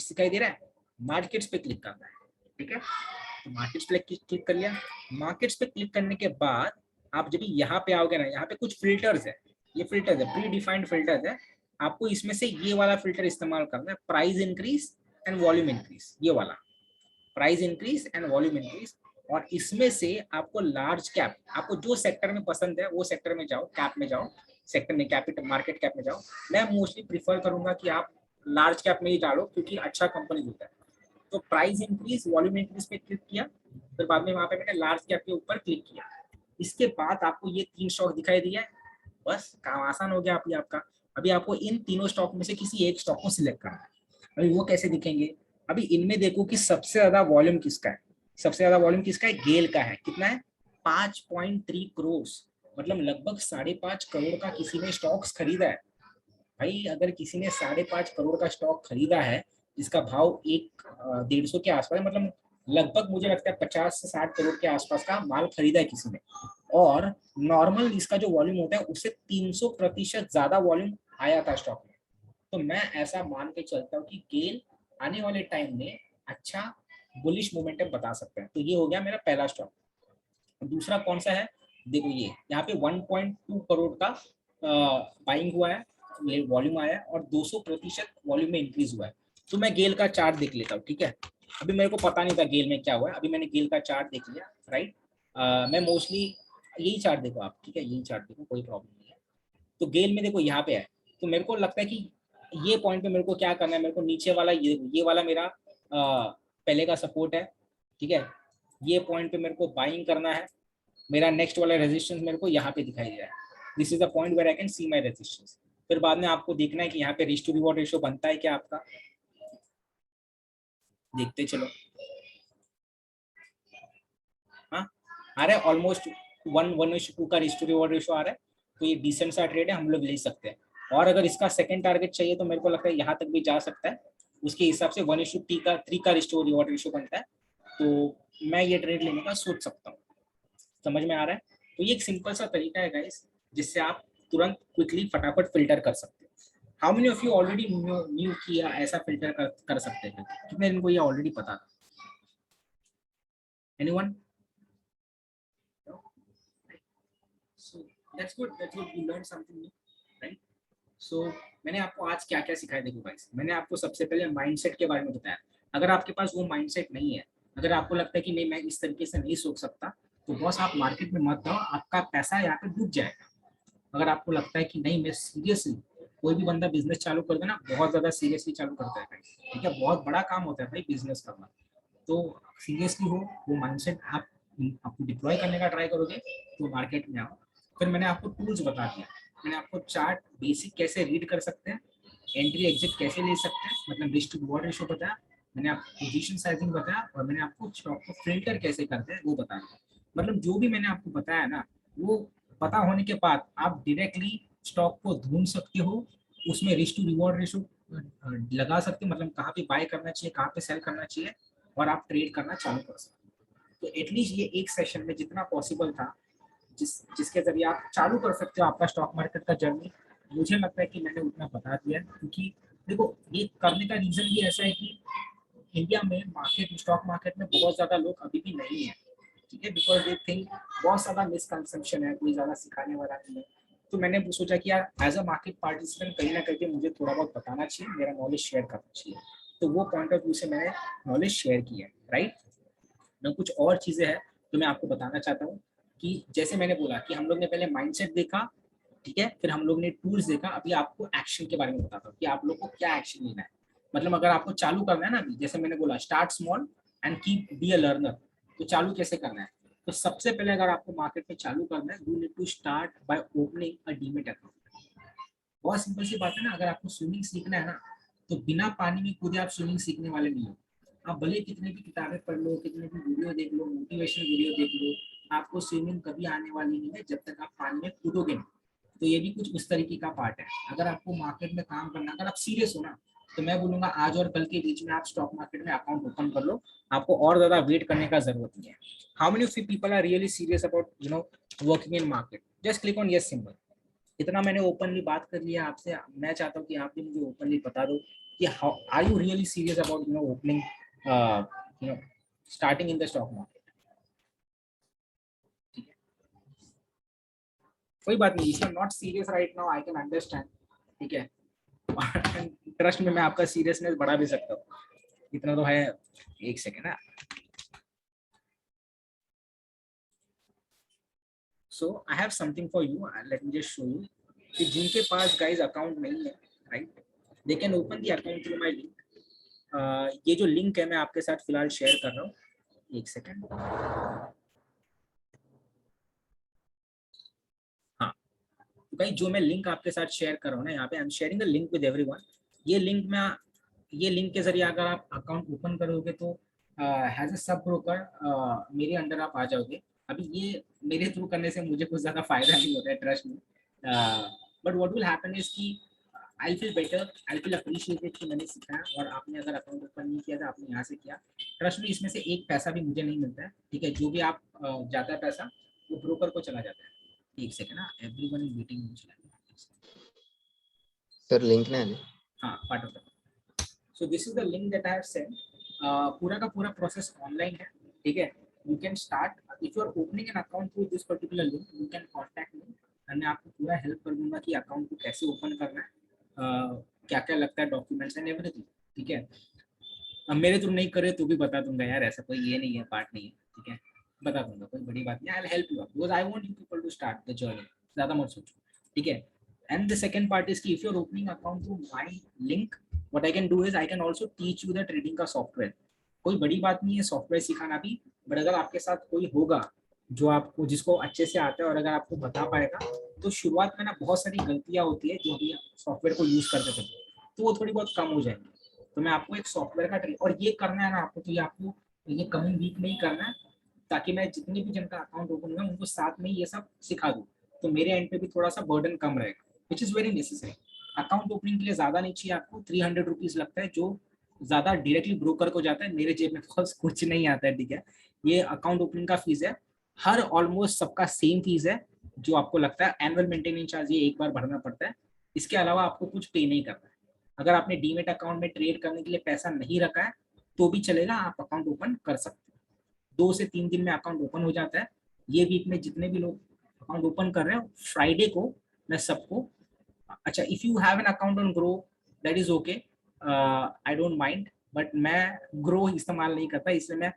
Speaker 1: दिखाई दे रहा है, मार्केट्स पे क्लिक करना है, ठीक है? तो मार्केट्स पे क्लिक कर लिया। मार्केट्स पे क्लिक करने के बाद आप जब यहाँ पे आओगे ना, यहाँ पे कुछ फिल्टर्स है, ये फिल्टर्स है, प्री डिफाइंड फिल्टर्स है। आपको इसमें से ये वाला फिल्टर इस्तेमाल करना है, price increase and volume increase, ये वाला price increase and volume increase. और इसमें से आपको लार्ज कैप, आपको जो सेक्टर में पसंद है वो सेक्टर में जाओ, कैप में जाओ, सेक्टर में कैपिटल मार्केट कैप में जाओ। मैं मोस्टली प्रीफर करूंगा कि आप लार्ज कैप में ही डालो क्योंकि अच्छा कंपनी होता है। तो प्राइस इंक्रीज वॉल्यूम इंक्रीज पे क्लिक किया, फिर बाद में वहां पे मैंने लार्ज कैप के ऊपर क्लिक किया। इसके बाद आपको ये 3 स्टॉक दिखाई दिया है, बस काम आसान हो गया अभी आपका। अभी आपको इन तीनों स्टॉक में से किसी एक स्टॉक को सिलेक्ट करना है। अभी वो कैसे दिखेंगे, अभी इनमें देखो कि सबसे ज्यादा वॉल्यूम किसका है, सबसे ज्यादा वॉल्यूम किसका है, गेल का है। कितना है, 5.3 करोड़, मतलब लगभग 5.5 करोड़ का किसी ने स्टॉक्स खरीदा है। भाई अगर किसी ने 5.5 करोड़ का स्टॉक खरीदा है जिसका भाव 150 के आसपास, मतलब लगभग मुझे लगता है 50 से 60 करोड़ के आसपास का माल खरीदा है किसी ने, और नॉर्मल इसका जो वॉल्यूम होता है उससे 300% ज्यादा वॉल्यूम आया था स्टॉक में। तो मैं ऐसा मान के चलता हूँ कि गेल आने वाले टाइम में अच्छा बुलिश मोमेंटम बता सकते हैं। तो ये हो गया मेरा पहला स्टॉक। दूसरा कौन सा है, देखो ये यहाँ पे 1.2 करोड़ का बाइंग हुआ है, वॉल्यूम आया है और 200% वॉल्यूम में इंक्रीज हुआ है। तो मैं गेल का चार्ट देख लेता हूँ, ठीक है? अभी मेरे को पता नहीं था गेल में क्या हुआ है, अभी मैंने गेल का चार्ट देख लिया, राइट? मैं मोस्टली यही चार्ट देखो आप, ठीक है? यही चार्ट देखो, कोई प्रॉब्लम नहीं है। तो गेल में देखो यहाँ पे है, तो मेरे को लगता है कि ये पॉइंट पे मेरे को क्या करना है, मेरे को नीचे वाला ये वाला मेरा पहले का सपोर्ट है, ठीक है? ये पॉइंट पे मेरे को बाइंग करना है। मेरा नेक्स्ट वाला रेजिस्टेंस मेरे को यहाँ पे दिखाई दे रहा है, this is the point where I can see my resistance. फिर बाद में आपको देखना है कि यहाँ पे रिस्क टू रिवॉर्ड रेशियो बनता है क्या आपका, देखते चलो। हाँ आ रहा है ऑलमोस्ट 1:2 का रिस्क टू रिवॉर्ड रेशियो आ रहा है, तो ये डिसेंट सा ट्रेड है, हम लोग ले सकते हैं। और अगर इसका सेकंड टारगेट चाहिए तो मेरे को लगता है यहाँ तक भी जा सकता है, उसके हिसाब से 1:3 का रिस्क टू रिवॉर्ड रेशियो बनता है, तो मैं ये ट्रेड लेने का सोच सकता हूँ। समझ में आ रहा है? तो ये एक सिंपल सा तरीका है गाइस, जिससे आप तुरंत क्विकली फटाफट फिल्टर कर सकते हो। How many of you already knew किया ऐसा फिल्टर कर सकते हैं? कितने दिन को ये ऑलरेडी पता था? Anyone? So that's good. You learned something new, right? So मैंने आपको आज क्या क्या सिखाया, देखो गाइस, मैंने आपको सबसे पहले माइंडसेट के बारे में बताया। अगर आपके पास वो माइंडसेट नहीं है, अगर आपको लगता है कि नहीं मैं इस तरीके से नहीं सोच सकता, तो बॉस आप मार्केट में मत जाओ, आपका पैसा यहाँ पे डूब जाएगा। अगर आपको लगता है कि नहीं मैं सीरियसली, कोई भी बंदा बिजनेस चालू कर दे ना, बहुत ज्यादा सीरियसली चालू करता है, ठीक है, बहुत बड़ा काम होता है भाई बिजनेस करना, तो सीरियसली हो, वो माइंडसेट आपको डिप्लॉय करने का ट्राई करोगे तो मार्केट में आओ। फिर मैंने आपको टूल्स बता दिया, मैंने आपको चार्ट बेसिक कैसे रीड कर सकते हैं, एंट्री एग्जिट कैसे ले सकते हैं, मतलब रिस्क टू रिवॉर्ड रेशियो बताया, मैंने आपको पोजीशन साइजिंग बताया, और मैंने आपको स्टॉक को फिल्टर कैसे करते हैं वो बताया। मतलब जो भी मैंने आपको बताया ना, वो पता होने के बाद आप डायरेक्टली स्टॉक को ढूंढ सकते हो, उसमें रिस्क टू रिवॉर्ड रेशियो लगा सकते हो, मतलब कहाँ पे बाय करना चाहिए, कहाँ पे सेल करना चाहिए, और आप ट्रेड करना चालू कर सकते हो। तो एटलीस्ट ये एक सेशन में जितना पॉसिबल था, जिसके जरिए आप चालू कर सकते हो आपका स्टॉक मार्केट का जर्नी, मुझे लगता है कि मैंने उतना बता दिया है। क्योंकि देखो ये करने का रीजन भी ऐसा है कि इंडिया में स्टॉक मार्केट में बहुत ज्यादा लोग अभी भी नहीं है, ठीक है, बिकॉज दे थिंक बहुत ज्यादा मिसकंसेप्शन है, कोई ज्यादा सिखाने वाला नहीं है। तो मैंने सोचा कि यार एज अ मार्केट पार्टिसिपेंट कहीं ना कहीं मुझे थोड़ा बहुत बताना चाहिए, मेरा नॉलेज शेयर करना चाहिए, तो वो पॉइंट ऑफ व्यू से मैंने नॉलेज शेयर किया है, राइट। ना कुछ और चीजें हैं जो मैं आपको बताना चाहता हूँ, कि जैसे मैंने बोला कि हम लोग ने पहले माइंडसेट देखा, ठीक है, फिर हम लोग ने टूल्स देखा, अभी आपको एक्शन के बारे में बताता हूँ कि आप लोग को क्या एक्शन लेना है। मतलब अगर आपको चालू करना है ना, अभी जैसे मैंने बोला start small and keep be a learner, तो चालू कैसे करना है? तो सबसे पहले अगर आपको मार्केट में चालू करना है, you need to start by opening a demat account. बहुत सिंपल सी बात है ना, अगर आपको स्विमिंग सीखना है ना, तो बिना पानी में कूदे आप स्विमिंग सीखने वाले नहीं हो। आप भले कितने भी किताबें पढ़ लो, कितने भी वीडियो देख लो, मोटिवेशनल वीडियो देख लो, आपको स्विमिंग कभी आने वाली नहीं है जब तक आप पानी में कूदोगे नहीं। तो ये भी कुछ उस तरीके का पार्ट है। अगर आपको मार्केट में काम करना, अगर आप सीरियस हो ना, तो मैं बोलूंगा आज और कल के बीच में आप स्टॉक मार्केट में अकाउंट ओपन कर लो, आपको और ज्यादा वेट करने का जरूरत नहीं है। How many of you people are really serious about working in market? Just click on yes symbol. इतना मैंने ओपनली बात कर लिया आपसे, मैं चाहता हूँ कि आप भी मुझे ओपनली बता दो कि how are you really serious about opening starting in the stock market. कोई बात नहीं, if you are not serious right now I can understand, ठीक है, ट्रस्ट में मैं आपका सीरियसनेस बढ़ा भी सकता हूँ, इतना तो है। एक सेकेंड ना, so I have something for you, let me just show you कि जिनके पास गाइस अकाउंट नहीं है, right, they can open the account through my link. ये जो लिंक है मैं आपके साथ फिलहाल शेयर कर रहा हूँ, एक सेकेंड। हाँ, तो गाइस जो मैं लिंक आपके साथ शेयर कर रहा हूँ ना, यहाँ पे I am sharing a link with everyone. ये लिंक के जरिए अगर आप अकाउंट ओपन करोगे तो हैज अ सब ब्रोकर मेरे अंडर आप आ जाओगे। अभी ये मेरे थ्रू करने से मुझे कुछ ज्यादा फायदा नहीं होता है, ट्रस्ट में, but what will happen is कि I feel better, I feel appreciated कि मैंने सीखा है, और आपने अगर अकाउंट ओपन नहीं किया था, आपने यहाँ से किया, ट्रस्ट में इसमें से एक पैसा भी मुझे नहीं मिलता है, ठीक है, जो भी आप जाता है पैसा वो ब्रोकर को चला जाता है। एक सेकेंड ना, everyone is waiting.
Speaker 8: Sir link नाही आले.
Speaker 1: हाँ, part of the, so this is the link that I have send. पूरा का पूरा प्रोसेस ऑनलाइन है, ठीक है, you can start if you are opening an account through this particular link, you can contact me, और मैं आपको पूरा हेल्प कर दूंगा कि अकाउंट को कैसे ओपन करना है, क्या क्या लगता है, डॉक्यूमेंट्स एंड एवरीथिंग, ठीक है। अब मेरे थ्रू नहीं करे तो भी बता दूंगा यार, ऐसा कोई ये नहीं है, पार्ट नहीं है, ठीक है, बता दूंगा, कोई बड़ी बात नहीं, I will help you because I want you people to start the journey, ज्यादा मत सोचो, ठीक है। And the second part is कि if you are opening account through my link, what I can do is I can also teach you the trading का software. कोई बड़ी बात नहीं है सॉफ्टवेयर सिखाना भी, बट अगर आपके साथ कोई होगा जो आपको, जिसको अच्छे से आता है और अगर आपको बता पाएगा, तो शुरुआत में ना बहुत सारी गलतियां होती है जो भी सॉफ्टवेयर को यूज करते थे, तो वो थोड़ी बहुत कम हो जाएंगी। तो मैं आपको एक सॉफ्टवेयर का और ये करना है ना आपको, तो ये आपको ये कमिंग वीक में ही करना है, ताकि मैं जितने भी जिनका अकाउंट ओपन हुआ उनको साथ में ये सब सिखा दूँ, तो मेरे एंड पे भी थोड़ा सा बर्डन कम रहेगा, which is very necessary. Account opening के लिए ज़्यादा नहीं चाहिए आपको, 300 रुपीज़ लगता है, जो ज़्यादा डायरेक्टली ब्रोकर को जाता है, मेरे जेब में कुछ नहीं आता है, ठीक है। ये अकाउंट ओपनिंग का फीस है, हर ऑलमोस्ट सबका सेम फीस है जो आपको लगता है। एनुअल मेंटेनेंस चार्ज ये एक बार भरना पड़ता है, इसके अलावा आपको कुछ पे नहीं करना है। अगर आपने डीमेट अकाउंट में ट्रेड करने के लिए पैसा नहीं रखा है तो भी चलेगा, आप अकाउंट ओपन कर सकते हैं। 2 से 3 दिन में अकाउंट ओपन हो जाता है। ये वीक में जितने भी लोग अकाउंट ओपन कर रहे हैं, फ्राइडे को मैं सबको, अच्छा if you have an account on grow that is okay, I don't mind, but मैं ग्रो इस्तेमाल नहीं करता, इसलिए मैं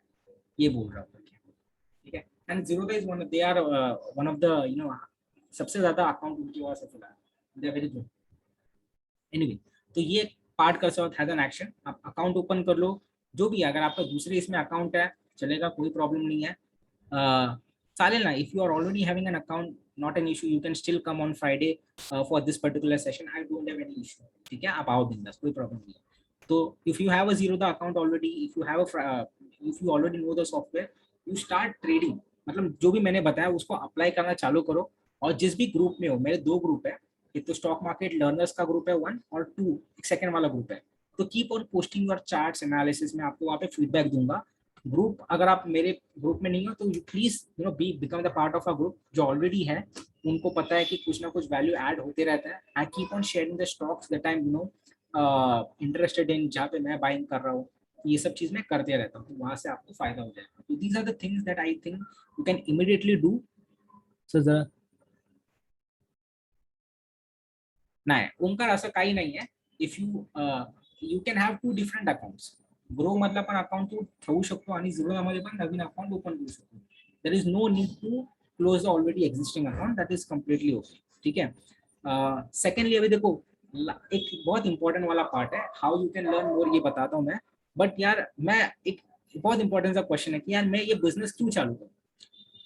Speaker 1: ये बोल रहा हूँ, ठीक है। And Zerodha is one, they are one of the सबसे ज्यादा अकाउंट उनकी वजह से खुला है, they are very good. Anyway, तो ये पार्ट कर सकते हैज एन एक्शन, आप अकाउंट ओपन कर लो, जो भी है। अगर आपका दूसरे इसमें अकाउंट है चलेगा, कोई प्रॉब्लम नहीं है, चालेल ना। If you are already having an account, not an issue, you can still come on Friday for this particular session, I don't have any issue, ठीक है। आप आओ बिंदास, कोई प्रॉब्लम नहीं है। तो if you have a Zerodha account already, if you already know the software, you start trading, मतलब जो भी मैंने बताया उसको अप्लाई करना चालू करो। और जिस भी ग्रुप में हो, मेरे 2 ग्रुप है, एक तो स्टॉक मार्केट लर्नर्स का ग्रुप है 1, और 2 एक सेकंड वाला ग्रुप है। तो keep on posting your charts analysis, में आपको वहाँ पे फीडबैक दूंगा। ग्रुप, अगर आप मेरे ग्रुप में नहीं हो तो please become the part of a group. जो ऑलरेडी है उनको पता है कि कुछ ना कुछ वैल्यू ऐड होते रहता है। I keep on sharing the stocks that I am interested in, जहाँ पे मैं बाइंग कर रहा हूँ, ये सब चीज मैं करते रहता हूँ, तो वहां से आपको फायदा हो जाएगा। तो these are the things that I think you can immediately do. So नाही, ओंकार असं काही नाही आहे। If you can have 2 different accounts, Groww मधला पण अकाउंट तू ठेवू शकतो आणि Zerodha मध्ये पण नवीन अकाउंट ओपन करू शकतो। There is no need to close the already existing account, that is completely okay, ठीक है। सेकेंडली अभी देखो एक बहुत इंपॉर्टेंट वाला पार्ट है, how you can learn more, ये बताता हूँ मैं। बट यार मैं एक बहुत इंपॉर्टेंट सा क्वेश्चन है कि यार मैं ये बिजनेस क्यों चालू करूँ,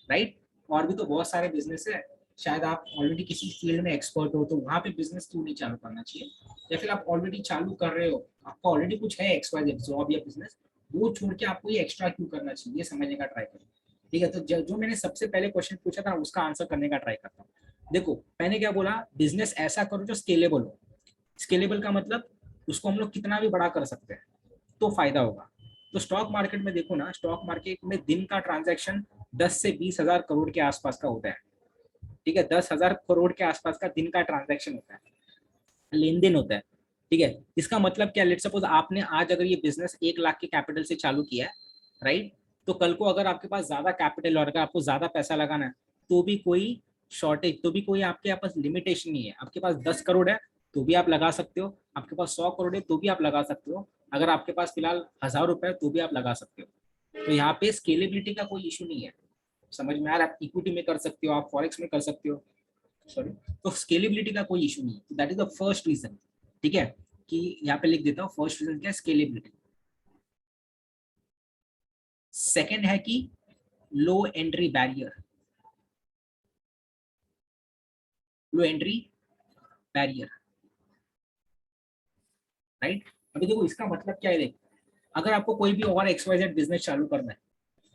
Speaker 1: राइट। और भी तो बहुत सारे बिजनेस है, शायद आप ऑलरेडी किसी फील्ड में एक्सपर्ट हो, तो वहाँ पे बिजनेस क्यों नहीं चालू करना चाहिए। या फिर आप ऑलरेडी चालू कर रहे हो, आपका ऑलरेडी कुछ है XYZ जॉब या बिजनेस, वो छोड़ के आपको ये एक्स्ट्रा क्यों करना चाहिए, ये समझने का ट्राई करो, ठीक है। तो जो मैंने सबसे पहले क्वेश्चन पूछा था उसका आंसर करने का ट्राई करता हूँ। देखो मैंने क्या बोला, बिजनेस ऐसा करो जो स्केलेबल हो। स्केलेबल का मतलब उसको हम लोग कितना भी बड़ा कर सकते हैं तो फायदा होगा। तो स्टॉक मार्केट में देखो ना, स्टॉक मार्केट में दिन का ट्रांजैक्शन 10 से 20 हजार करोड़ के आसपास का होता है, ठीक है। 10,000 करोड़ के आसपास का दिन का ट्रांजैक्शन होता है, लेन देन होता है, ठीक है। इसका मतलब क्या, लेट सपोज आपने आज अगर ये बिजनेस 1 लाख के कैपिटल से चालू किया है, राइट, तो कल को अगर आपके पास ज्यादा कैपिटल और अगर आपको ज्यादा पैसा लगाना है तो भी कोई शॉर्टेज, तो भी कोई आपके पास लिमिटेशन नहीं है। आपके पास 10 करोड़ है तो भी आप लगा सकते हो, आपके पास 100 करोड़ है तो भी आप लगा सकते हो, अगर आपके पास फिलहाल 1000 रुपए है तो भी आप लगा सकते हो। तो यहाँ पे स्केलेबिलिटी का कोई इशू नहीं है, समझ में आ रहा है। आप इक्विटी में कर सकते हो, आप फॉरेक्स में कर सकते हो, सॉरी। तो स्केलेबिलिटी का कोई इशू नहीं है, that is the first reason, ठीक है। कि यहाँ पे लिख देता हूँ, फर्स्ट रीजन क्या है, स्केलेबिलिटी। सेकंड है कि लो एंट्री बैरियर, लो एंट्री बैरियर, राइट। अभी देखो इसका मतलब क्या है, देख अगर आपको कोई भी और XYZ बिजनेस चालू करना है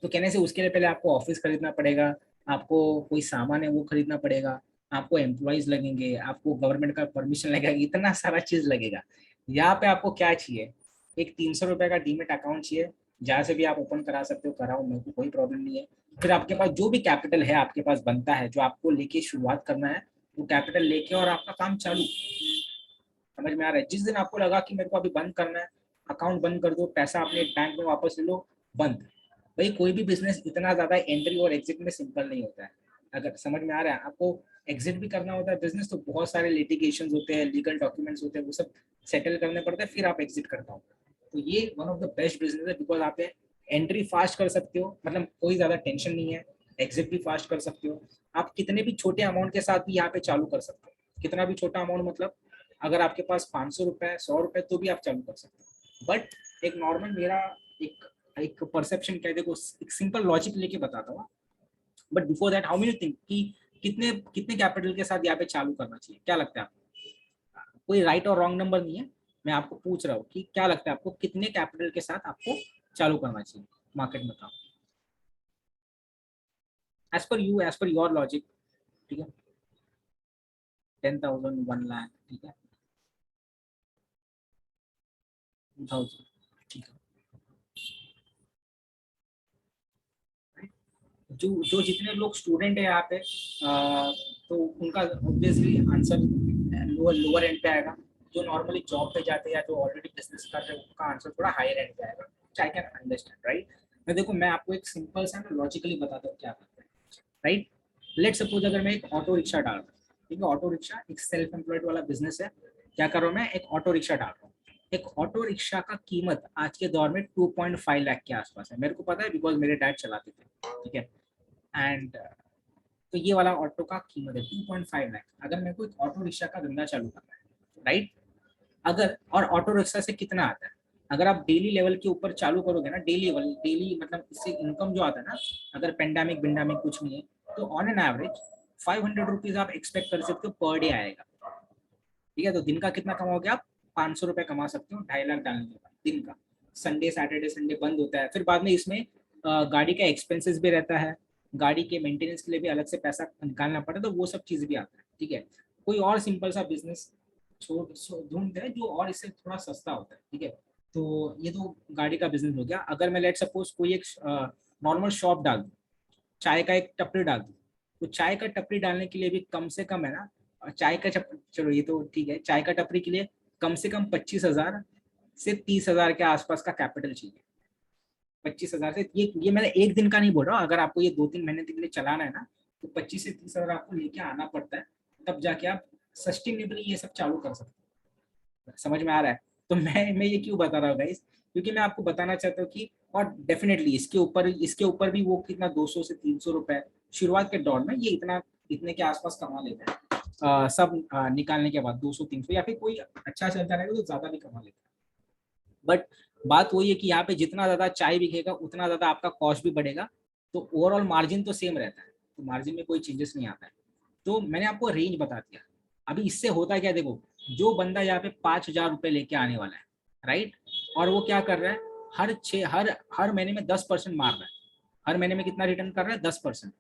Speaker 1: तो कहने से उसके लिए पहले आपको ऑफिस खरीदना पड़ेगा, आपको कोई सामान है वो खरीदना पड़ेगा, आपको एम्प्लॉइज लगेंगे, आपको गवर्नमेंट का परमिशन लगेगा, इतना सारा चीज लगेगा। यहाँ पे आपको क्या चाहिए, एक 300 रुपए का डीमेट अकाउंट चाहिए, जहाँ से भी आप ओपन करा सकते हो, कराओ, मेरे को कोई प्रॉब्लम नहीं है। फिर आपके पास जो भी कैपिटल है आपके पास बनता है, जो आपको लेके शुरुआत करना है, वो कैपिटल लेके और आपका काम चालू। समझ में आ रहा है। जिस दिन आपको लगा कि मेरे को अभी बंद करना है, अकाउंट बंद कर दो, पैसा अपने बैंक में वापस ले लो, बंद। भाई कोई भी बिजनेस इतना ज्यादा एंट्री और एग्जिट में सिंपल नहीं होता है, अगर समझ में आ रहा है। आपको एग्जिट भी करना होता है बिजनेस, तो बहुत सारे लिटिगेशंस होते हैं, लीगल डॉक्यूमेंट्स होते हैं, वो सब सेटल करने पड़ते हैं, फिर आप एग्जिट कर पाओ। तो ये one of the best business है, बिकॉज आप एंट्री फास्ट कर सकते हो, मतलब कोई ज्यादा टेंशन नहीं है, एग्जिट भी फास्ट कर सकते हो। आप कितने भी छोटे अमाउंट के साथ भी यहाँ पे चालू कर सकते हो, कितना भी छोटा अमाउंट, मतलब अगर आपके पास 500 रुपए, 100 रुपए, तो भी आप चालू कर सकते हो। बट एक नॉर्मल मेरा एक परसेप्शन क्या है, देखो एक सिंपल लॉजिक लेके बताता हूँ। But before that, how many think कि कितने कितने कैपिटल के साथ यहाँ पे चालू करना चाहिए, क्या लगता है आपको? कोई राइट और रॉन्ग नंबर नहीं है, मैं आपको पूछ रहा हूँ कि क्या लगता है आपको, कितने कैपिटल के साथ आपको चालू करना चाहिए मार्केट में काम। एज पर योर लॉजिक, ठीक है, 10,000, 1 लाख, ठीक है, 2,000, ठीक है। जो जितने लोग स्टूडेंट है यहाँ पे तो उनका ऑब्वियसली आंसर लोअर एंड पे आएगा। जो नॉर्मली जॉब पे जाते हैं या जो ऑलरेडी बिजनेस कर रहे हैं उनका आंसर थोड़ा हायर एंड पे आएगा, आई कैन अंडरस्टैंड, राइट। मैं देखो मैं आपको एक सिंपल सा लॉजिकली बताता हूँ क्या करते हैं, राइट। लेट सपोज अगर मैं एक ऑटो रिक्शा डाल रहा हूँ, ठीक है, ऑटो रिक्शा एक सेल्फ एम्प्लॉयड वाला बिजनेस है। क्या कर रहा हूँ मैं, एक ऑटो रिक्शा डाल रहा हूँ। एक ऑटो रिक्शा का कीमत आज के दौर में 2.5 लाख के आसपास है, मेरे को पता है बिकॉज मेरे डैड चलाते थे, ठीक है। एंड तो ये वाला ऑटो का कीमत है 2.5 लाख। अगर मेरे को एक ऑटो रिक्शा का धंधा चालू करना है, राइट, अगर और ऑटो रिक्शा से कितना आता है, अगर आप डेली लेवल के ऊपर चालू करोगे ना, डेली मतलब इससे इनकम जो आता है ना, अगर पेंडेमिक बिंडामिक कुछ नहीं है तो ऑन एन एवरेज 500 रुपीज आप एक्सपेक्ट कर सकते हो पर डे आएगा, ठीक है। तो दिन का कितना कमाओगे आप, 500 रुपए कमा सकते हो 2.5 लाख डालने के बाद दिन का। संडे सैटरडे संडे बंद होता है, फिर बाद में इसमें गाड़ी का एक्सपेंसेस भी रहता है, गाड़ी के मेंटेनेंस के लिए भी अलग से पैसा निकालना पड़ता है, तो वो सब चीज भी आता है, ठीक है। कोई और सिंपल सा बिजनेस ढूंढते हैं जो और इससे थोड़ा सस्ता होता है, ठीक है। तो ये तो गाड़ी का बिजनेस हो गया। अगर मैं लेट सपोज कोई एक नॉर्मल शॉप डाल दूँ, चाय का एक टपरी डाल दूँ, तो चाय का टपरी डालने के लिए भी कम से कम है ना, चाय का चलो ये तो ठीक है, चाय का टपरी के लिए कम से कम 25,000 से 30,000 के आसपास का कैपिटल चाहिए। 25,000 से ये मैंने एक दिन का नहीं बोल रहा हूँ, अगर आपको ये 2-3 महीने के लिए चलाना है ना तो 25 से 30,000 आपको लेके आना पड़ता है, तब जाके आप सस्टेनेबली ये सब चालू कर सकते हैं। समझ में आ रहा है? तो मैं ये क्यों बता रहा हूँ गाइस, क्योंकि मैं आपको बताना चाहता हूँ कि और डेफिनेटली इसके ऊपर भी वो कितना 200 से 300 रुपए शुरुआत के दौर में ये इतने के आसपास कमा लेते हैं। सब निकालने के बाद 200-300 या फिर कोई अच्छा चलता रहेगा तो ज्यादा भी कमा लेता है। बट बात वही है कि यहाँ पे जितना ज्यादा चाय बिकेगा उतना ज्यादा आपका कॉस्ट भी बढ़ेगा, तो ओवरऑल मार्जिन तो सेम रहता है, तो मार्जिन में कोई चेंजेस नहीं आता है। तो मैंने आपको रेंज बता दिया। अभी इससे होता क्या, देखो जो बंदा यहाँ पे 5,000 रुपए लेके आने वाला है, राइट, और वो क्या कर रहा है, हर महीने में 10% मार रहा है। हर महीने में कितना रिटर्न कर रहा है, 10%।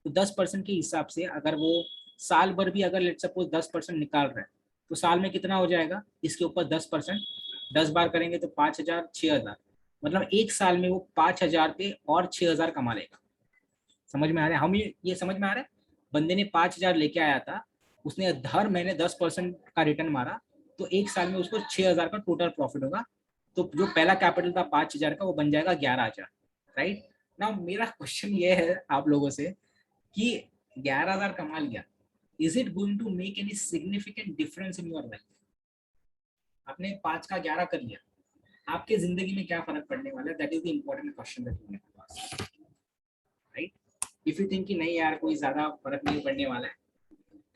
Speaker 1: तो 10% के हिसाब से अगर वो साल भर भी अगर लेट सपोज 10% निकाल रहा है तो साल में कितना हो जाएगा, इसके ऊपर 10%, 10 बार करेंगे तो 5,000, 6,000, मतलब एक साल में वो 5,000 पे और 6,000 कमा लेगा। समझ में आ रहा है? हम ये समझ में आ रहा है, बंदे ने 5,000 लेके आया था, उसने हर महीने 10% का रिटर्न मारा, तो एक साल में उसको 6,000 का टोटल प्रॉफिट होगा। तो जो पहला कैपिटल था 5,000 का, वो बन जाएगा 11,000, राइट। ना मेरा क्वेश्चन ये है आप लोगों से कि 11,000 कमा लिया, is it going to make any significant difference in your life? आपने 5 का 11 कर लिया, आपके जिंदगी में क्या फर्क पड़ने वाला है? That is the important question that you need to ask, right. If you think कि नहीं यार कोई ज्यादा फर्क नहीं पड़ने वाला है,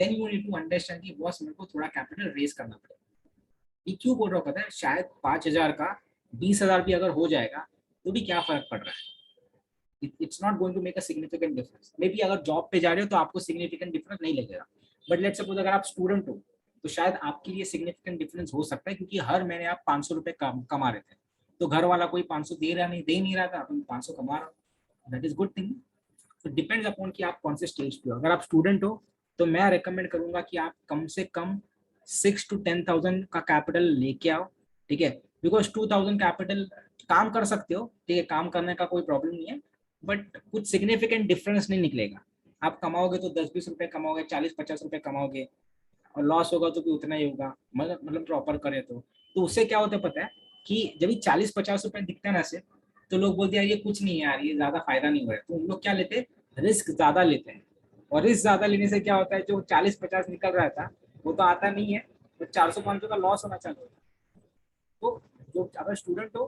Speaker 1: then you need to understand कि बॉस मेरे को थोड़ा कैपिटल रेज करना पड़ेगा। ये क्यों बोल रहा हूँ पता है? शायद 5,000 का 20,000 भी अगर हो जाएगा तो भी क्या फर्क पड़ रहा है, it's not going to make a significant difference. Maybe अगर जॉब पे जा रहे हो तो आपको सिग्निफिकेंट डिफरेंस नहीं लगेगा, बट लेट्स सपोज अगर आप स्टूडेंट हो तो शायद आपके लिए सिग्निफिकेंट डिफरेंस हो सकता है, क्योंकि हर महीने आप 500 रुपए कमा रहे थे, तो घर वाला कोई 500 दे नहीं रहा था, आप 500 कमा रहे हो, दैट इज गुड थिंग। तो डिपेंड्स अपॉन कि आप कौन से स्टेज पे हो। अगर आप स्टूडेंट हो तो मैं रेकमेंड करूंगा कि आप कम से कम 6 to 10,000 का कैपिटल लेके आओ, ठीक है, बिकॉज 2,000 कैपिटल काम कर सकते हो, ठीक है, काम करने का कोई प्रॉब्लम नहीं है, बट कुछ सिग्निफिकेंट डिफरेंस नहीं निकलेगा। आप कमाओगे तो 10-20 रुपए कमाओगे, 40-50 रुपए कमाओगे, और लॉस होगा तो भी उतना ही होगा, मतलब प्रॉपर करे तो उससे क्या होता है पता है कि जब 40-50 रुपए दिखता है ना सिर्फ, तो लोग बोलते हैं ये कुछ नहीं है यार, ये ज्यादा फायदा नहीं हो रहा है, तो उन लोग क्या लेते हैं, रिस्क ज्यादा लेते हैं। और रिस्क ज्यादा लेने से क्या होता है, जो 40-50 निकल रहा था वो तो आता नहीं है, तो 400-500 का लॉस होना चालू होता है। तो जो अगर स्टूडेंट हो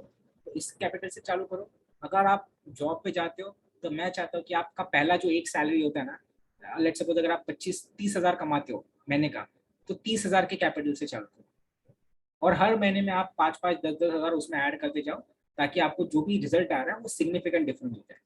Speaker 1: तो इस कैपिटल से चालू करो। अगर आप जॉब पे जाते हो तो मैं चाहता हूँ कि आपका पहला जो एक सैलरी होता है ना, लेट्स सपोज अगर आप 25-30 हजार कमाते हो महीने का, तो 30,000 के कैपिटल से चालू करो, और हर महीने में आप 5-5, 10-10 हजार उसमें ऐड करते जाओ, ताकि आपको जो भी रिजल्ट आ रहा है वो सिग्निफिकेंट डिफरेंस होता है,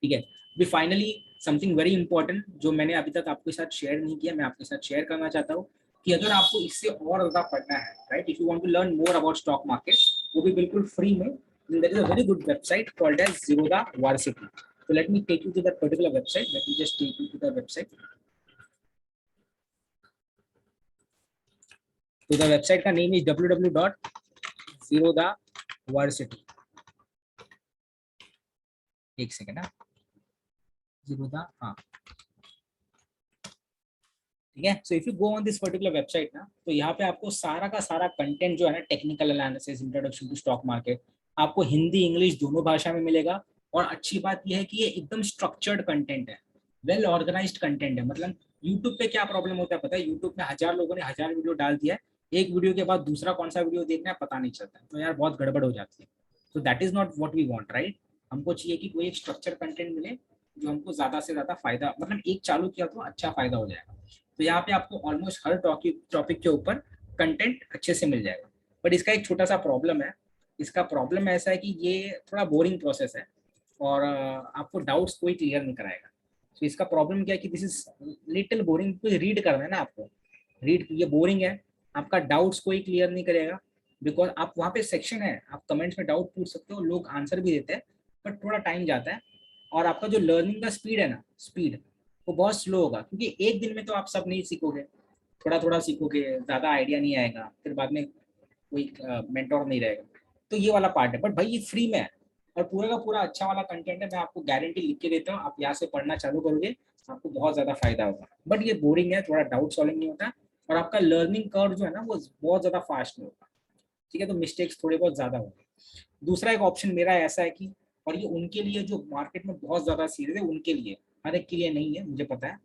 Speaker 1: ठीक है। अभी फाइनली समथिंग वेरी इंपॉर्टेंट जो मैंने अभी तक आपके साथ शेयर नहीं किया, मैं आपके साथ शेयर करना चाहता हूँ कि अगर आपको इससे और ज्यादा पढ़ना है, right, if you want to learn more about stock market, वो भी बिल्कुल फ्री में, there is a very good website called as Zerodha Varsity, So let me take you to that particular website. Let me just take you to the website. So the website का name is www.zerodhaversity. एक second ना, Zerodha, हाँ ठीक है. So if you go on this particular website ना, तो यहाँ पे आपको सारा का सारा कंटेंट जो है ना, technical analysis, introduction to stock market, आपको हिंदी इंग्लिश दोनों भाषा में मिलेगा. और अच्छी बात यह है कि ये एकदम स्ट्रक्चर्ड कंटेंट है, वेल ऑर्गेनाइज्ड कंटेंट है. मतलब यूट्यूब पे क्या प्रॉब्लम होता है पता है, यूट्यूब में 1000 लोगों ने 1000 वीडियो डाल दिया है, एक वीडियो के बाद दूसरा कौन सा वीडियो देखना है पता नहीं चलता है, तो यार बहुत गड़बड़ हो जाती है. तो that is not what we want, right. हमको चाहिए कि कोई एक स्ट्रक्चर कंटेंट मिले जो हमको ज्यादा से ज्यादा फायदा, मतलब एक चालू किया तो अच्छा फायदा हो जाएगा. तो यहाँ पे आपको ऑलमोस्ट हर टॉपिक के ऊपर कंटेंट अच्छे से मिल जाएगा. बट इसका एक छोटा सा प्रॉब्लम है. इसका प्रॉब्लम ऐसा है कि ये थोड़ा बोरिंग प्रोसेस है और आपको डाउट्स कोई क्लियर नहीं कराएगा. तो इसका प्रॉब्लम क्या है कि दिस इज लिटिल बोरिंग. कोई रीड करना है ना आपको, रीड, ये बोरिंग है. आपका डाउट्स कोई क्लियर नहीं करेगा, बिकॉज आप वहाँ पे सेक्शन है, आप कमेंट्स में डाउट पूछ सकते हो, लोग आंसर भी देते हैं, बट थोड़ा टाइम जाता है. और आपका जो लर्निंग का स्पीड है ना, स्पीड वो बहुत स्लो होगा, क्योंकि एक दिन में तो आप सब नहीं सीखोगे, थोड़ा थोड़ा सीखोगे, ज़्यादा आइडिया नहीं आएगा, फिर बाद में कोई मेंटोर नहीं रहेगा. तो ये वाला पार्ट है. बट भाई ये फ्री में है और पूरा का पूरा अच्छा वाला कंटेंट है. मैं आपको गारंटी लिख के देता हूँ, आप यहाँ से पढ़ना चालू करोगे आपको बहुत ज़्यादा फायदा होगा. बट ये बोरिंग है, थोड़ा डाउट सॉल्विंग नहीं होता और आपका लर्निंग कर्व जो है ना वो बहुत ज़्यादा फास्ट नहीं होता. ठीक है, तो मिस्टेक्स थोड़े बहुत ज़्यादा होंगे. दूसरा एक ऑप्शन मेरा ऐसा है कि, और ये उनके लिए जो मार्केट में बहुत ज़्यादा सीरियस है, उनके लिए, हर एक के लिए नहीं है, मुझे पता है.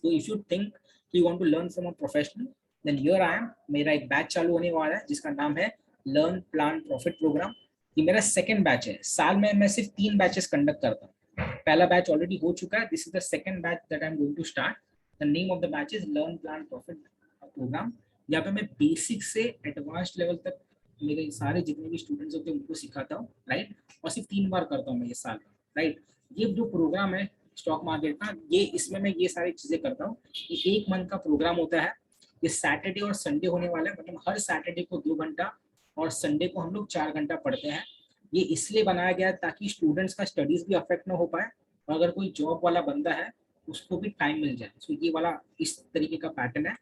Speaker 1: तो if you think you want to learn from a professional, then here I am. मेरा एक बैच चालू होने वाला है जिसका नाम है लर्न प्लान प्रॉफिट प्रोग्राम. ये मेरा सेकंड बैच है. साल में मैं सिर्फ 3 बैचेस कंडक्ट करता हूँ. पहला बैच ऑलरेडी हो चुका है. This is the second batch that I am going to start. The name of the batch is learn plan profit program. यहाँ पे मैं बेसिक से एडवांस्ड लेवल तक मेरे सारे जितने भी स्टूडेंट्स होते हैं उनको सिखाता हूँ, राइट. और सिर्फ 3 बार करता हूँ मैं ये साल, राइट. ये जो प्रोग्राम है स्टॉक मार्केट का, ये इसमें मैं ये सारी चीजें करता हूँ. ये 1 मंथ का प्रोग्राम होता है. ये सैटरडे और संडे होने वाला है. मतलब हर सैटरडे को 2 घंटा और संडे को हम लोग 4 घंटा पढ़ते हैं. ये इसलिए बनाया गया है ताकि स्टूडेंट्स का स्टडीज भी अफेक्ट ना हो पाए और अगर कोई जॉब वाला बंदा है उसको भी टाइम मिल जाए. तो ये वाला इस तरीके का पैटर्न है.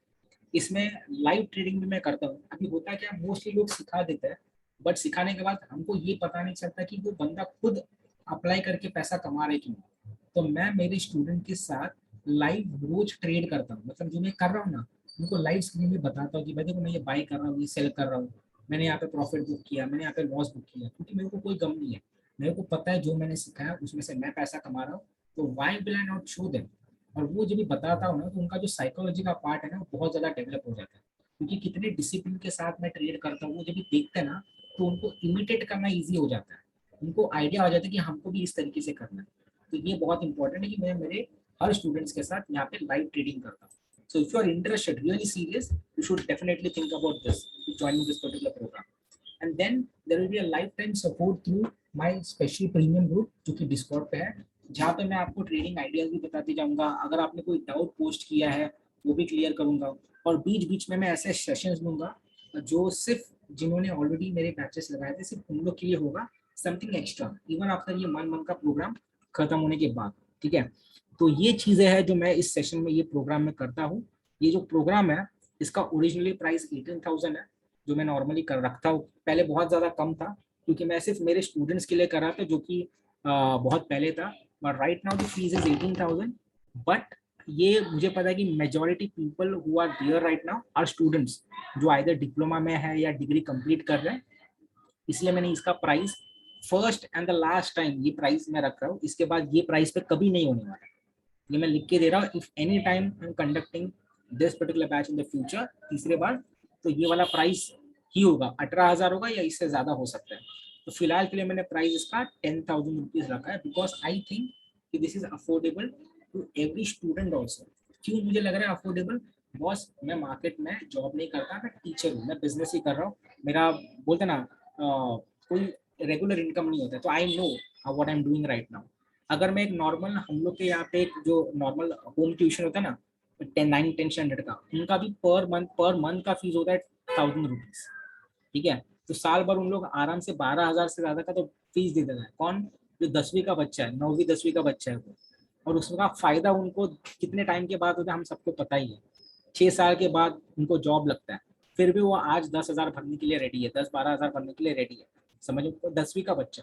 Speaker 1: इसमें लाइव ट्रेडिंग भी मैं करता हूँ. अभी होता है क्या, मोस्टली लोग सिखा देते हैं, बट सिखाने के बाद हमको ये पता नहीं चलता कि वो बंदा खुद अप्लाई करके पैसा कमा रहे क्यों. तो मैं मेरे स्टूडेंट के साथ लाइव रोज ट्रेड करता हूँ. मतलब जो मैं कर रहा हूँ ना, उनको लाइव स्क्रीन में बताता हूँ कि भाई देखो मैं ये बाई कर रहा हूँ, ये सेल कर रहा हूँ, मैंने यहाँ पे प्रॉफिट बुक किया, मैंने यहाँ पे लॉस बुक किया, क्योंकि मेरे को कोई गम नहीं है. मेरे को पता है जो मैंने सिखाया उसमें से मैं पैसा कमा रहा हूँ, तो why will I not show them. और वो जब भी बताता हूँ ना, तो उनका जो साइकोलॉजी का पार्ट है ना, वो बहुत ज़्यादा डेवलप हो जाता है. क्योंकि कितने डिसिप्लिन के साथ मैं ट्रेड करता हूँ, वो जब भी देखते हैं ना, तो उनको इमिटेट करना ईजी हो जाता है. उनको आइडिया आ जाता है कि हमको भी इस तरीके से करना है. तो ये बहुत इंपॉर्टेंट है कि मैं मेरे हर स्टूडेंट्स के साथ यहाँ पे लाइव ट्रेडिंग करता हूँ. So if you are interested, really serious, you should definitely think about this, joining this particular program. And then there will be a lifetime support through my special premium group, जो कि Discord पे है, जहाँ पे मैं आपको trading ideas भी बताते जाऊँगा. अगर आपने कोई डाउट पोस्ट किया है वो भी क्लियर करूँगा. और बीच बीच में मैं ऐसे सेशंस लूँगा जो सिर्फ जिन्होंने ऑलरेडी मेरे बैचेस लगाए थे सिर्फ उन लोग के लिए होगा. समथिंग एक्स्ट्रा इवन आफ्टर ये 1 मंथ का प्रोग्राम खत्म होने के बाद. ठीक है, तो ये चीज़ें हैं जो मैं इस सेशन में, ये प्रोग्राम में करता हूँ. ये जो प्रोग्राम है इसका ओरिजिनली प्राइस 18,000 है, जो मैं नॉर्मली कर रखता हूँ. पहले बहुत ज़्यादा कम था क्योंकि मैं सिर्फ मेरे स्टूडेंट्स के लिए कर रहा था, जो कि बहुत पहले था. But right now the fees is 18,000. But ये मुझे पता है कि majority people who are there right now are students जो आइदर डिप्लोमा में है या डिग्री कंप्लीट कर रहे हैं. इसलिए मैंने इसका price first and the last time ये प्राइस मैं रख रहा हूँ. इसके बाद ये प्राइस पे कभी नहीं होने वाला. ये मैं लिख के दे रहा हूँ. If any time I am conducting this particular batch in the future, तीसरे बार, तो ये वाला प्राइस ही होगा. 18,000 होगा या इससे ज्यादा हो सकता है. तो फिलहाल के लिए मैंने प्राइस इसका 10,000 रुपीज रखा है, बिकॉज आई थिंक कि this is affordable to every student also. क्यों मुझे लग रहा है अफोर्डेबल? बॉस मैं मार्केट में जॉब नहीं करता, मैं टीचर हूँ, मैं बिजनेस ही कर रहा हूँ. मेरा बोलते ना कोई रेगुलर इनकम नहीं होता है. तो I know what I am doing right now. अगर मैं एक नॉर्मल, हम लोग के यहाँ पे एक जो नॉर्मल होम ट्यूशन होता है ना 9-10 स्टैंडर्ड का, उनका भी पर मंथ का फीस होता है 1,000 रुपीज. ठीक है, तो साल भर उन लोग आराम से 12,000 से ज्यादा का तो फीस दे देता है. कौन? जो 10वीं का बच्चा है, 9वीं 10वीं का बच्चा है वो, और उसका फायदा उनको कितने टाइम के बाद होता है हम सबको पता ही है। 6 साल के बाद उनको जॉब लगता है, फिर भी वो आज 10,000 भरने के लिए रेडी है, 10-12,000 भरने के लिए रेडी है। समझो, तो 10वीं का बच्चा।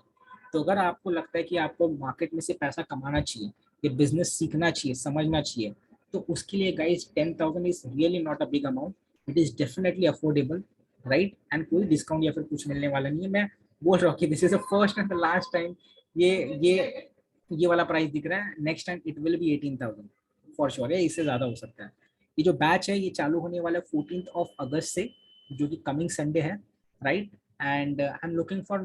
Speaker 1: तो अगर आपको लगता है कि आपको मार्केट में से पैसा कमाना चाहिए, ये बिजनेस सीखना चाहिए, समझना चाहिए, तो उसके लिए guys 10,000 is really not a big amount, it is definitely affordable, right. And कोई डिस्काउंट या फिर कुछ मिलने वाला नहीं है। मैं बोल रहा हूँ कि this is the first and the last time ये वाला प्राइस दिख रहा है। Next time it will be 18,000 for sure है, इससे ज्यादा हो सकता है। ये जो बैच है ये चालू होने वाला है 14 अगस्त से, जो कि कमिंग संडे है, right. And I am looking for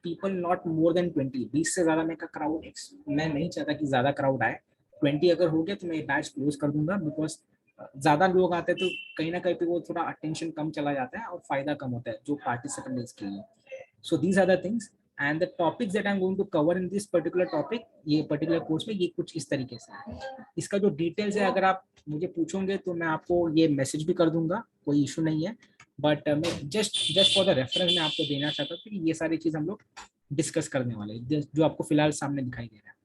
Speaker 1: people not more than 20, 20 से ज्यादा मैं का क्राउड मैं नहीं चाहता कि ज्यादा क्राउड आए। 20 अगर हो गया तो मैं ये बैच क्लोज कर दूंगा, बिकॉज ज्यादा लोग आते हैं तो कहीं ना कहीं पे वो थोड़ा अटेंशन कम चला जाता है और फायदा कम होता है जो पार्टिसिपेंट है इसके लिए। So these are the things and the topics that I am going to cover in this particular topic, ये पर्टिकुलर कोर्स में, ये कुछ इस तरीके से है। इसका जो डिटेल्स है अगर आप मुझे पूछोगे तो मैं आपको ये मैसेज भी कर दूंगा, कोई इशू नहीं है। बट मैं जस्ट फॉर द रेफरेंस मैं आपको देना चाहता हूँ कि ये सारी चीज हम लोग डिस्कस करने वाले हैं, जो आपको फिलहाल सामने दिखाई दे रहा है,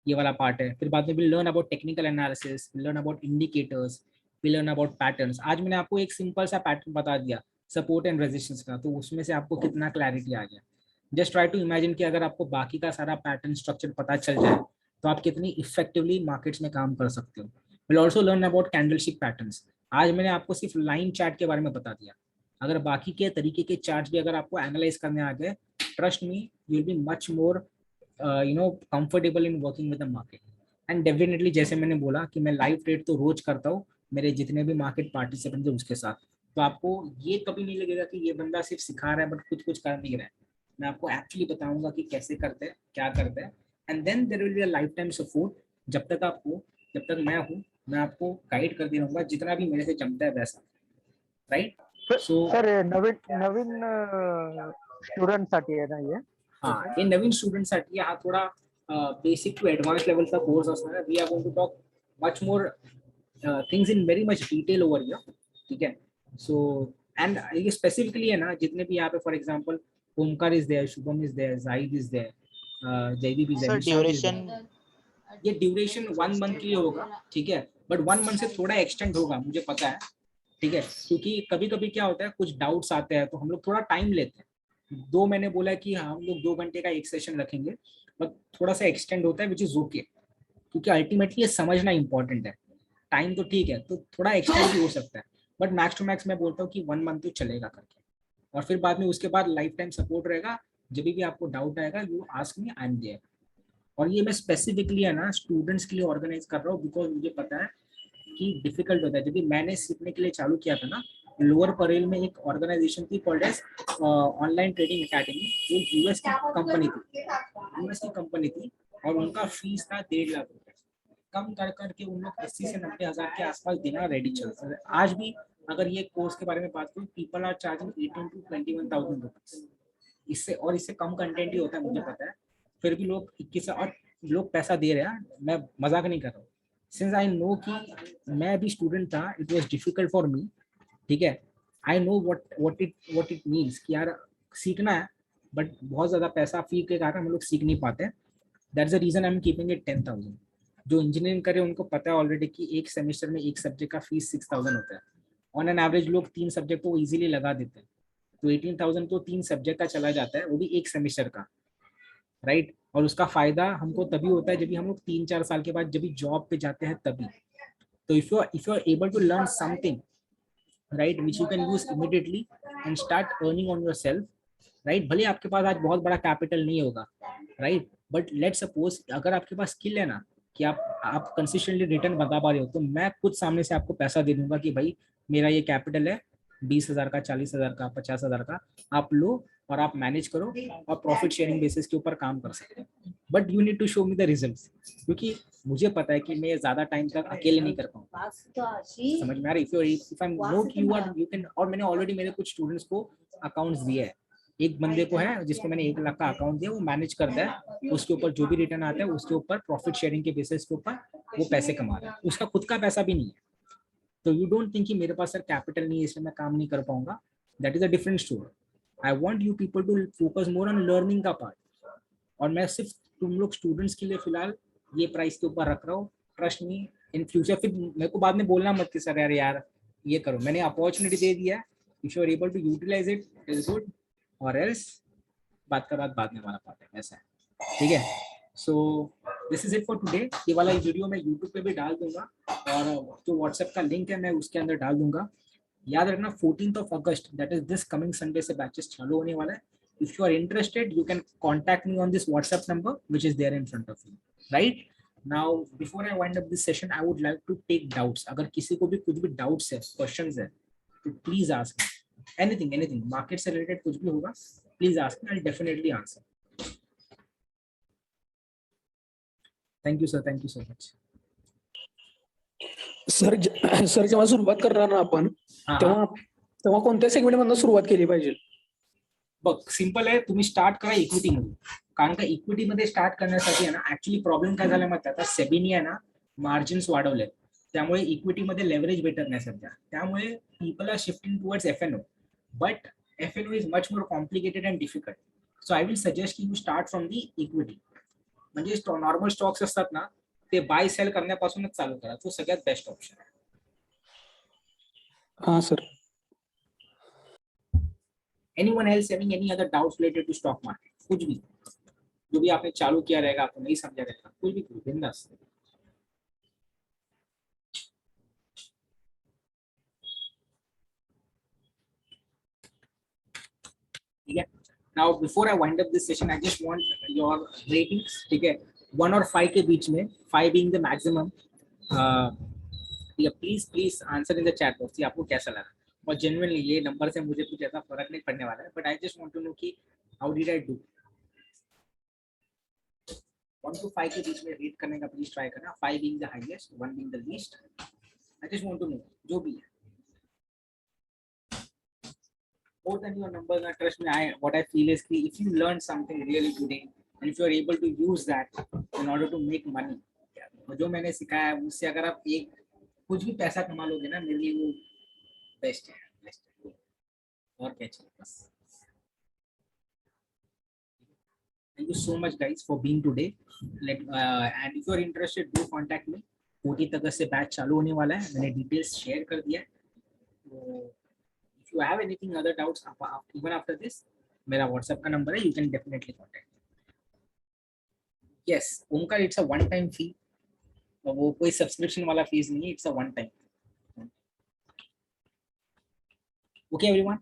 Speaker 1: ये वाला पार्ट है। फिर बाद में will learn about technical analysis, will learn about indicators, will learn about patterns. आज मैंने आपको एक सिंपल सा पैटर्न बता दिया सपोर्ट एंड रेजिस्टेंस का, तो उसमें से आपको कितना क्लैरिटी आ गया। जस्ट ट्राई टू इमेजिन कि अगर आपको बाकी का सारा पैटर्न स्ट्रक्चर पता चल जाए तो आप कितनी इफेक्टिवली मार्केट्स में काम कर सकते हो। Will also learn about candlestick patterns. आज मैंने आपको सिर्फ लाइन चार्ट के बारे में बता दिया, अगर बाकी के तरीके के चार्ट भी अगर आपको एनालाइज करने आ गए, trust me you will be much more comfortable in working with the market. And definitely जैसे मैंने बोला कि मैं लाइव ट्रेड तो रोज करता हूँ मेरे जितने भी मार्केट पार्टिसिपेंट है उसके साथ, तो आपको ये कभी नहीं लगेगा कि ये बंदा सिर्फ सिखा रहा है बट कुछ कर नहीं रहा है। मैं आपको एक्चुअली बताऊंगा कि कैसे करते हैं, क्या करते हैं, and then there will be a life time support. जब तक मैं हूँ मैं आपको गाइड करते रहूंगा जितना भी मेरे से जमता है वैसा, राइट। सो
Speaker 6: सर नवीन स्टुडंट साठी आहे ना हे?
Speaker 1: हाँ, ये नवीन स्टुडंटसाठी हा थोडा बेसिक टू ॲडव्हान्स लेवलचा कोर्स असणार आहे। We are going to talk much more things in very much detail over here, ठीक है। सो एंड ये स्पेसिफिकली है ना, जितने भी यहाँ पे for example Omkar is there, Shubham is there, Zahid is there, Jaydeep is
Speaker 4: sir
Speaker 1: there,
Speaker 4: duration
Speaker 1: ये ड्यूरेशन 1 मंथ के लिए होगा, ठीक है। बट 1 मंथ से थोड़ा एक्सटेंड होगा, मुझे पता है, ठीक है, क्योंकि कभी कभी क्या होता है कुछ डाउट्स आते हैं तो हम लोग थोड़ा टाइम लेते हैं। 2 मैंने बोला कि हम लोग 2 घंटे का एक सेशन रखेंगे, बट थोड़ा सा एक्सटेंड होता है विच इज ओके, क्योंकि अल्टीमेटली ये समझना इंपॉर्टेंट है। टाइम तो ठीक है, तो थोड़ा एक्सटेंड भी हो सकता है, बट मैक्स टू मैक्स मैं बोलता हूँ कि 1 मंथ तो चलेगा करके, और फिर बाद में उसके बाद लाइफ टाइम सपोर्ट रहेगा। जब भी आपको डाउट आएगा you ask me, I am there. और ये मैं स्पेसिफिकली है ना स्टूडेंट्स के लिए ऑर्गेनाइज कर रहा हूँ, बिकॉज मुझे पता है कि डिफिकल्ट होता है। जब भी मैंने सीखने के लिए चालू किया था ना, लोअर परेल में एक ऑर्गेनाइजेशन थी called as online trading academy, जो यूएस की कंपनी थी, और उनका फीस था 1.5 लाख रुपए। कम कर करके उन लोग 80 से 90 हज़ार के आसपास देना रेडी चल रहा है। आज भी अगर ये कोर्स के बारे में बात करूँ, people are charging 18 to 21,000 rupees. इससे कम कंटेंट ही होता है, मुझे पता है, फिर भी लोग 21 और लोग पैसा दे रहे हैं। मैं मजाक नहीं कर रहा हूँ, सिंस आई नो कि मैं भी स्टूडेंट था, it was difficult for me, ठीक है। I know what it means कि यार सीखना है, बट बहुत ज़्यादा पैसा फी के कारण हम लोग सीख नहीं पाते। That's the reason I am keeping it 10,000। जो इंजीनियरिंग करे उनको पता है ऑलरेडी कि एक सेमेस्टर में एक सब्जेक्ट का फीस 6,000 होता है। ऑन एन एवरेज लोग 3 सब्जेक्ट को ईजिली लगा देते हैं, तो 18,000 तो 3 सब्जेक्ट का चला जाता है, वो भी एक सेमेस्टर का, राइट। और उसका फायदा हमको तभी होता है जब भी हम लोग 3-4 साल के बाद जब भी जॉब पे जाते हैं तभी। तो if you are able to learn something, right, which you can use immediately and start earning on yourself, right. भले आपके पास आज बहुत बड़ा कैपिटल नहीं होगा, राइट, बट लेट सपोज अगर आपके पास स्किल है ना कि आप कंसिस्टेंटली रिटर्न बता पा रहे हो, तो मैं खुद सामने से आपको पैसा दे दूंगा कि भाई मेरा ये कैपिटल है 20,000 का, 40,000 का, 50,000 का, आप लो और आप मैनेज करो और प्रॉफिट शेयरिंग बेसिस के ऊपर काम कर सकते हैं। But you need to show me the results, क्योंकि मुझे पता है कि मैं ज्यादा टाइम तक अकेले नहीं कर पाऊंगा। समझ में आ रही? इफ आई नो कि यू कैन, और मैंने ऑलरेडी मेरे कुछ स्टूडेंट्स को अकाउंट्स दिए है। एक बंदे को है जिसको मैंने 1 लाख का अकाउंट दिया, वो मैनेज करता है, उसके ऊपर जो भी रिटर्न आता है उसके ऊपर प्रॉफिट शेयरिंग के बेसिस के ऊपर वो पैसे कमा रहा है, उसका खुद का पैसा भी नहीं है। तो यू डोंट थिंक कि मेरे पास सर कैपिटल नहीं है इसलिए मैं काम नहीं कर पाऊंगा, that is a different story. I want you people to focus more on learning का पार्ट, और मैं सिर्फ तुम लोग स्टूडेंट्स के लिए फिलहाल ये प्राइस के ऊपर रख रहा हूँ। ट्रस्ट मी, इन फ्यूचर फिर मेरे को बाद में बोलना मत कि सर यार ये करो, मैंने अपॉर्चुनिटी दे दिया, if you are able to utilize it is good, और एल्स बात का बाद में हमारा पार्ट है, ऐसा है, ठीक है। So this is it for today. ये वाला वीडियो मैं यूट्यूब पे भी डाल दूंगा और जो व्हाट्सएप का लिंक है मैं उसके अंदर डाल दूंगा। याद रखना 14th अगस्त that is this coming Sunday से बैचेस चालू होने वाला है। If you are interested you can contact me on this WhatsApp number which is there in front of you, right. Now before I wind up this session I would like to take doubts. अगर किसी को भी कुछ भी doubts है, questions है, तो please ask anything market से रिलेटेड कुछ भी होगा, please ask me, I will definitely answer. Thank you so much.
Speaker 9: Sir जेव्हा सुरुवात करणार ना आपण तेव्हा कोणत्या सेगमेंट मधून सुरुवात केली पाहिजे?
Speaker 1: बघ सिंपल आहे, तुम्ही स्टार्ट करा इक्विटी मध्ये, कारण का इक्विटी मध्ये स्टार्ट करण्यासाठी आहे ना ऍक्च्युली प्रॉब्लेम काय झाला माहिती आता सेबीनी आहे ना मार्जिन्स वाढवले, त्यामुळे इक्विटी मध्ये लेव्हरेज भेटत नाही सध्या, त्यामुळे people are shifting towards FNO, but FNO is much more complicated and difficult. So I will suggest की you start from the equity. म्हणजे नॉर्मल स्टॉक्स असतात ना ते बाय सेल करण्यापासूनच चालू करा, तो सगळ्यात बेस्ट ऑप्शन आहे.
Speaker 9: हाँ sir.
Speaker 1: Anyone else having any other doubts related to stock market? कुछ भी जो भी आपने चालू किया रहेगा, आपको नहीं समझा रहेगा, कुछ भी बिंदास. ठीक है. Now before I wind up this session, I just want your ratings. ठीक है, 1 और 5 के बीच में, 5 being the maximum. Please answer in the chat box. आपको कैसा लगा? और जेन्युइनली ये नंबर से मुझे कुछ ऐसा फर्क नहीं पड़ने वाला है, but I just want to know कि how did I do. 1 to 5 के बीच में रेट करने का प्लीज ट्राई करना. 5 being the highest, 1 being the least. I just want to know जो भी है. More than your numbers, trust me, what I feel is कि if you learn something really today and if you are able to use that in order to make money, जो मैंने सिखाया है उससे अगर आप एक कुछ भी पैसा कमा लोगे ना, मेरे लिए वो बेस्ट है. और क्या चाहिए बस. Thank you so much guys for being today. And if you are interested, do contact me. 14th अगस्त से बैच चालू होने वाला है, मैंने डिटेल्स शेयर कर दिया है. तो if you have anything other doubts even after this, मेरा WhatsApp का नंबर है, you can definitely contact me. Yes, Omkar, it's a one time fee. वो कोई सब्सक्रिप्शन वाला फीस नहीं है, it's a one time. Okay everyone.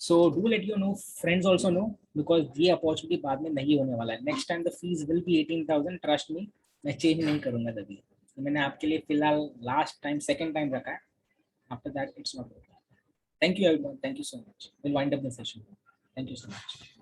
Speaker 1: So do let your know friends also know, because ये opportunity बाद में नहीं होने वाला है. Next time the fees will be 18,000. Trust me, मैं चेंज नहीं करूंगा तभी. तो मैंने आपके लिए फिलहाल लास्ट टाइम सेकंड टाइम रखा है. After that it's not. Thank you everyone. Thank you so much. We'll wind up the session. Thank you so much.